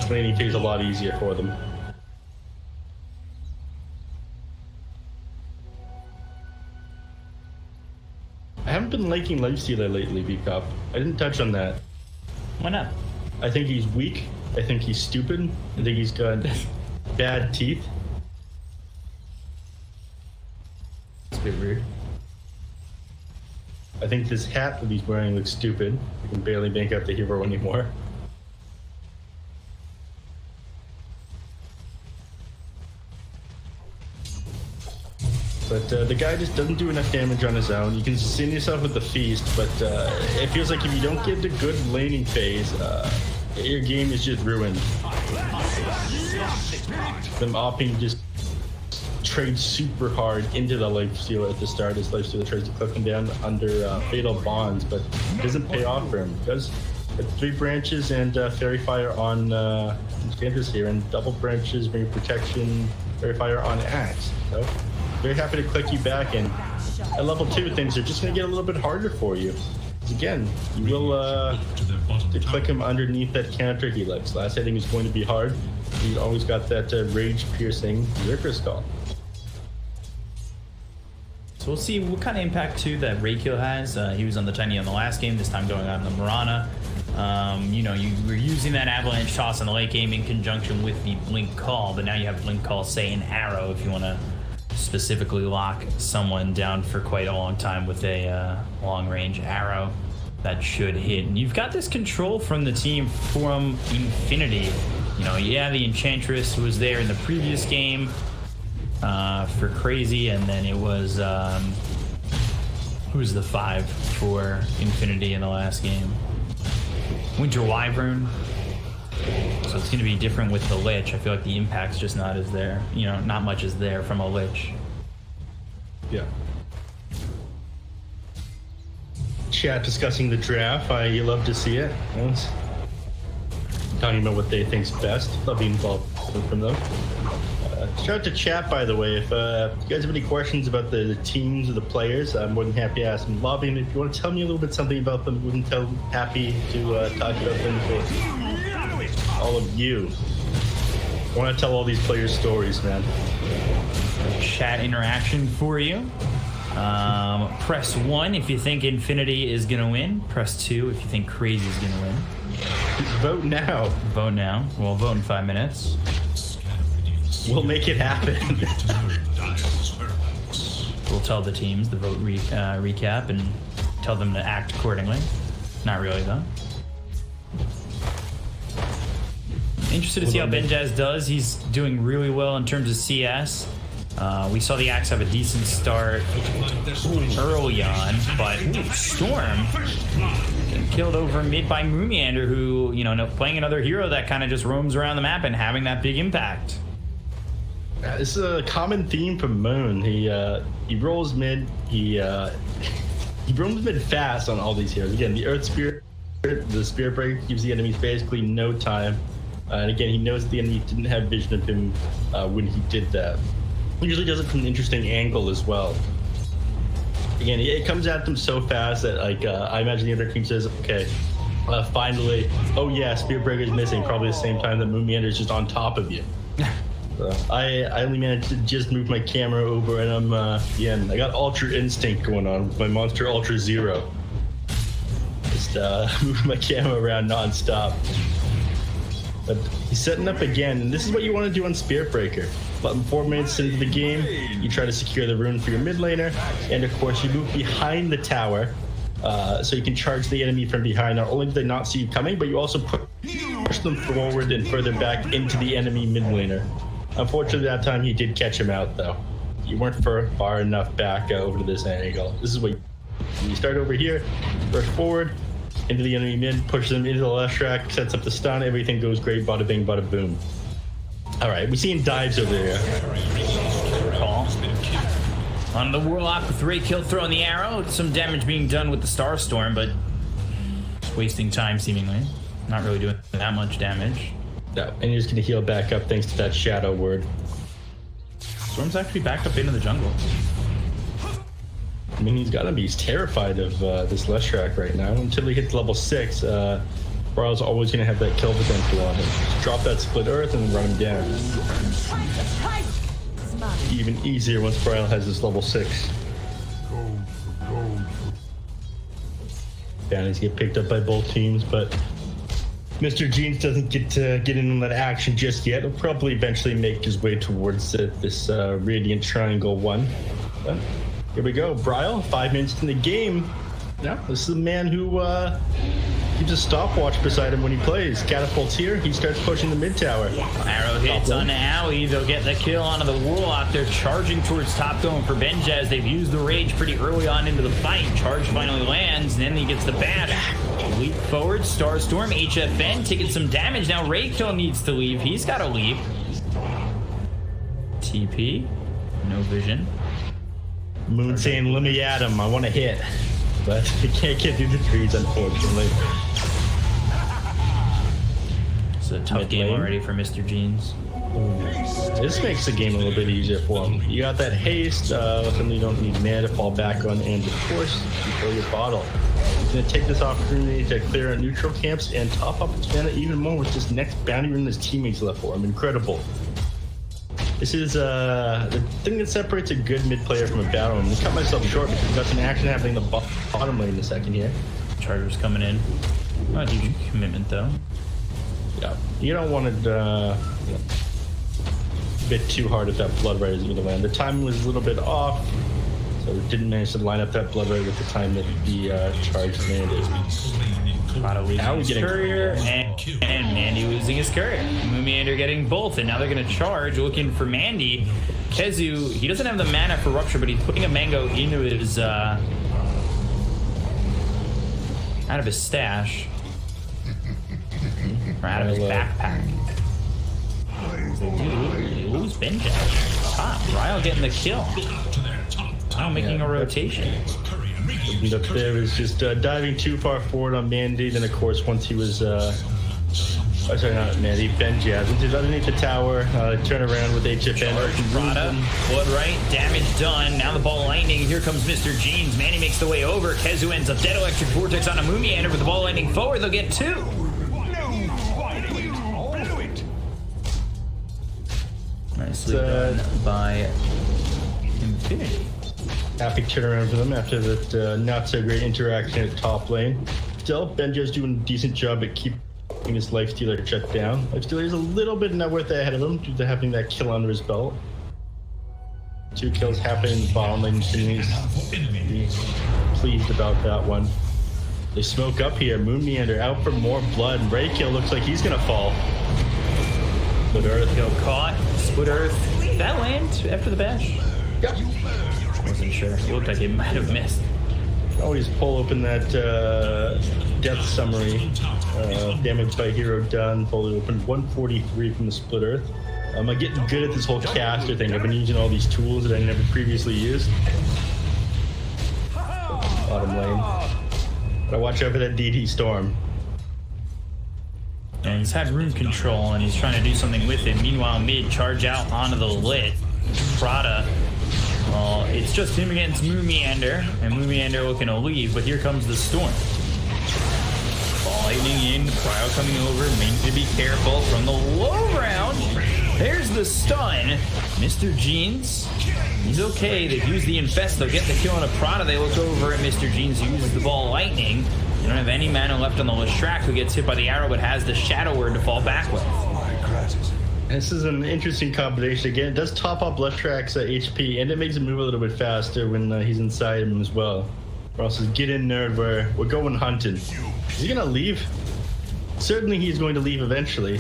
laning takes a lot easier for them. I haven't been liking Lifestealer lately, V-Cop. I didn't touch on that. Why not? I think he's weak. I think he's stupid. I think he's got bad teeth. It's a bit rude. I think this hat that he's wearing looks stupid. I can barely make out the hero anymore. but the guy just doesn't do enough damage on his own. You can sustain yourself with the feast, but it feels like if you don't get the good laning phase, your game is just ruined. Them opting just trade super hard into the lifesteal at the start as lifesteal tries to clip him down under fatal bonds, but it doesn't pay off for him. He does have 3 branches and fairy fire on Enchantress here, and double branches bring protection, fairy fire on axe. So very happy to click you back, and at level 2 things are just going to get a little bit harder for you. Again, you will to click him underneath that counter he likes. Last hitting is going to be hard. He's always got that rage-piercing Ripper Skull. So we'll see what kind of impact too that Reikyo has. He was on the Tiny on the last game, this time going on the Mirana. You know, you were using that Avalanche Toss in the late game in conjunction with the Blink Call, but now you have Blink Call, say, an arrow if you want to specifically lock someone down for quite a long time with a long-range arrow that should hit. And you've got this control from the team from Infinity. You know, yeah, the Enchantress was there in the previous game for Crazy, and then it was who's the 5 for Infinity in the last game? Winter Wyvern. So it's going to be different with the Lich. I feel like the impact's just not as there. You know, not much is there from a Lich. Yeah. Chat discussing the draft. You love to see it. You know, talking about what they think's best. Love being involved from them. Shout out to chat, by the way. If you guys have any questions about the teams or the players, I'm more than happy to ask them. Lobbying, if you want to tell me a little bit something about them, happy to talk about them with all of you. I want to tell all these players' stories, man. Chat interaction for you. Press 1 if you think Infinity is going to win. Press 2 if you think Crazy is going to win. Vote now. Vote now. We'll vote in 5 minutes. We'll make it happen. We'll tell the teams the vote recap and tell them to act accordingly. Not really, though. Interested to see how Benjaz does. He's doing really well in terms of CS. We saw the Axe have a decent start early on, but Storm getting killed over mid by Moomiander, who, you know, playing another hero that kind of just roams around the map and having that big impact. This is a common theme from Moon. He rolls mid. He roams mid fast on all these heroes. Again, the Earth Spirit, the Spirit Break gives the enemies basically no time. And again, he knows the enemy didn't have vision of him when he did that. He usually does it from an interesting angle as well. Again, it comes at them so fast that, like, I imagine the other team says, okay, finally, oh yeah, Spirit Breaker is missing, probably the same time that Moomiander is just on top of you. I only managed to just move my camera over, and I'm I got Ultra Instinct going on with my Monster Ultra Zero. Just moving my camera around non-stop. But he's setting up again, and this is what you want to do on Spirit Breaker. But 4 minutes into the game, you try to secure the rune for your mid laner, and of course you move behind the tower, so you can charge the enemy from behind. Not only do they not see you coming, but you also push them forward and further back into the enemy mid laner. Unfortunately, that time you did catch him out, though. You weren't far enough back over to this angle. This is what you start over here, rush forward into the enemy mid, push them into the left track, sets up the stun, everything goes great, bada bing, bada boom. All right, we're seeing dives over there. Call on the Warlock with Reikyo throwing the arrow. Some damage being done with the Starstorm, but just wasting time seemingly. Not really doing that much damage. No, and you're just going to heal back up thanks to that shadow word. Storm's actually back up into the jungle. I mean, he's terrified of this Leshrac right now. Until he hits level 6, Braille's always going to have that kill potential on him. Just drop that split earth and run him down. Even easier once Braille has this level 6. Bounties get picked up by both teams, but Mr. Jeans doesn't get in on that action just yet. He'll probably eventually make his way towards this Radiant Triangle 1. But here we go. Braille, 5 minutes in the game. Now, this is a man who keeps a stopwatch beside him when he plays. Catapults here, he starts pushing the mid tower. Arrow hits on Owie. They'll get the kill onto the Warlock. They're charging towards top dome for Benjaz. They've used the rage pretty early on into the fight. Charge finally lands, and then he gets the bash. Leap forward, Starstorm, HFN taking some damage. Now Raykill needs to leave. He's got to leave. TP, no vision. Moon saying, let me at him, I want to hit. But he can't get through the trees, unfortunately. It's a tough game already for Mr. Jeans. This makes the game a little bit easier for him. You got that haste, something you don't need mana to fall back on, and of course, you fill your bottle. He's going to take this opportunity to clear out neutral camps and top up his mana even more with this next bounty rune his teammates left for him. Incredible. This is the thing that separates a good mid player from a battle. I'm going to cut myself short because we've got some action happening in the bottom lane in a second here. Charger's coming in. Not a huge commitment though. Yeah, you don't want it a bit too hard if that Blood Ray is going to land. The timing was a little bit off, so it didn't manage to line up that Blood Ray with the time that the charge landed. Now we get courier and Mandy losing his courier. Moomiander getting both, and now they're going to charge looking for Mandy. Kezu, he doesn't have the mana for Rupture, but he's putting a mango into his out of his stash. Or out of his backpack. They lose Benjaz. Top. Ryle getting the kill. Ryle making a rotation. Up there is just diving too far forward on Mandy. Then, of course, once he was, sorry, not Mandy, Benjaz. Once he's underneath the tower, turn around with HFN. Rada, Blood Right, damage done. Now the ball lightning. Here comes Mr. Jeans. Manny makes the way over. Kezu ends up dead. Electric Vortex on a Moomiander with the ball lightning forward. They'll get two. Nicely done by Infinity. Happy turnaround for them after that not so great interaction at top lane. Still, Benjo's doing a decent job at keeping his Lifestealer shut down. Lifestealer is a little bit net worth ahead of him due to having that kill under his belt. 2 kills happening in the bottom lane. He's pleased about that one. They smoke up here. Moomiander out for more blood. Raykill looks like he's gonna fall. Split Earth. Go caught. Split Earth. That land after the bash? Yep. Wasn't sure. It looked like it might have missed. Always pull open that death summary. Damage by hero done. Pull it open. 143 from the Split Earth. I'm getting good at this whole caster thing. I've been using all these tools that I never previously used. Bottom lane. Gotta watch out for that DD Storm. And he's had rune control and he's trying to do something with it. Meanwhile, mid charge out onto the lit. Prada. Well, it's just him against Moomiander, and Moomiander looking to leave, but here comes the storm. Ball lightning in, Cryo coming over, means to be careful from the low ground. There's the stun. Mr. Jeans, he's okay. They've used the Infest, they'll get the kill on a Prada. They look over at Mr. Jeans, who uses the ball lightning. They don't have any mana left on the Lestrak, who gets hit by the arrow, but has the Shadow Word to fall back with. This is an interesting combination. Again, it does top up Lestrak's HP, and it makes him move a little bit faster when he's inside him as well. Ross says, get in, nerd, we're going hunting. Is he going to leave? Certainly he's going to leave eventually.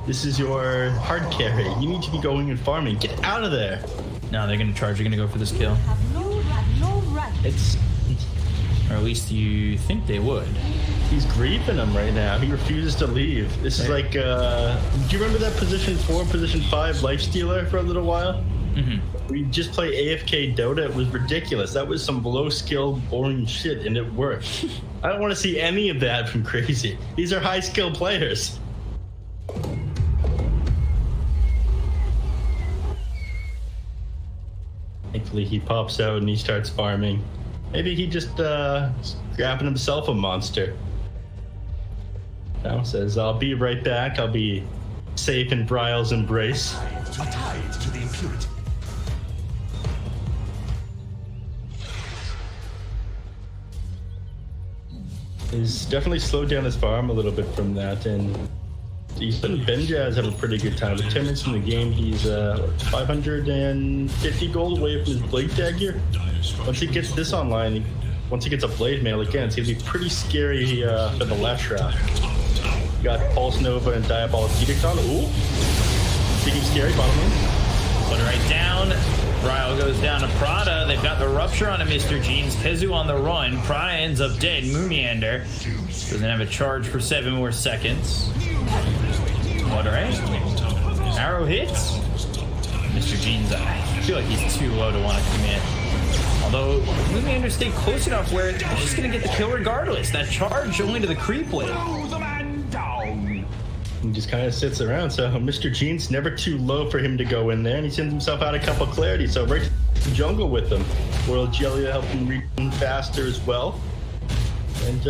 This is your hard carry. You need to be going and farming. Get out of there. No, they're going to charge. They're going to go for this kill. It's... Or at least you think they would. He's griefing him right now. He refuses to leave. This is like, do you remember that position 4, position 5 Lifestealer for a little while? Mm-hmm. We just play AFK Dota. It was ridiculous. That was some low skill, boring shit, and it worked. I don't want to see any of that from Crazy. These are high skill players. Thankfully, he pops out and he starts farming. Maybe he just grabbing himself a monster. Now says, I'll be right back. I'll be safe in Bryle's embrace. Tied to the impurity. He's definitely slowed down his farm a little bit from that, and he's been Benjaz have a pretty good time. With 10 minutes in the game, he's 550 gold away from his Blade Dagger. Once he gets this online, once he gets a blade mail again, it's gonna be pretty scary for the Leshrac. You got Pulse Nova and Diabolic Edict on. Ooh, speaking scary, bottom lane. Put it right down. Ryle goes down to Prada. They've got the Rupture on a Mr. Jeans. Kezu on the run. Prada ends up dead. Moomiander doesn't have a charge for 7 more seconds. What, right? Arrow hits. Mr. Jeans, I feel like he's too low to want to commit. Although Moomiander stayed close enough where he's just going to get the kill regardless. That charge only to the creep wave. He just kind of sits around, so Mr. Jeans never too low for him to go in there, and he sends himself out a couple clarity, so right to the jungle with him. Royal Jelly helped him reboot faster as well. And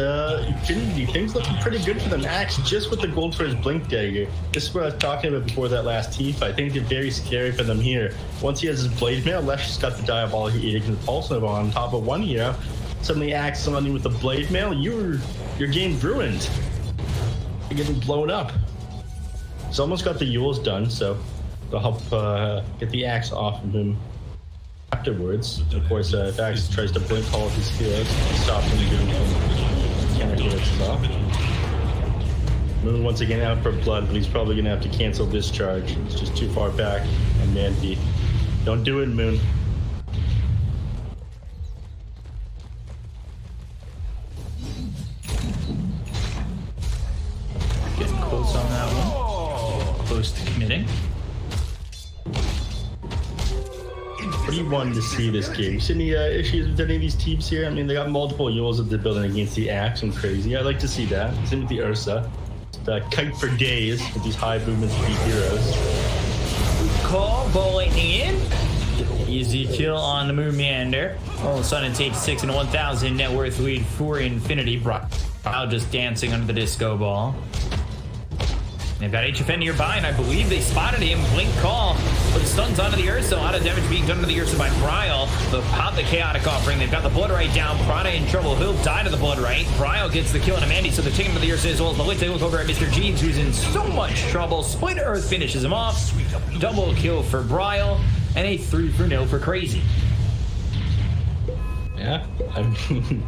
Infinity, things looking pretty good for them. Axe just with the gold for his Blink Dagger. This is what I was talking about before that last team fight. I think it's very scary for them here. Once he has his Blade Mail, Lesh has got the Diabolic Edict and the Pulse Nova on top of 1 hero. Suddenly Axe somebody with the Blade Mail, your game's ruined. You're getting blown up. He's almost got the Yules done, so they'll help get the Axe off of him afterwards. Of course, if Axe tries to blink all of his heroes, stop him doing counter heroes as well. Moon once again out for blood, but he's probably going to have to cancel this charge. It's just too far back on Mandy. Don't do it, Moon. Getting close on that one. Close to committing. What do you want to see this game? You see any issues with any of these teams here? I mean, they got multiple Yules that they're building against the Axe and crazy. I'd like to see that. Same with the Ursa. Kite for days with these high movements of these heroes. Call, Ball Lightning in. Easy kill on the Moomiander. All of a sudden, it's 86 and 1,000 net worth lead for Infinity. Brock just dancing under the disco ball. They've got HFN nearby, and I believe they spotted him. Blink call, but the stun's onto the Ursa. A lot of damage being done to the Ursa by Bryle. They'll pop the Chaotic offering. They've got the Blood Right down. Prada in trouble. He'll die to the Blood Right. Bryle gets the kill on Amandi, so they're taking him to the Ursa as well as Malik. They look over at Mr. Jeans, who's in so much trouble. Split Earth finishes him off. Double kill for Bryle, and a 3-for-0 for Crazy. Yeah, I mean,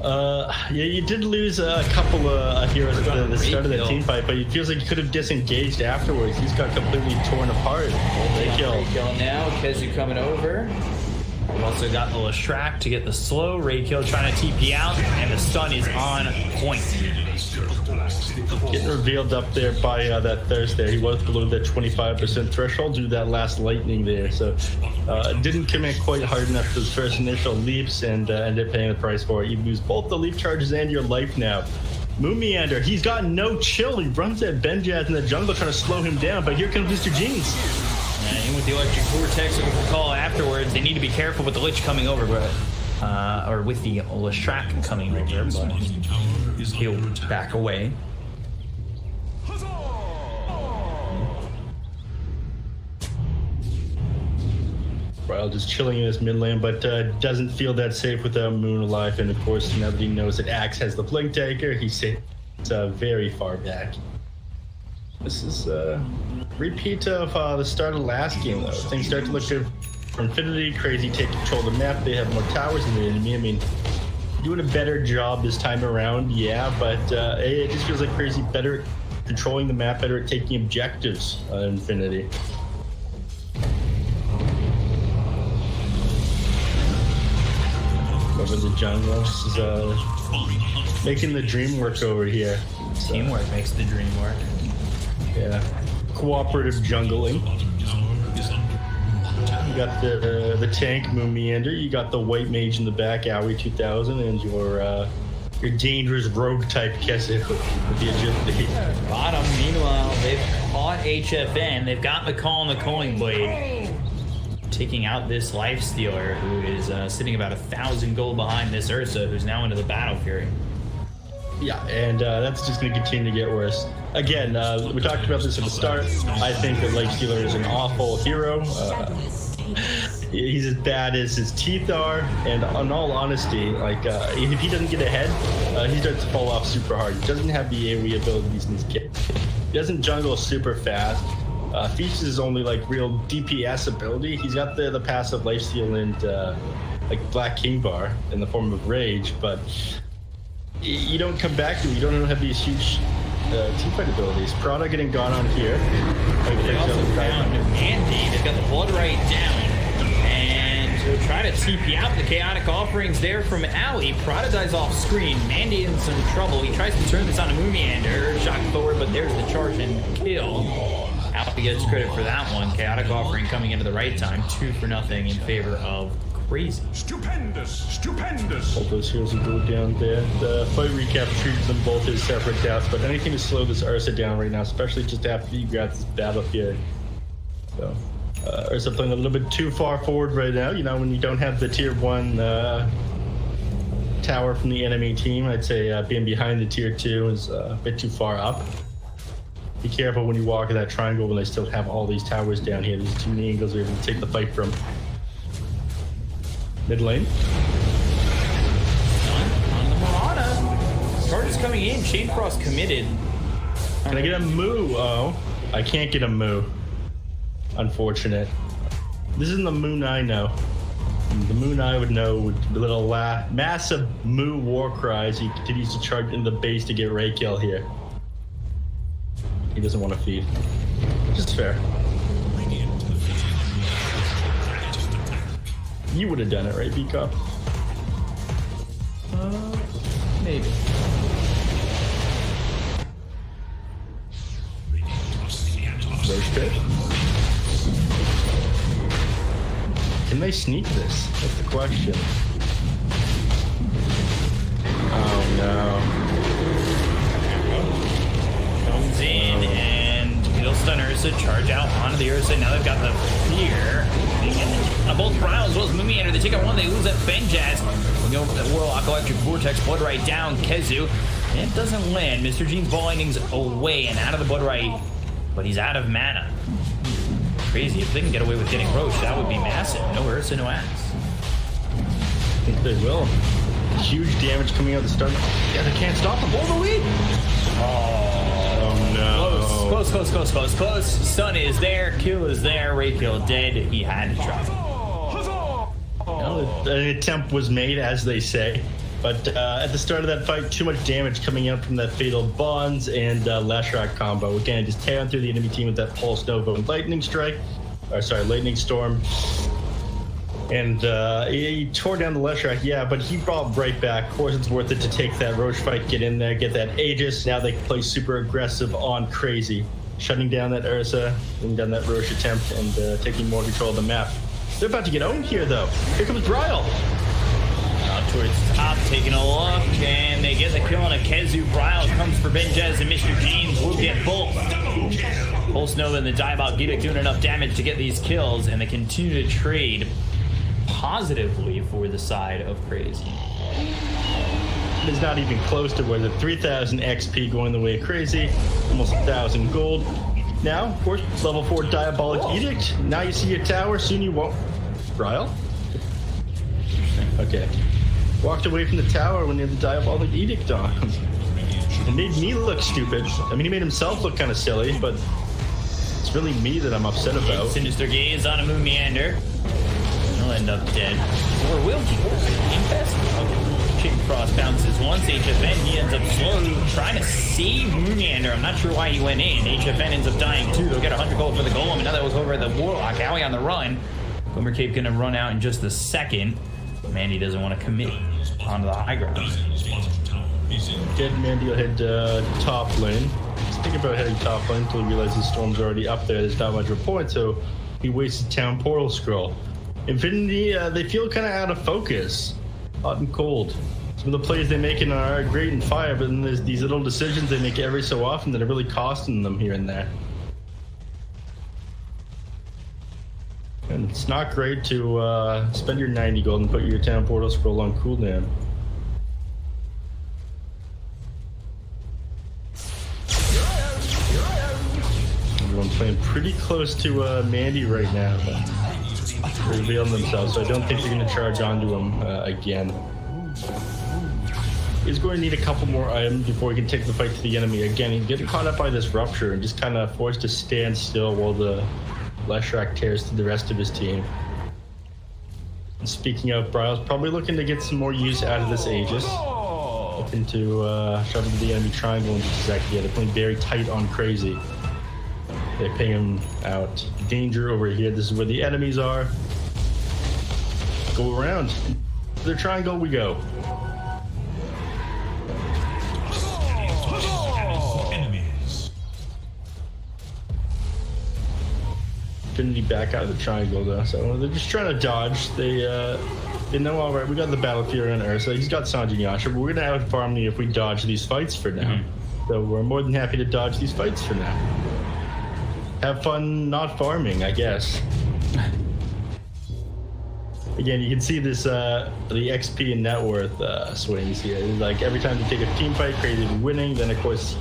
yeah, you did lose a couple of heroes at the start of that team fight, but it feels like you could have disengaged afterwards. He's got completely torn apart. They kill now. Kezu coming over. We've also got the Leshrac to get the slow. Ray kill trying to TP out, and the stun is on point. Getting revealed up there by that Thirst there. He was below that 25% threshold due to that last lightning there. So didn't commit quite hard enough to his first initial leaps and ended up paying the price for it. You lose both the leap charges and your life now. Moomiander, he's got no chill. He runs at Benjaz in the jungle trying to slow him down, but here comes Mr. Jeans. And with the Electric Vortex, we'll call afterwards. They need to be careful with the Lich coming over, but or with the Leshrac coming over, but he'll back away. Bryle just chilling in his mid lane, but doesn't feel that safe without Moon alive. And of course, now that he knows that Axe has the Blink Dagger, he sits very far back. This is a repeat of the start of the last game, though. Things start to look good for Infinity. Crazy take control of the map. They have more towers than the enemy. I mean, doing a better job this time around, yeah, but it just feels like Crazy better at controlling the map, better at taking objectives on Infinity. Over the jungle, this is making the dream work over here. So, teamwork makes the dream work. Yeah, cooperative jungling. You got the tank Moomiander, you got the white mage in the back, Aoi 2000, and your dangerous rogue type Kesu with the agility. Bottom, meanwhile, they've caught HFN. They've got the call on the Culling Blade, taking out this Lifestealer, who is sitting about 1,000 gold behind this Ursa, who's now into the Battle Fury. Yeah, and that's just going to continue to get worse. Again, we talked about this at the start. I think that Lifestealer is an awful hero. He's as bad as his teeth are, and in all honesty, like if he doesn't get ahead, he starts to fall off super hard. He doesn't have the AoE abilities in his kit. He doesn't jungle super fast. features his only like real DPS ability. He's got the passive lifesteal and like Black King Bar in the form of Rage, but you don't come back to it. You don't have these huge teamfight abilities. Prada getting gone on here. They also found Andy. They've got the blood right down. And to try to TP out the chaotic offerings there from Ali. Prada dies off screen. Mandy in some trouble. He tries to turn this on to Moomiander. Shock forward, but there's the charge and kill. Ali gets credit for that one. Chaotic offering coming into the right time. 2-0 in favor of Crazy. Stupendous. All those heroes will go down there. The fight recap treats them both as separate deaths, but anything to slow this Ursa down right now, especially just after you grab this battlefield. So, Ursa playing a little bit too far forward right now. You know, when you don't have the tier 1 tower from the enemy team, I'd say being behind the tier 2 is a bit too far up. Be careful when you walk in that triangle when they still have all these towers down here. There's too many angles they're able to take the fight from. Mid lane. On the Marauder. Card is coming in. Shade Frost committed. Can I get a moo? Oh, I can't get a moo. Unfortunate. This isn't the moon I know. The moon I would know would be a little massive moo war cries. He continues to charge into the base to get Ray kill here. He doesn't want to feed. Which is fair. You would have done it, right, B-Cup? Maybe. Roach pit. Can they sneak this? That's the question. Oh no. Comes in and he'll stun Ursa, charge out onto the Ursa. Now they've got the fear. Both Brown as well as Moomiander, they take out one, they lose that Benjaz. We go for the Warlock, Electric Vortex, Blood Right down, Kezu. And it doesn't land. Mr. Gene's ball lightning's away and out of the Blood Right, but he's out of mana. Crazy, if they can get away with getting Roche, that would be massive. No Ursa, no Axe. I think they will. Huge damage coming out of the start. Yeah, they can't stop them. All the lead. Oh no. Close. Stun is there, kill is there, Ray kill dead. He had to try. Well, an attempt was made, as they say. But at the start of that fight, too much damage coming out from that Fatal Bonds and Lashrak combo. Again, just tearing through the enemy team with that Pulse Nova and Lightning Strike. Lightning Storm. And he tore down the Lashrak, yeah, but he brought right back. Of course, it's worth it to take that Roche fight, get in there, get that Aegis. Now they can play super aggressive on Crazy. Shutting down that Ursa, getting down that Roche attempt, and taking more control of the map. They're about to get owned here, though. Here comes Bryle. Towards the top, taking a look, and they get the kill on a Kezu. Bryle comes for Benjaz, and Mr. Gene will get both. Pulse Nova and the Diabolic Edict doing enough damage to get these kills, and they continue to trade positively for the side of Crazy. It's not even close to where the 3,000 XP going the way of Crazy, almost 1,000 gold. Now, of course, level 4 Diabolic Edict. Now you see your tower, soon you won't. Bryle? Okay. Walked away from the tower when he had the Diabolic Edict on. It made me look stupid. I mean, he made himself look kind of silly, but it's really me that I'm upset about. Sinister Gaze on a Moomiander. He'll end up dead. Or will he? Infest? Chicken Frost bounces once. HFN, he ends up slowly trying to save Moomiander. I'm not sure why he went in. HFN ends up dying too. They'll get 100 gold for the Golem. And now that was over at the Warlock. Owie on the run. Glimmer Cape gonna run out in just a second. Mandy doesn't want to commit onto the high ground. Dead Mandy will head top lane. Just think about heading top lane until he realizes Storm's already up there. There's not much of a point, so he wastes the town portal scroll. Infinity, they feel kind of out of focus. Hot and cold. Some of the plays they make are great in fire, but then there's these little decisions they make every so often that are really costing them here and there. And it's not great to spend your 90 gold and put your town portal scroll on cooldown. Everyone's playing pretty close to Mandy right now. Revealing themselves, so I don't think they're going to charge onto him again. He's going to need a couple more items before he can take the fight to the enemy. Again, he's getting caught up by this rupture and just kind of forced to stand still while the Leshrac tears to the rest of his team. And speaking of, Bryle's probably looking to get some more use out of this Aegis. Looking to shove into the enemy triangle and just exactly get it. Playing very tight on Crazy. They ping him out. Danger over here. This is where the enemies are. Go around. To the triangle we go. Infinity back out of the triangle though, so they're just trying to dodge. They know, all right, we got the Battle Fury on Ursa. He's got Sanjay and Yasha, but we're gonna out farm me if we dodge these fights for now. So we're more than happy to dodge these fights for now. Have fun not farming, I guess. Again, you can see this the XP and net worth swings here. Like every time you take a team fight, Crazy winning. Then of course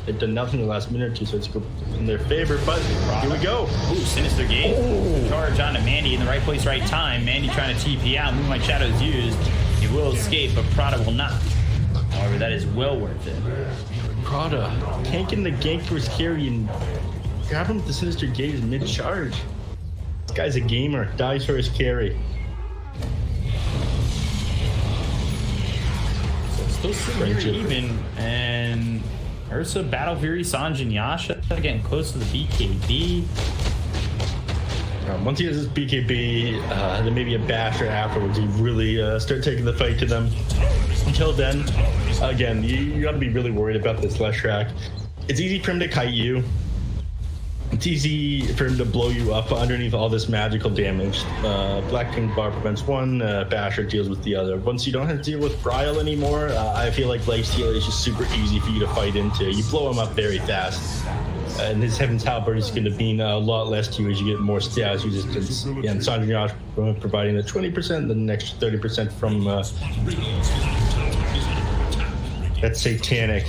they've done nothing in the last minute or two, so it's in their favor. But here we go. Ooh, Sinister Gaze. Charge onto Mandy in the right place, right time. Mandy trying to TP out. Moonlight Shadow is used. He will escape, but Prada will not. However, that is well worth it. Prada tanking the gank for his carry and grab him with the Sinister Gaze mid-charge. This guy's a gamer. Dies for his carry. Still sitting here even, and Ursa, Battle Fury, Sanjay and Yasha getting close to the BKB. Once he has his BKB, then maybe a basher afterwards, he really start taking the fight to them. Until then, again, you got to be really worried about this Leshrac. It's easy for him to kite you. It's easy for him to blow you up underneath all this magical damage. Black King Bar prevents one, Basher deals with the other. Once you don't have to deal with Bryle anymore, I feel like lifesteal is just super easy for you to fight into. You blow him up very fast. And his Heaven's Halberd is going to mean a lot less to you as you get more stats resistance. Yeah, and Sanjay Yash providing the 20%, then an extra 30% from that Satanic.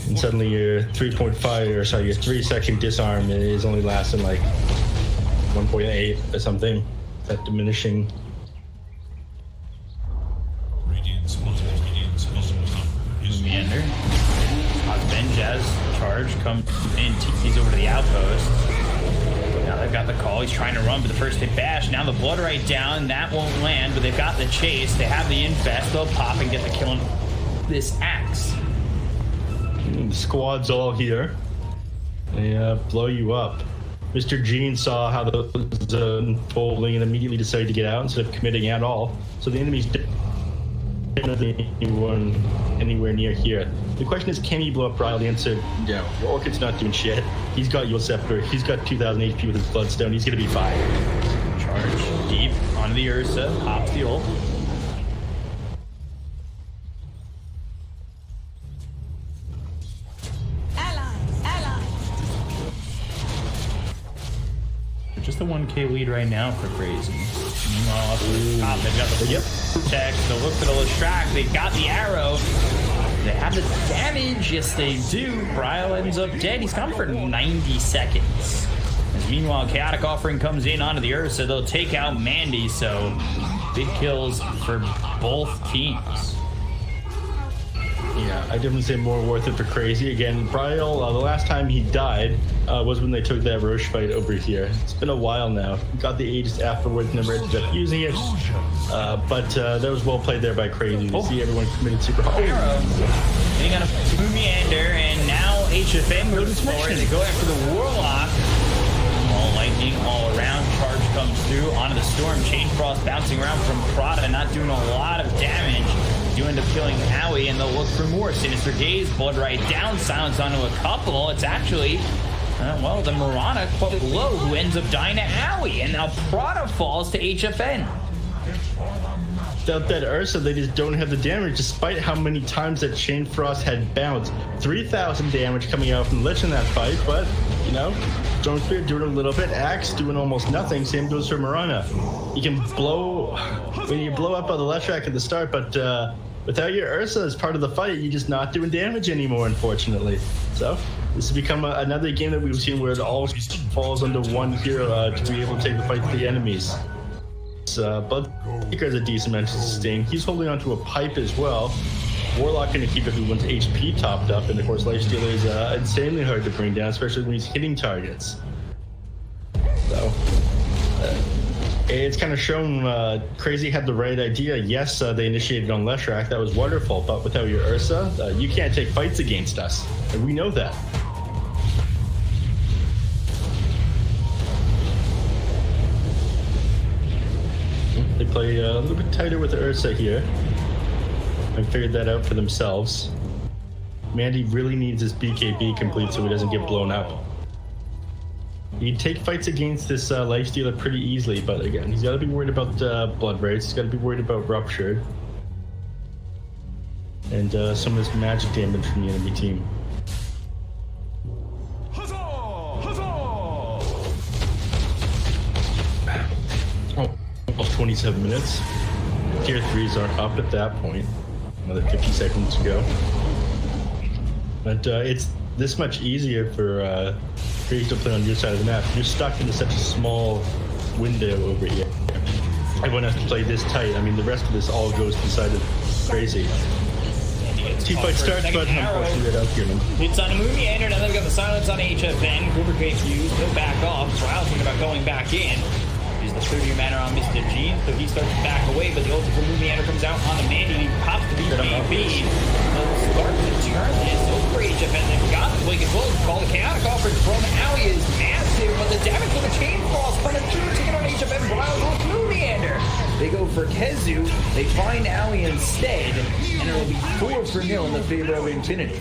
And suddenly your 3-second disarm is only lasting like 1.8 or something. That diminishing. Meander. Benjaz charge comes in, TP's over to the outpost. Now they've got the call. He's trying to run, but the first hit bash. Now the blood right down. That won't land, but they've got the chase. They have the infest. They'll pop and get the kill on this axe. The squad's all here. They blow you up. Mr. Gene saw how the was unfolding and immediately decided to get out instead of committing at all. So the enemy's anyone anywhere near here. The question is, can he blow up Bryle? The answer, no. Orchid's not doing shit. He's got Yule Scepter. He's got 2,000 HP with his Bloodstone. He's gonna be fine. Charge deep onto the Ursa. Pops the ult. Just a 1k lead right now for Crazy. Meanwhile, up at the top, they've got the protect. They'll look for the Leshrac. They've got the arrow. They have the damage. Yes, they do. Bryle ends up dead. He's gone for 90 seconds. As meanwhile, Chaotic Offering comes in onto the Ursa. They'll take out Mandy, so big kills for both teams. Yeah, I definitely say more worth it for Crazy. Again, Bryle, the last time he died was when they took that Roche fight over here. It's been a while now. Got the Aegis afterwards, never ended up using it. But that was well played there by Crazy. You see everyone committed super hard. Getting on a Meander, and now HFN moves forward. They go after the Warlock. All lightning all around. Charge comes through onto the Storm. Chain Frost bouncing around from Prada, not doing a lot of damage. Do end up killing Owie, and they'll look for more. Sinister Gaze, blood right down, silence onto a couple. It's actually, well, the Mirana quite low who ends up dying to Owie, and now Prada falls to HFN. Without that Ursa, they just don't have the damage, despite how many times that Chain Frost had bounced. 3,000 damage coming out from Lich in that fight, but, you know, Storm Spirit doing a little bit, Axe doing almost nothing, same goes for Mirana. You can blow, when you blow up on the Leshrac at the start, but without your Ursa as part of the fight, you're just not doing damage anymore, unfortunately. So, this has become another game that we've seen where it all falls under one hero to be able to take the fight to the enemies. Bloodseeker has a decent amount of sustain. He's holding onto a pipe as well. Warlock going to keep everyone's HP topped up, and of course Lifestealer is insanely hard to bring down, especially when he's hitting targets. So it's kind of shown Crazy had the right idea. Yes, they initiated on Leshrac. That was wonderful, but without your Ursa, you can't take fights against us, and we know that. They play a little bit tighter with the Ursa here. I figured that out for themselves. Mandy really needs his BKB complete so he doesn't get blown up. He'd take fights against this Lifestealer pretty easily, but again, he's got to be worried about Blood Rates, he's got to be worried about Ruptured, and some of this magic damage from the enemy team. Almost 27 minutes. Tier 3s are up at that point. Another 50 seconds to go. But it's this much easier for Crazy to play on your side of the map. You're stuck into such a small window over here. Everyone has to play this tight. I mean, the rest of this all goes inside of Crazy. T-fight starts, but unfortunately they're out here. It's on a movie, and now they've got the silence on HFN. Quivercake used, he'll back off. Trial's thinking about going back in. He's the 30-year mana on Mr. Jean, so he starts to back away, but the ultimate Movie comes out on the Mandy. He pops the BKB. They'll start to turn this over HFN. They've got the blink as well. Call the chaotic offering from Owie is massive, but the damage from the chain frost coming through, taking on HFN. Wild goes Movie. They go for Kezu. They find Owie instead, and it'll be 4-0 in the favor of Infinity.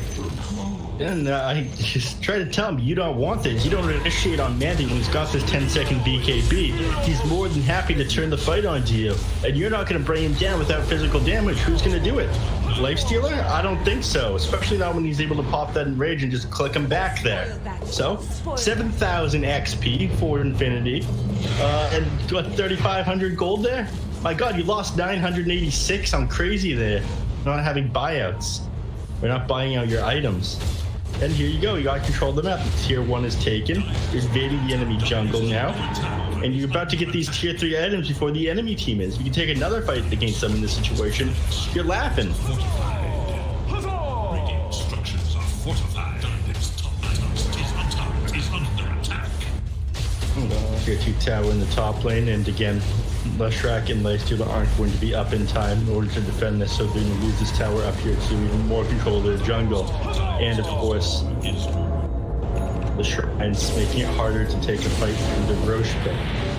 And I just try to tell him, you don't want this. You don't initiate on Mandy when he's got this 10-second BKB. He's more than happy to turn the fight onto you. And you're not going to bring him down without physical damage. Who's going to do it? Lifestealer? I don't think so. Especially not when he's able to pop that Enrage and just click him back there. So, 7,000 XP for Infinity. And what, 3,500 gold there? My god, you lost 986 on Crazy there. Not having buyouts. We're not buying out your items. And here you go, you got control of the map. Tier 1 is taken. You're invading the enemy jungle now. And you're about to get these Tier 3 items before the enemy team is. You can take another fight against them in this situation. You're laughing. Radiant structures are fortified. Diamond's top tower is under attack. Tier 2 tower in the top lane, and again, Leshrac and Lifestealer aren't going to be up in time in order to defend this, so they're going to lose this tower up here to even more control of the jungle. And of course, the Shrines making it harder to take a fight from the Roche pit.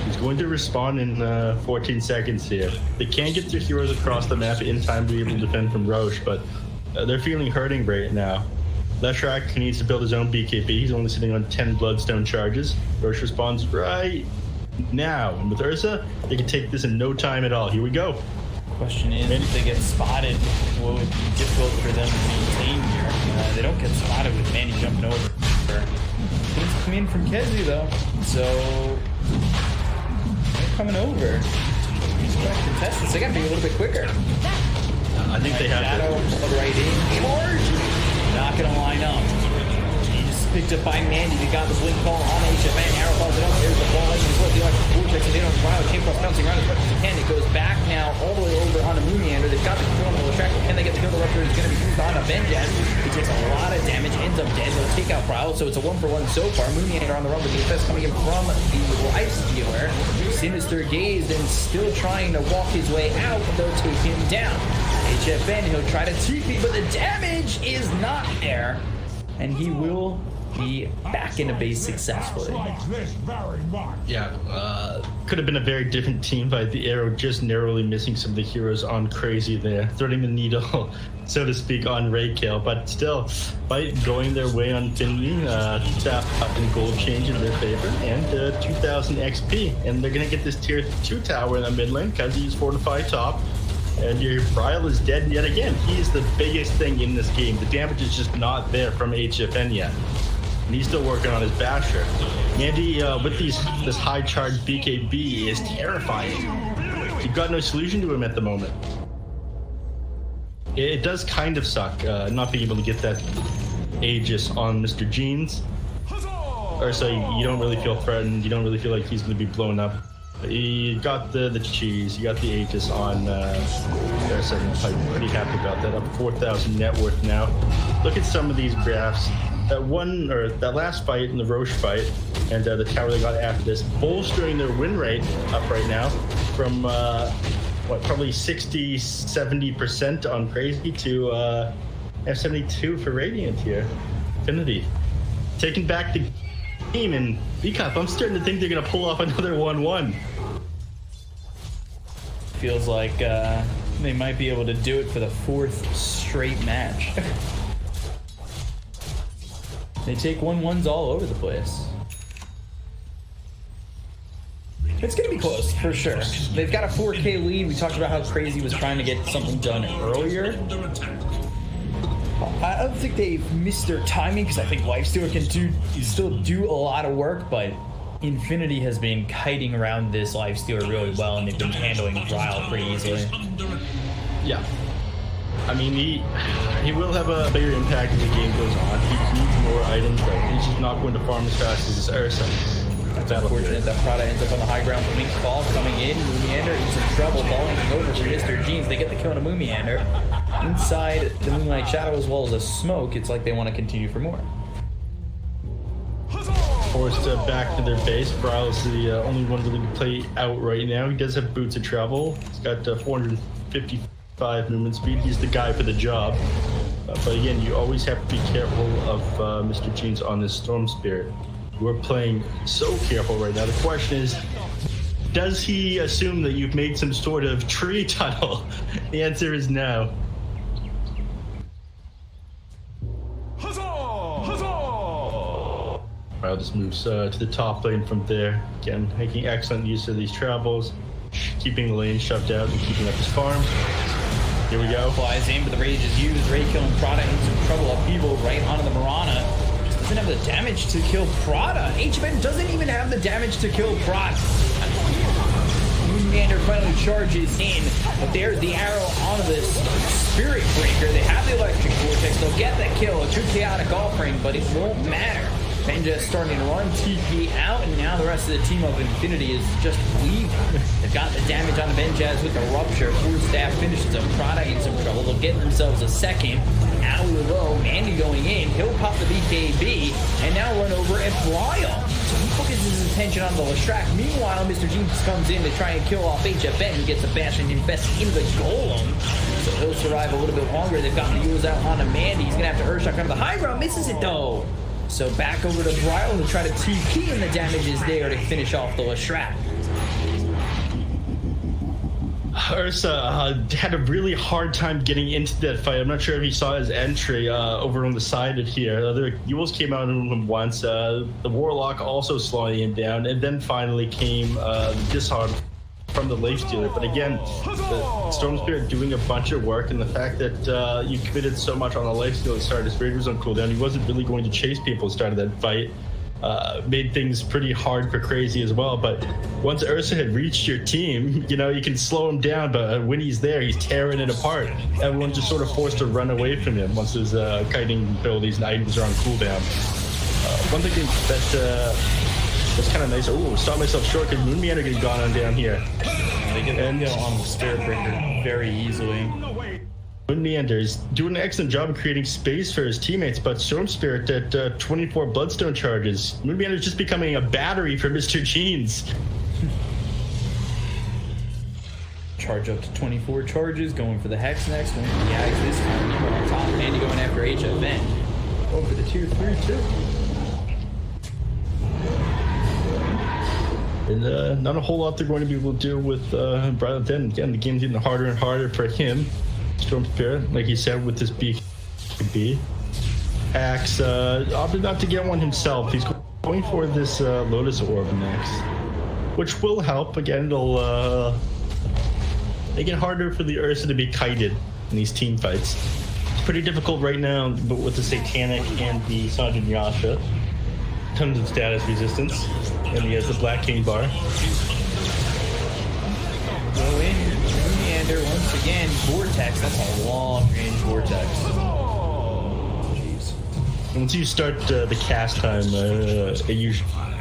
He's going to respawn in 14 seconds here. They can't get their heroes across the map in time to be able to defend from Roche, but they're feeling hurting right now. Leshrac needs to build his own BKB. He's only sitting on 10 Bloodstone charges. Roche responds right now. And with Ursa, they can take this in no time at all. Here we go. Question is, if they get spotted, what would be difficult for them to maintain here? They don't get spotted with Mandy jumping over. Things come in from Kezu though, so they're coming over. These contestants, they gotta be a little bit quicker. I think they have Shadow right in. Charge! Not gonna line up. He's picked up by Mandy. They got the blink call on HFN. Arrow falls it up. There's the ball. He's what the electric vortex, and they don't fly. Came across bouncing around as much as he can. It goes back now all the way over on the Moonyander. They've got the control on the track. Can they get the kill? The Rupture is going to be used on a Benjaz. He takes a lot of damage, ends up dead. They'll take out Prowl, so it's a 1-for-1 so far. Moonyander on the run with the effects coming in from the Lifestealer. Sinister gazed and still trying to walk his way out. They'll take him down. HFN, he'll try to TP, but the damage is not there. And he will be back into base successfully. Yeah, could have been a very different team by the arrow just narrowly missing some of the heroes on Crazy there, threading the needle, so to speak, on Raykill, but still, fight going their way on Infinity, tap up in gold change in their favor, and 2,000 XP, and they're gonna get this tier 2 tower in the mid lane, because he's fortified top. And your Bryle is dead yet again. He is the biggest thing in this game. The damage is just not there from HFN yet. And he's still working on his Basher. Mandy, with this high charge BKB, is terrifying. You've got no solution to him at the moment. It does kind of suck not being able to get that Aegis on Mr. Jeans. Or so you don't really feel threatened. You don't really feel like he's going to be blown up You got the cheese, you got the Aegis on their second fight. Pretty happy about that. Up 4,000 net worth now. Look at some of these graphs. That last fight in the Roche fight, and the tower they got after this, bolstering their win rate up right now from probably 60-70% on Crazy to F72 for Radiant here. Infinity taking back the game, and VCOP, I'm starting to think they're gonna pull off another 1-1. Feels like they might be able to do it for the 4th straight match. They take 1-1s all over the place. It's gonna be close, for sure. They've got a 4K lead. We talked about how Crazy was trying to get something done earlier. I don't think they've missed their timing, because I think Lifestealer can still do a lot of work, but Infinity has been kiting around this Lifestealer really well, and they've been handling Ryle pretty easily. Yeah. I mean, he will have a bigger impact as the game goes on. He needs more items, but he's just not going to farm as fast as Ursa. It's unfortunate that Prada ends up on the high ground. Wings fall coming in. Moomiander in some trouble, falling over for Mr. Jeans. They get the kill on a Moomiander. Inside the Moonlight Shadow as well as a smoke, it's like they want to continue for more. Forced back to their base. Bryle's the only one really to play out right now. He does have boots of travel. He's got 455 movement speed. He's the guy for the job. But again, you always have to be careful of Mr. Jeans on this Storm Spirit. We're playing so careful right now. The question is, does he assume that you've made some sort of tree tunnel? The answer is no. Bryle just moves to the top lane from there. Again, making excellent use of these travels, keeping the lane shoved out and keeping up his farm. Here we go. Flies in, but the rage is used. Ray killing Prada in some trouble. Upheaval right onto the Mirana. Just doesn't have the damage to kill Prada. HBN doesn't even have the damage to kill Prada. Moonmander finally charges in, but there's the arrow onto this Spirit Breaker. They have the Electric Vortex. They'll get that kill. A true chaotic offering, but it won't matter. Benja starting to run TP out, and now the rest of the team of Infinity is just leaving. They've got the damage on the Benjaz with the Rupture. Force Staff finishes them. Prada in some trouble. They'll get themselves a second. Out of the low, Mandy going in. He'll pop the BKB, and now run over at Bryle. So he focuses his attention on the Lestrak. Meanwhile, Mr. Jeans comes in to try and kill off HFN. He gets a Bastion Infest into the Golem. So he'll survive a little bit longer. They've got the Yules out on Mandy. He's going to have to Earthshock on the high ground. Misses it, though. So back over to Bryle to try to TP, and the damage is there to finish off the Lestrak. Ursa had a really hard time getting into that fight. I'm not sure if he saw his entry over on the side of here. The Yules came out on him once. The Warlock also slowing him down, and then finally came the Disarm from the Lifestealer. But again, the Storm Spirit doing a bunch of work, and the fact that you committed so much on the Lifestealer at the start, his Rage was on cooldown. He wasn't really going to chase people at the start of that fight. Made things pretty hard for Crazy as well. But once Ursa had reached your team, you know, you can slow him down, but when he's there, he's tearing it apart. Everyone's just sort of forced to run away from him once his kiting abilities and items are on cooldown. One thing that was kind of nice. Oh, stop myself short because Moonmeander getting gone on down here. They get the kill on the Spirit Breaker very easily. Moonmeander is doing an excellent job of creating space for his teammates, but Storm Spirit at 24 Bloodstone charges. Moonmeander is just becoming a battery for Mr. Jeans. Charge up to 24 charges, going for the Hex next, going for the Axe this time. On top, Mandy going after HFN. Going for the tier 3 too. And not a whole lot they're going to be able to do with Bryle. Then again, the game's getting harder and harder for him. Storm Spirit, like he said, with this BKB. Axe opted not to get one himself. He's going for this Lotus Orb next, which will help. Again, it'll make it harder for the Ursa to be kited in these team fights. It's pretty difficult right now, but with the Satanic and the Sanjin Yasha. Tons of status resistance, and he has the Black King bar. Go in, Meander once again. Vortex, that's a long range Vortex. Jeez. Once you start the cast time,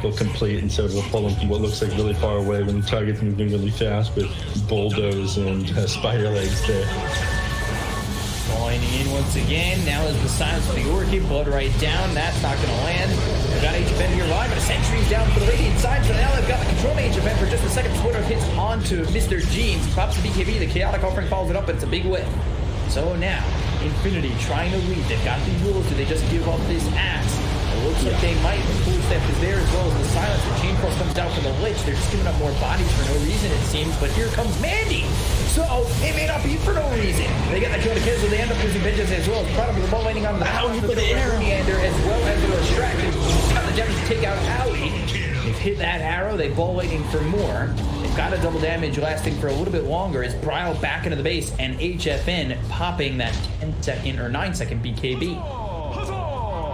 will complete, and so it'll pull them from what looks like really far away when the target's moving really fast with bulldoze and spider legs there. Falling in once again. Now is the silence for the Orchid. Blood right down. That's not going to land. They've got HFN here live, but a sentry's down for the Radiant side. So now they've got the control HFN for just a second. Twitter hits onto Mr. Jeans. Pops the BKB. The Chaotic Offering follows it up, but it's a big whiff. So now, Infinity trying to lead. They've got these rules. Do they just give up this axe? It looks like they might. The cool step is there as well as the silence. The chain cross comes down from the Lich. They're just giving up more bodies for no reason, it seems. But here comes Mandy. So it may not be for no reason. They get the kill to kill, so they end up losing Vengeance as well. Product of the ball landing on the Neander as well as the distraction. Got the Gems to take out Owie. They've hit that arrow. They ball waiting for more. They've got a double damage lasting for a little bit longer as Brile back into the base and HFN popping that 10-second or 9-second BKB.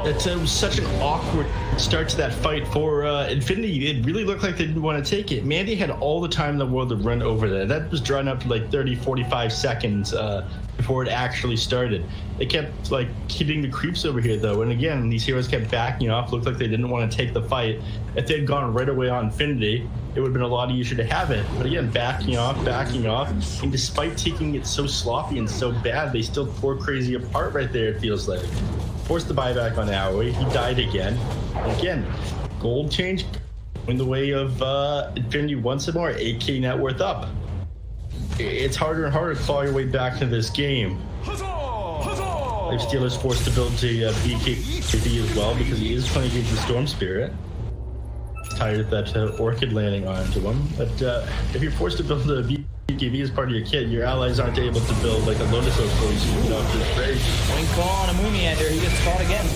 It was such an awkward start to that fight for Infinity. It really looked like they didn't want to take it. Mandy had all the time in the world to run over there. That was drawn up to like 30, 45 seconds before it actually started. They kept like hitting the creeps over here though. And again, these heroes kept backing off. Looked like they didn't want to take the fight. If they'd gone right away on Infinity, it would have been a lot easier to have it. But again, backing off. And despite taking it so sloppy and so bad, they still tore Crazy apart right there, it feels like. Forced the buyback on Aoi. He died again. And again, gold change in the way of Infinity once more. 8K net worth up. It's harder and harder to claw your way back to this game. Lifestealer's forced to build a BKB as well because he is playing against the Storm Spirit. He's tired of that Orchid landing onto him. But if you're forced to build a BKB as part of your kit, your allies aren't able to build like a Lotus Oak for you, so you can get off this break. Wing call on a Moonyander, he gets caught again.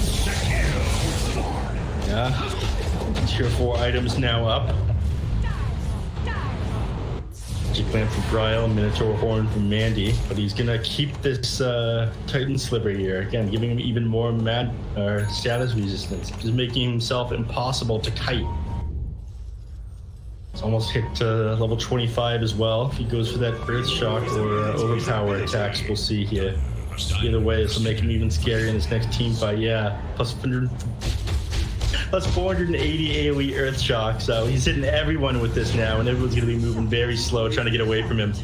Yeah. Tier 4 items now up. G-Plant from Brile, Minotaur Horn from Mandy, but he's gonna keep this Titan Sliver here. Again, giving him even more status resistance, just making himself impossible to kite. It's almost hit level 25 as well. If he goes for that Earth Shock or Overpower attacks, we'll see here. Either way, this will make him even scarier in this next team fight. Yeah, plus 480 AoE Earth Shock, so he's hitting everyone with this now, and everyone's going to be moving very slow, trying to get away from him.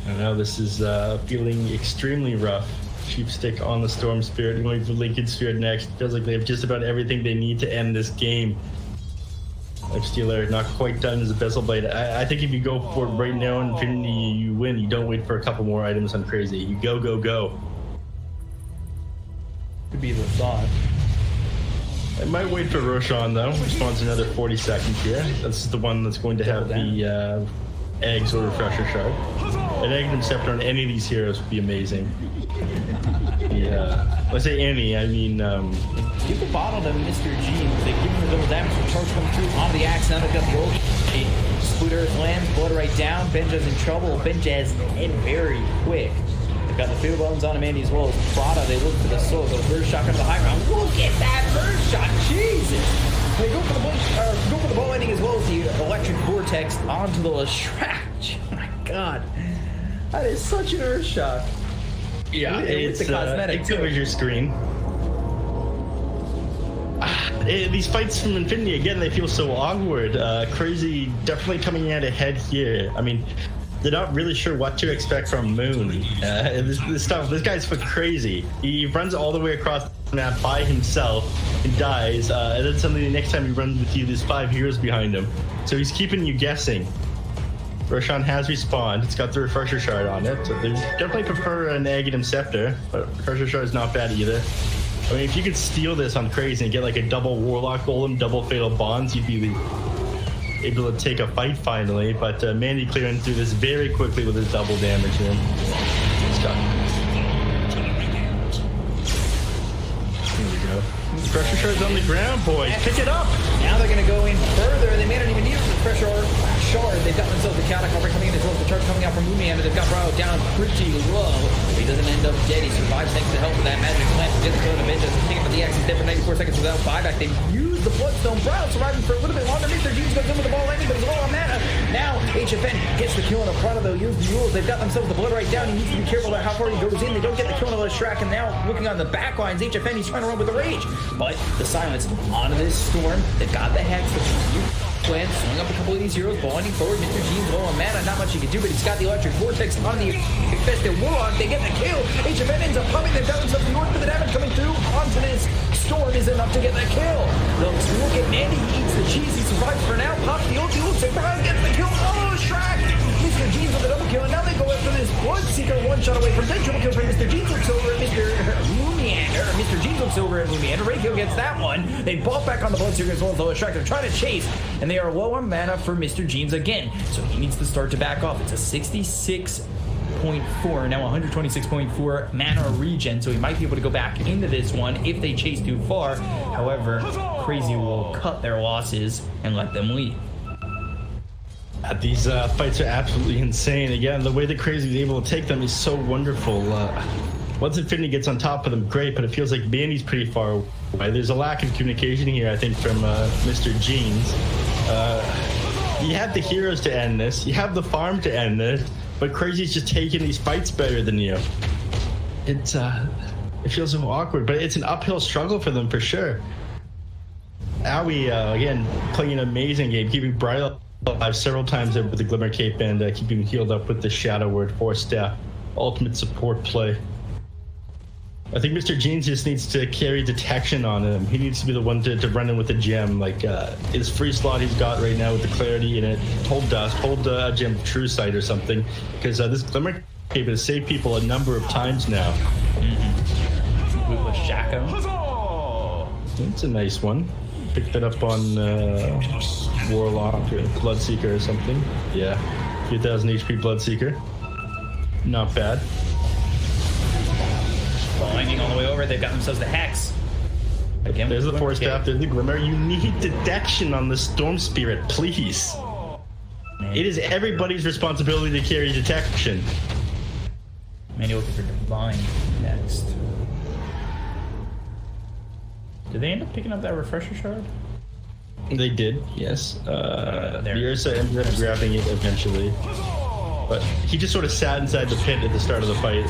I know this is feeling extremely rough. Sheepstick on the Storm Spirit, going for Lincoln Sphere next. Feels like they have just about everything they need to end this game. Lifestealer not quite done as a Bezel Blade. I think if you go for it right now in Infinity, you win. You don't wait for a couple more items on Crazy. You go, go, go. Could be the thought. I might wait for Roshan though. Responds another 40 seconds here. This is the one that's going to have the eggs or refresher shard. An Egg Scepter on any of these heroes would be amazing. Yeah. When I say any, I mean Give the bottle to Mr. Jeans. They give him the double damage. The charge coming through onto the axe. Now they've got the old Split Earth lands, blood right down. Benja's in trouble. Benja's in very quick. They've got the Fear Bones on him, Andy, as well as Prada. They look for the soul. The first shot comes to the high ground. Look at that first shot. Jesus. They go for the ball ending as well as the electric vortex onto the Lestrange. Oh my god. That is such an earth shock. Yeah, it's the cosmetic. It covers your screen. These fights from Infinity, again, they feel so awkward. Crazy definitely coming out ahead here. I mean, they're not really sure what to expect from Moon. This guy's for Crazy. He runs all the way across the map by himself and dies, and then suddenly the next time he runs with you, there's 5 heroes behind him. So he's keeping you guessing. Roshan has respawned. It's got the Refresher Shard on it, so they definitely prefer an Aghanim Scepter, but Refresher Shard is not bad either. I mean, if you could steal this on Crazy and get like a double Warlock Golem, double Fatal Bonds, you'd be able to take a fight finally, but Mandy clearing through this very quickly with his double damage here. Stuck. Here we go. Pressure Shard's on the ground, boys. Pick it up! Now they're going to go in further. They may not even need the pressure shard. They've got themselves the Chaotic Offering coming in as well as the charge coming out from Moonyander. They've got Bro down pretty low. He doesn't end up dead. He survives thanks to help with that magic plant. Gets the damage. Taking up the axe. He's dead for 94 seconds without buyback. They've used the Bloodstone. Bro surviving for a little bit longer. Mr. Jeans goes in with the ball landing, but he's low on mana. Now HFN gets the kill on the front of the Mules. They've got themselves the blood right down. He needs to be careful about how far he goes in. They don't get the kill on the track, and now looking on the back lines, HFN, he's trying to run with the rage. But the silence onto this storm. They've got the hex. Plan, swing up a couple of these heroes, blinding forward. Mr. Jeans low on mana, not much he can do, but he's got the electric vortex on the infested warlock. They get the kill. HFN ends up pumping. They've got themselves the order, but the damage coming through onto this storm is enough to get the kill. Looks, look at Mandy. He eats the cheese. He survives for now. Pops the ulti. Looks at Brian, gets the kill. Oh, Shrek! Mr. Jeans with a double kill, and now they go after this Bloodseeker, one shot away from dead. Triple kill from Mr. Jeans. Looks over at Mr. Lumiander. Mr. Jeans looks over at Lumiander. Raykill gets that one. They bought back on the Bloodseeker as well as the Shrek. They're trying to chase, and they are low on mana for Mr. Jeans again. So he needs to start to back off. It's a 66.4, now 126.4 mana regen, so he might be able to go back into this one if they chase too far. However, Crazy will cut their losses and let them lead. These fights are absolutely insane. Again, the way that Crazy is able to take them is so wonderful. Once Infinity gets on top of them, great, but it feels like Mandy's pretty far away. There's a lack of communication here, I think, from Mr. Jeans. You have the heroes to end this, you have the farm to end this, but Crazy's just taking these fights better than you. It feels so awkward, but it's an uphill struggle for them for sure. Aoi, again, playing an amazing game, keeping Bridal alive several times there with the Glimmer Cape and keeping him healed up with the Shadow Word, 4-staff, ultimate support play. I think Mr. Jeans just needs to carry detection on him. He needs to be the one to run in with the gem. Like his free slot he's got right now with the clarity in it. Hold dust, hold a gem of true sight or something. Because this Glimmer Cape has saved people a number of times now. With Shaco. It's a nice one. Picked that up on Warlock or Bloodseeker or something. Yeah, 3000 HP Bloodseeker. Not bad. Blinding all the way over, they've got themselves the Hex. Again, there's the 4-staff, there's the Glimmer. You need detection on the Storm Spirit, please. It is everybody's responsibility to carry detection. Maybe looking for Divine next. Did they end up picking up that refresher shard? They did, yes. Ursa ended up grabbing it eventually. But he just sort of sat inside the pit at the start of the fight,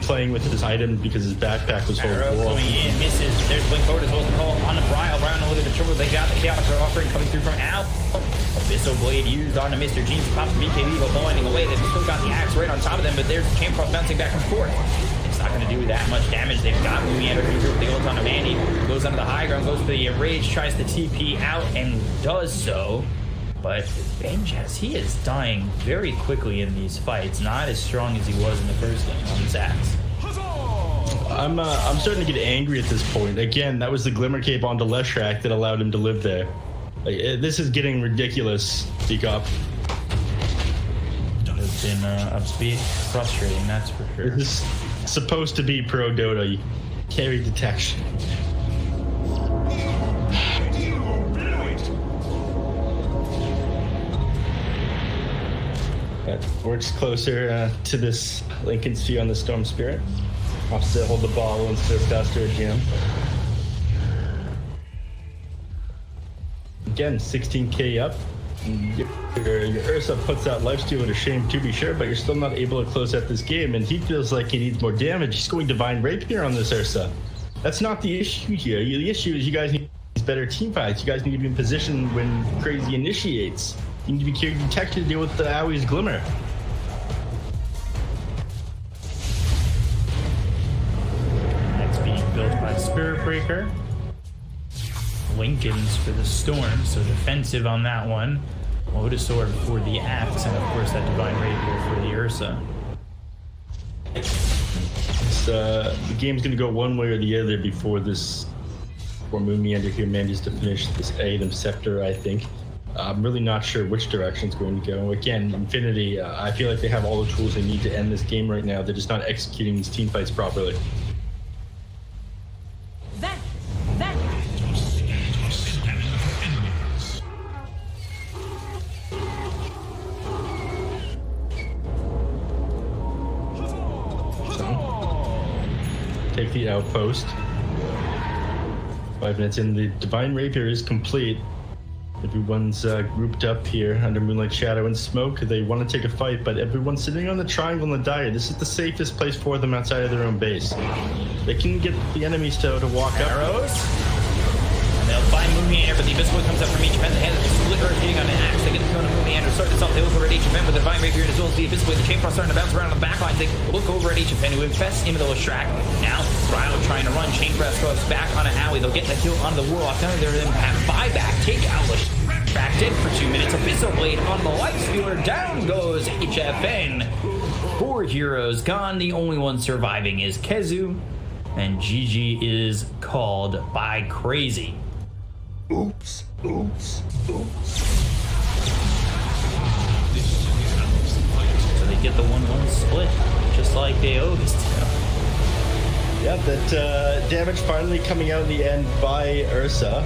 playing with his item because his backpack was full of gold. Coming in, misses. There's Blink Forward as well as the call on the Brian. Brian a little bit of trouble. They got the Chaotic offering coming through from Al. Abyssal Blade used onto Mr. Jeans. Pops BKB, but blinding away. They've still got the axe right on top of them, but there's Chain Cross bouncing back and forth. It's not going to do that much damage. They've got Lumiander coming through with the ult on Mandy. Goes onto the high ground, goes for the Rage, tries to TP out, and does so. But Benjaz, he is dying very quickly in these fights. Not as strong as he was in the first game on his axe. I'm starting to get angry at this point. Again, that was the Glimmer Cape onto Leshrac that allowed him to live there. This is getting ridiculous, Speak Up. It's been up speed, frustrating, that's for sure. This is supposed to be pro Dota. You carry detection. That works closer to this Lincoln C on the Storm Spirit. Wants to hold the ball instead of dust or a gem. Again, 16k up. Your Ursa puts that lifesteal to shame, to be sure, but you're still not able to close out this game, and he feels like he needs more damage. He's going Divine Rapier on this Ursa. That's not the issue here. The issue is you guys need better team fights. You guys need to be in position when Crazy initiates. You need to be carrying detection to deal with the Aoi's Glimmer. That's being built by Spirit Breaker. Lincoln's for the Storm, so defensive on that one. Lotus Sword for the Axe, and of course that Divine Rapier for the Ursa. The game's going to go one way or the other before Moon Meander here manages to finish this item Scepter, I think. I'm really not sure which direction it's going to go. Again, Infinity, I feel like they have all the tools they need to end this game right now. They're just not executing these team fights properly. Take the outpost. 5 minutes in, the Divine Rapier is complete. Everyone's grouped up here under Moonlight Shadow and Smoke. They want to take a fight, but everyone's sitting on the triangle and the Dire. This is the safest place for them outside of their own base. They can get the enemies to walk up. Arrows. And they'll find Moon Meander, but the Abyssal comes up from each event. They have the split earth hitting on an axe. They get the kill on Moon Meander. Start this off. They look over at each event with the Divine Rapier as well as the Abyssal. The Chain Frost starting to bounce around on the back lines. They look over at each event who infests into the Leshrac. Now, Ryle trying to run. Chain Frost goes back on a Howie. They'll get the kill on the Warlock. Now they're going to have buyback. Take out Leshrac dead for 2 minutes. Abyssal Blade on the Light Stealer. Down goes HFN. 4 heroes gone. The only one surviving is Kezu. And GG is called by Crazy. Oops, oops, oops. So they get the 1-1 split, just like they always do. Yeah, that damage finally coming out in the end by Ursa.